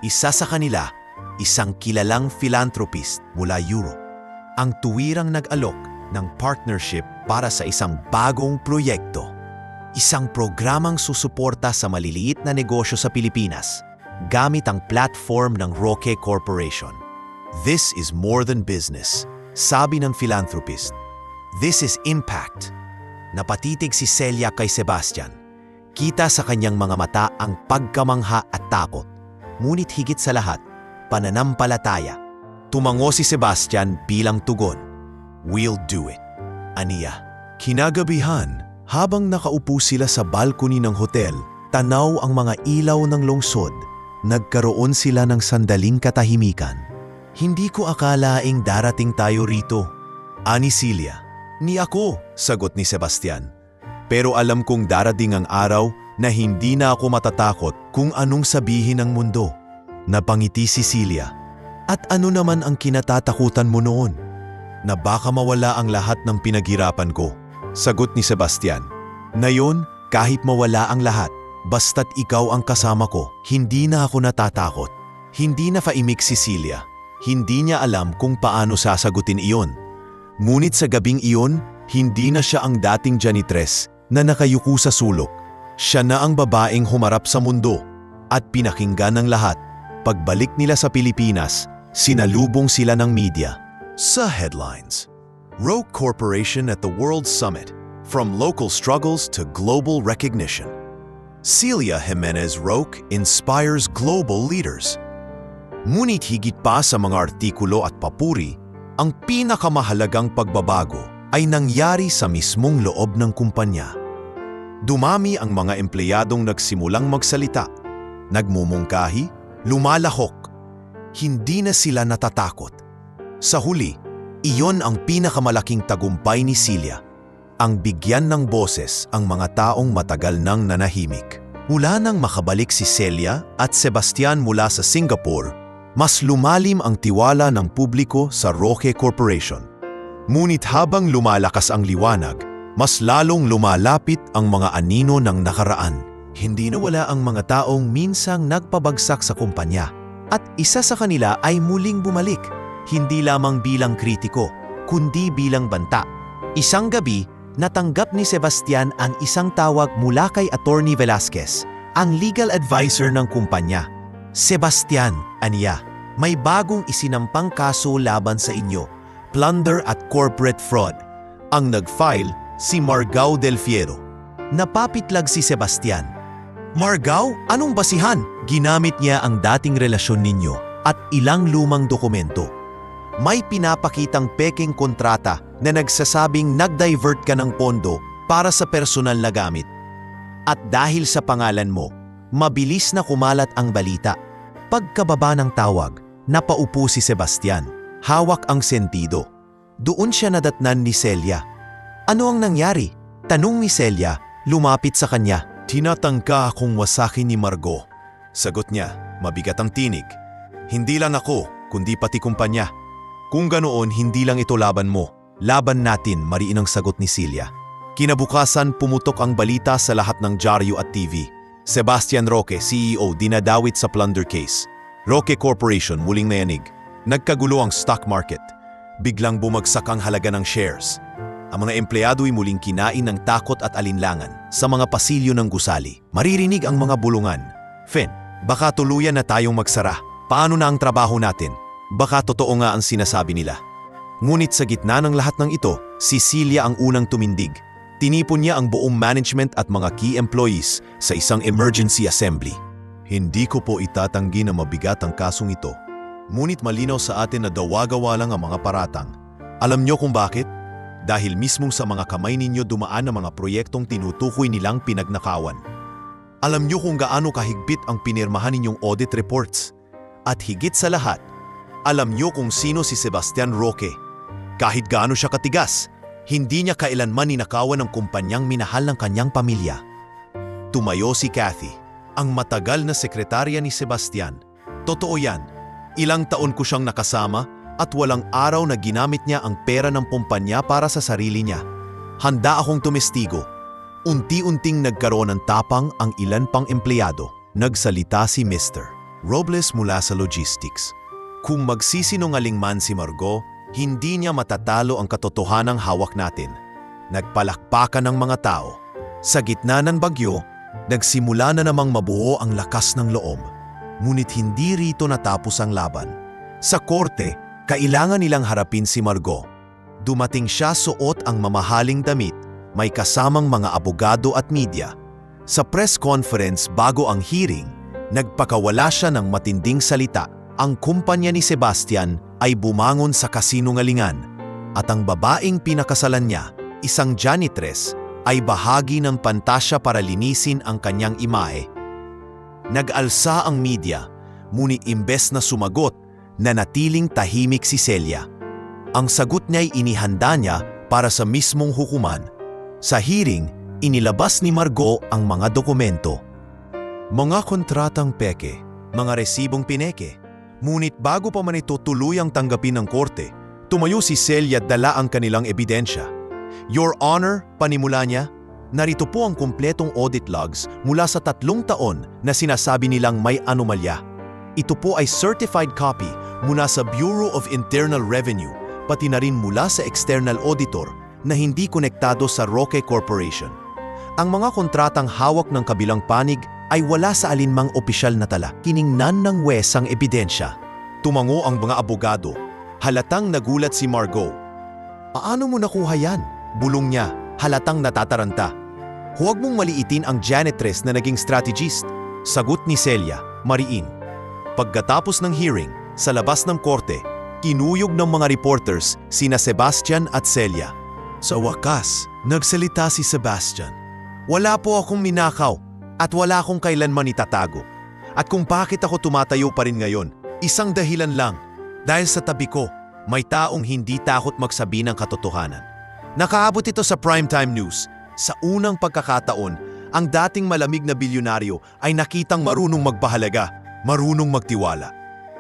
Isa sa kanila, isang kilalang philanthropist mula Europe, ang tuwirang nag-alok ng partnership para sa isang bagong proyekto. Isang programang susuporta sa maliliit na negosyo sa Pilipinas gamit ang platform ng Roque Corporation. This is more than business, sabi ng philanthropist. This is impact. Napatitig si Celia kay Sebastian. Kita sa kanyang mga mata ang pagkamangha at takot. Ngunit higit sa lahat, pananampalataya. Tumango si Sebastian bilang tugon. We'll do it. Aniya. Kinagabihan, habang nakaupo sila sa balcony ng hotel, tanaw ang mga ilaw ng lungsod, nagkaroon sila ng sandaling katahimikan. Hindi ko akalaing darating tayo rito. Ani Celia. Ni ako, sagot ni Sebastian. Pero alam kong darating ang araw na hindi na ako matatakot kung anong sabihin ng mundo. Napangiti si Celia. At ano naman ang kinatatakutan mo noon? Na baka mawala ang lahat ng pinaghirapan ko. Sagot ni Sebastian. Ngayon, kahit mawala ang lahat, basta't ikaw ang kasama ko, hindi na ako natatakot. Hindi na faimik si Celia. Hindi niya alam kung paano sasagutin iyon. Ngunit sa gabing iyon, hindi na siya ang dating janitress na nakayuko sa sulok. Siya na ang babaeng humarap sa mundo at pinakinggan ng lahat. Pagbalik nila sa Pilipinas, sinalubong sila ng media. Sa headlines, Roque Corporation at the World Summit, from local struggles to global recognition. Celia Jimenez Roque inspires global leaders. Ngunit higit pa sa mga artikulo at papuri, ang pinakamahalagang pagbabago ay nangyari sa mismong loob ng kumpanya. Dumami ang mga empleyadong nagsimulang magsalita, nagmumungkahi, lumalahok. Hindi na sila natatakot. Sa huli, iyon ang pinakamalaking tagumpay ni Celia, ang bigyan ng boses ang mga taong matagal nang nanahimik. Mula nang makabalik si Celia at Sebastian mula sa Singapore, mas lumalim ang tiwala ng publiko sa Roque Corporation. Ngunit habang lumalakas ang liwanag, mas lalong lumalapit ang mga anino ng nakaraan. Hindi nawala ang mga taong minsang nagpabagsak sa kumpanya. At isa sa kanila ay muling bumalik, hindi lamang bilang kritiko, kundi bilang banta. Isang gabi, natanggap ni Sebastian ang isang tawag mula kay Attorney Velasquez, ang legal advisor ng kumpanya. Sebastian, aniya, may bagong isinampang kaso laban sa inyo, plunder at corporate fraud. Ang nag-file, si Margao Del Fiero. Napapitlag si Sebastian. Margao, anong basihan? Ginamit niya ang dating relasyon ninyo at ilang lumang dokumento. May pinapakitang peking kontrata na nagsasabing nag-divert ka ng pondo para sa personal na gamit. At dahil sa pangalan mo, mabilis na kumalat ang balita. Pagkababa ng tawag, napaupo si Sebastian. Hawak ang sentido. Doon siya nadatnan ni Celia. Ano ang nangyari? Tanong ni Celia, lumapit sa kanya. Tinatangka akong wasakin ni Margo. Sagot niya, mabigat ang tinig. Hindi lang ako, kundi pati kumpanya. Kung ganoon, hindi lang ito laban mo. Laban natin, mariin ang sagot ni Celia. Kinabukasan, pumutok ang balita sa lahat ng dyaryo at TV. Sebastian Roque, CEO, dinadawit sa plunder case. Roque Corporation, muling nayanig. Nagkagulo ang stock market. Biglang bumagsak ang halaga ng shares. Ang mga empleyado ay muling kinain ng takot at alinlangan sa mga pasilyo ng gusali. Maririnig ang mga bulungan. Fen, baka tuluyan na tayong magsara. Paano na ang trabaho natin? Baka totoo nga ang sinasabi nila. Ngunit sa gitna ng lahat ng ito, si Celia ang unang tumindig. Tinipon niya ang buong management at mga key employees sa isang emergency assembly. Hindi ko po itatanggi na mabigat ang kasong ito. Ngunit malinaw sa atin na dawa-gawa lang ang mga paratang. Alam niyo kung bakit? Dahil mismong sa mga kamay ninyo dumaan ang mga proyektong tinutukoy nilang pinagnakawan. Alam niyo kung gaano kahigpit ang pinirmahan ninyong audit reports. At higit sa lahat, alam niyo kung sino si Sebastian Roque. Kahit gaano siya katigas, hindi niya kailanman ninakawan ng kumpanyang minahal ng kanyang pamilya. Tumayo si Kathy, ang matagal na sekretarya ni Sebastian. Totoo yan. Ilang taon ko siyang nakasama at walang araw na ginamit niya ang pera ng kumpanya para sa sarili niya. Handa akong tumestigo. Unti-unting nagkaroon ng tapang ang ilan pang empleyado. Nagsalita si Mr. Robles mula sa logistics. Kung magsisinungaling man si Margo, hindi niya matatalo ang katotohanang hawak natin. Nagpalakpakan ng mga tao. Sa gitna ng bagyo, nagsimula na namang mabuo ang lakas ng loob. Ngunit hindi rito natapos ang laban. Sa korte, kailangan nilang harapin si Margo. Dumating siya suot ang mamahaling damit, may kasamang mga abogado at media. Sa press conference bago ang hearing, nagpakawala siya ng matinding salita. Ang kumpanya ni Sebastian ay bumangon sa kasinungalingan at ang babaeng pinakasalan niya, isang janitress, ay bahagi ng pantasya para linisin ang kanyang imahe. Nag-alsa ang media, ngunit imbes na sumagot, nanatiling tahimik si Celia. Ang sagot niya'y inihanda niya para sa mismong hukuman. Sa hearing, inilabas ni Margo ang mga dokumento. Mga kontratang peke, mga resibong pineke. Ngunit bago pa man ito tuluyang tanggapin ng korte, tumayo si Celia at dala ang kanilang ebidensya. Your Honor, panimula niya, narito po ang kumpletong audit logs mula sa 3 taon na sinasabi nilang may anomalya. Ito po ay certified copy mula sa Bureau of Internal Revenue, pati na rin mula sa external auditor na hindi konektado sa Roque Corporation. Ang mga kontratang hawak ng kabilang panig ay wala sa alinmang opisyal na tala. Kiningnan ng wes ang ebidensya. Tumango ang mga abogado. Halatang nagulat si Margo. Paano mo nakuha yan? Bulong niya, halatang natataranta. Huwag mong maliitin ang janitress na naging strategist. Sagot ni Celia, mariin. Pagkatapos ng hearing, sa labas ng korte, kinuyog ng mga reporters sina Sebastian at Celia. Sa wakas, nagsalita si Sebastian. Wala po akong minakaw at wala akong kailanman itatago. At kung bakit ako tumatayo pa rin ngayon, isang dahilan lang. Dahil sa tabi ko, may taong hindi takot magsabi ng katotohanan. Nakaabot ito sa primetime news. Sa unang pagkakataon, ang dating malamig na bilyonaryo ay nakitang marunong magpahalaga, marunong magtiwala.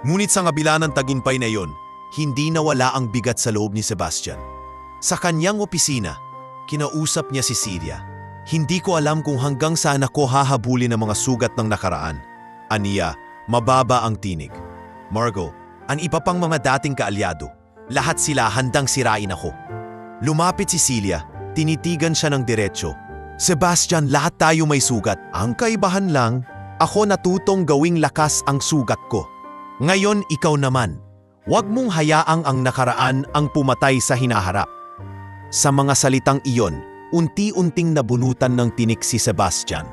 Ngunit sa kabila ng tagumpay na iyon, hindi nawala ang bigat sa loob ni Sebastian. Sa kanyang opisina, kinausap niya si Celia. Hindi ko alam kung hanggang saan ako hahabulin ng mga sugat ng nakaraan. Aniya, mababa ang tinig. Margot, ang iba pang mga dating kaalyado, lahat sila handang sirain ako. Lumapit si Celia, tinitigan siya ng diretsyo. Sebastian, lahat tayo may sugat. Ang kaibahan lang, ako natutong gawing lakas ang sugat ko. Ngayon ikaw naman, huwag mong hayaang ang nakaraan ang pumatay sa hinaharap. Sa mga salitang iyon, unti-unting nabunutan ng tinik si Sebastian.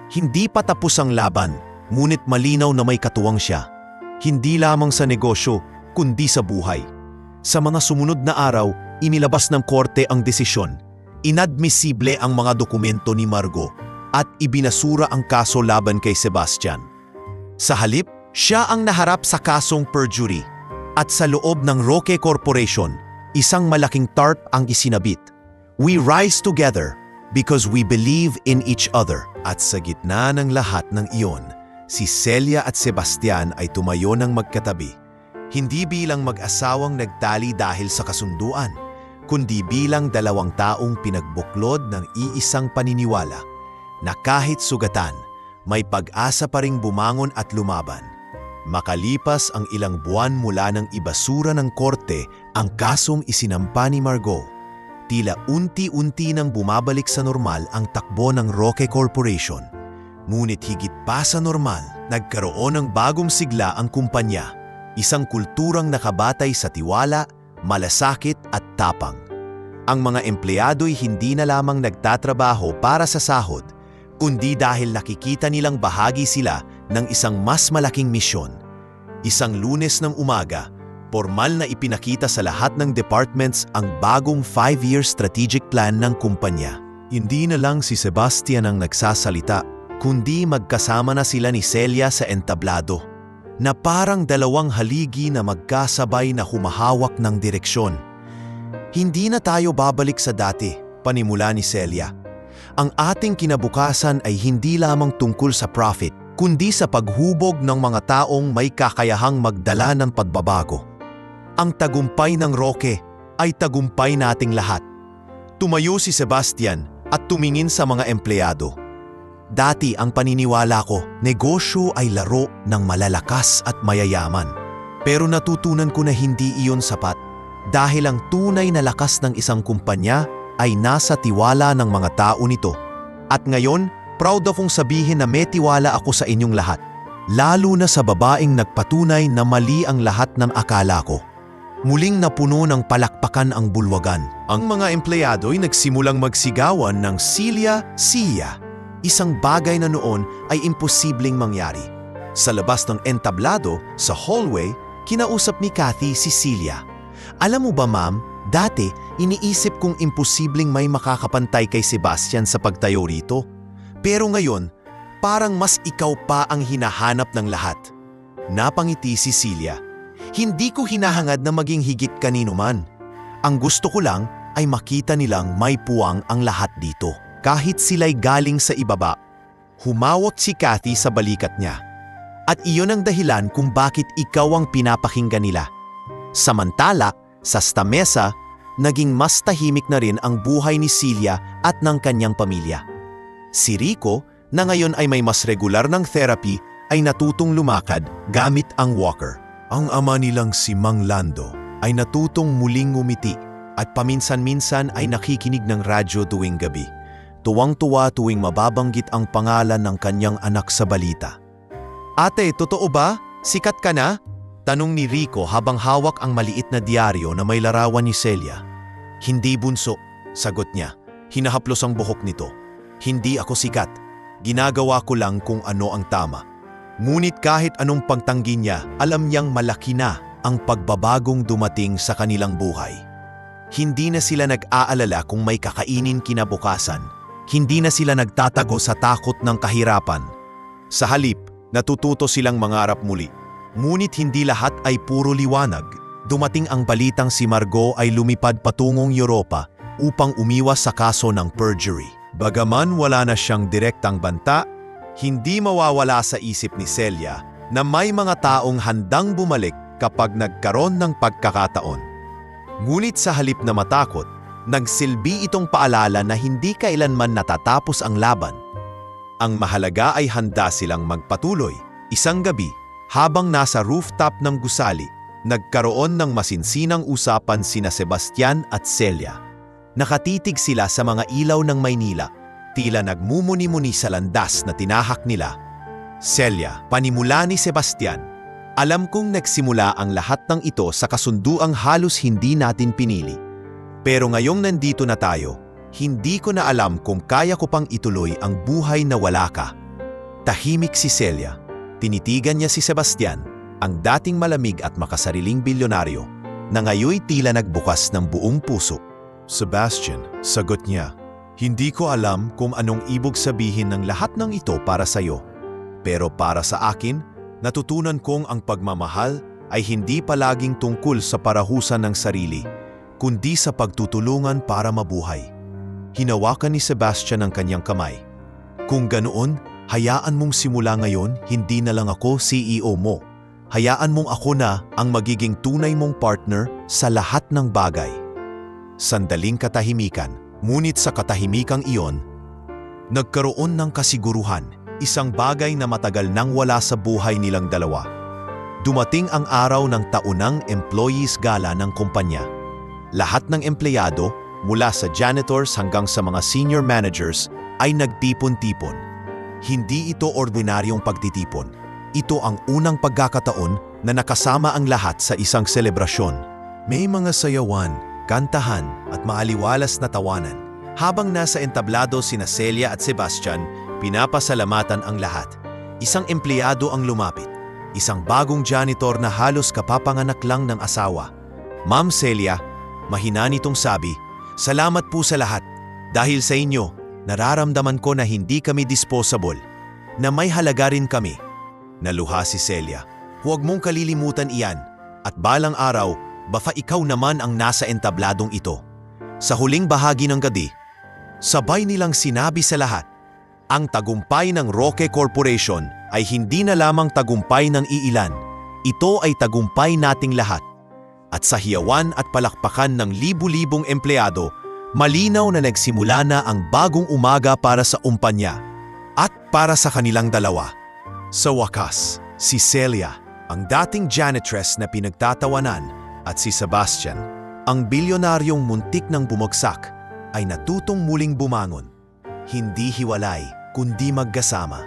Hindi pa tapos ang laban, ngunit malinaw na may katuwang siya. Hindi lamang sa negosyo, kundi sa buhay. Sa mga sumunod na araw, inilabas ng korte ang desisyon. Inadmisible ang mga dokumento ni Margot at ibinasura ang kaso laban kay Sebastian. Sa halip, siya ang naharap sa kasong perjury at sa loob ng Roque Corporation, isang malaking tarp ang isinabit. We rise together because we believe in each other. At sa gitna ng lahat ng iyon, si Celia at Sebastian ay tumayo ng magkatabi. Hindi bilang mag-asawang nagtali dahil sa kasunduan, kundi bilang dalawang taong pinagbuklod ng iisang paniniwala na kahit sugatan, may pag-asa pa ring bumangon at lumaban. Makalipas ang ilang buwan mula ng ibasura ng korte ang kasong isinampa ni Margot, tila unti-unti nang bumabalik sa normal ang takbo ng Roque Corporation. Ngunit higit pa sa normal, nagkaroon ng bagong sigla ang kumpanya, isang kulturang nakabatay sa tiwala, malasakit at tapang. Ang mga empleyado'y hindi na lamang nagtatrabaho para sa sahod, kundi dahil nakikita nilang bahagi sila ng isang mas malaking misyon. Isang Lunes ng umaga, formal na ipinakita sa lahat ng departments ang bagong 5-year strategic plan ng kumpanya. Hindi na lang si Sebastian ang nagsasalita, kundi magkasama na sila ni Celia sa entablado, na parang dalawang haligi na magkasabay na humahawak ng direksyon. Hindi na tayo babalik sa dati, panimula ni Celia. Ang ating kinabukasan ay hindi lamang tungkol sa profit, kundi sa paghubog ng mga taong may kakayahang magdala ng pagbabago. Ang tagumpay ng Roque ay tagumpay nating lahat. Tumayo si Sebastian at tumingin sa mga empleyado. Dati ang paniniwala ko, negosyo ay laro ng malalakas at mayayaman. Pero natutunan ko na hindi iyon sapat. Dahil ang tunay na lakas ng isang kumpanya ay nasa tiwala ng mga tao nito. At ngayon, proud akong sabihin na may tiwala ako sa inyong lahat. Lalo na sa babaeng nagpatunay na mali ang lahat ng akala ko. Muling napuno ng palakpakan ang bulwagan. Ang mga empleyado ay nagsimulang magsigawan ng Celia, Sia. Isang bagay na noon ay imposibleng mangyari. Sa labas ng entablado, sa hallway, kinausap ni Kathy si Celia. Alam mo ba ma'am, dati iniisip kong imposibleng may makakapantay kay Sebastian sa pagtayo rito. Pero ngayon, parang mas ikaw pa ang hinahanap ng lahat. Napangiti si Celia. Hindi ko hinahangad na maging higit kanino man. Ang gusto ko lang ay makita nilang may puwang ang lahat dito. Kahit sila'y galing sa ibaba. Humawak si Kathy sa balikat niya. At iyon ang dahilan kung bakit ikaw ang pinapakinggan nila. Samantala, sa stamesa, naging mas tahimik na rin ang buhay ni Celia at ng kanyang pamilya. Si Rico, na ngayon ay may mas regular ng therapy, ay natutong lumakad gamit ang walker. Ang ama nilang si Mang Lando ay natutong muling ngumiti at paminsan-minsan ay nakikinig ng radyo tuwing gabi. Tuwang-tuwa tuwing mababanggit ang pangalan ng kanyang anak sa balita. Ate, totoo ba? Sikat ka na? Tanong ni Rico habang hawak ang maliit na diaryo na may larawan ni Celia. Hindi bunso, sagot niya. Hinahaplos ang buhok nito. Hindi ako sikat. Ginagawa ko lang kung ano ang tama. Ngunit kahit anong pagtanggi niya, alam niyang malaki na ang pagbabagong dumating sa kanilang buhay. Hindi na sila nag-aalala kung may kakainin kinabukasan. Hindi na sila nagtatago sa takot ng kahirapan. Sa halip, natututo silang mangarap muli. Ngunit hindi lahat ay puro liwanag. Dumating ang balitang si Margot ay lumipad patungong Europa upang umiwas sa kaso ng perjury. Bagaman wala na siyang direktang banta, hindi mawawala sa isip ni Celia na may mga taong handang bumalik kapag nagkaroon ng pagkakataon. Ngunit sa halip na matakot, Nagsilbi itong paalala na hindi kailanman natatapos ang laban. Ang mahalaga ay handa silang magpatuloy. Isang gabi, habang nasa rooftop ng gusali, nagkaroon ng masinsinang usapan sina Sebastian at Celia. Nakatitig sila sa mga ilaw ng Maynila, tila nagmumuni-muni sa landas na tinahak nila. Celia, panimula ni Sebastian. Alam kong nagsimula ang lahat ng ito sa kasunduang halos hindi natin pinili. Pero ngayong nandito na tayo, hindi ko na alam kung kaya ko pang ituloy ang buhay na wala ka. Tahimik si Celia. Tinitigan niya si Sebastian, ang dating malamig at makasariling bilyonaryo, na ngayoy tila nagbukas ng buong puso. Sebastian, sagot niya, hindi ko alam kung anong ibig sabihin ng lahat ng ito para sa'yo. Pero para sa akin, natutunan kong ang pagmamahal ay hindi palaging tungkol sa parahusan ng sarili, kundi sa pagtutulungan para mabuhay. Hinawakan ni Sebastian ang kanyang kamay. Kung ganoon, hayaan mong simula ngayon, hindi na lang ako CEO mo. Hayaan mong ako na ang magiging tunay mong partner sa lahat ng bagay. Sandaling katahimikan, ngunit sa katahimikang iyon, nagkaroon ng kasiguruhan, isang bagay na matagal nang wala sa buhay nilang dalawa. Dumating ang araw ng taunang employees gala ng kumpanya. Lahat ng empleyado, mula sa janitors hanggang sa mga senior managers, ay nagtipon-tipon. Hindi ito ordinaryong pagtitipon. Ito ang unang pagkakataon na nakasama ang lahat sa isang selebrasyon. May mga sayawan, kantahan at maaliwalas na tawanan. Habang nasa entablado sina Celia at Sebastian, pinapasalamatan ang lahat. Isang empleyado ang lumapit. Isang bagong janitor na halos kapapanganak lang ng asawa. Ma'am Celia, mahina nitong sabi, salamat po sa lahat. Dahil sa inyo, nararamdaman ko na hindi kami disposable, na may halaga rin kami. Naluha si Celia. Huwag mong kalilimutan iyan, at balang araw, baka ikaw naman ang nasa entabladong ito. Sa huling bahagi ng gabi, sabay nilang sinabi sa lahat, ang tagumpay ng Roque Corporation ay hindi na lamang tagumpay ng iilan. Ito ay tagumpay nating lahat. At sa hiyawan at palakpakan ng libu-libong empleyado, malinaw na nagsimula na ang bagong umaga para sa umpanya at para sa kanilang dalawa. Sa wakas, si Celia, ang dating janitress na pinagtatawanan, at si Sebastian, ang bilyonaryong muntik ng bumagsak, ay natutong muling bumangon. Hindi hiwalay, kundi magkasama.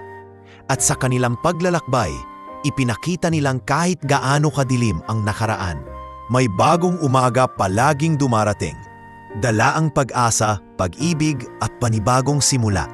At sa kanilang paglalakbay, ipinakita nilang kahit gaano kadilim ang nakaraan, may bagong umaga palaging dumarating. Dala ang pag-asa, pag-ibig at panibagong simula.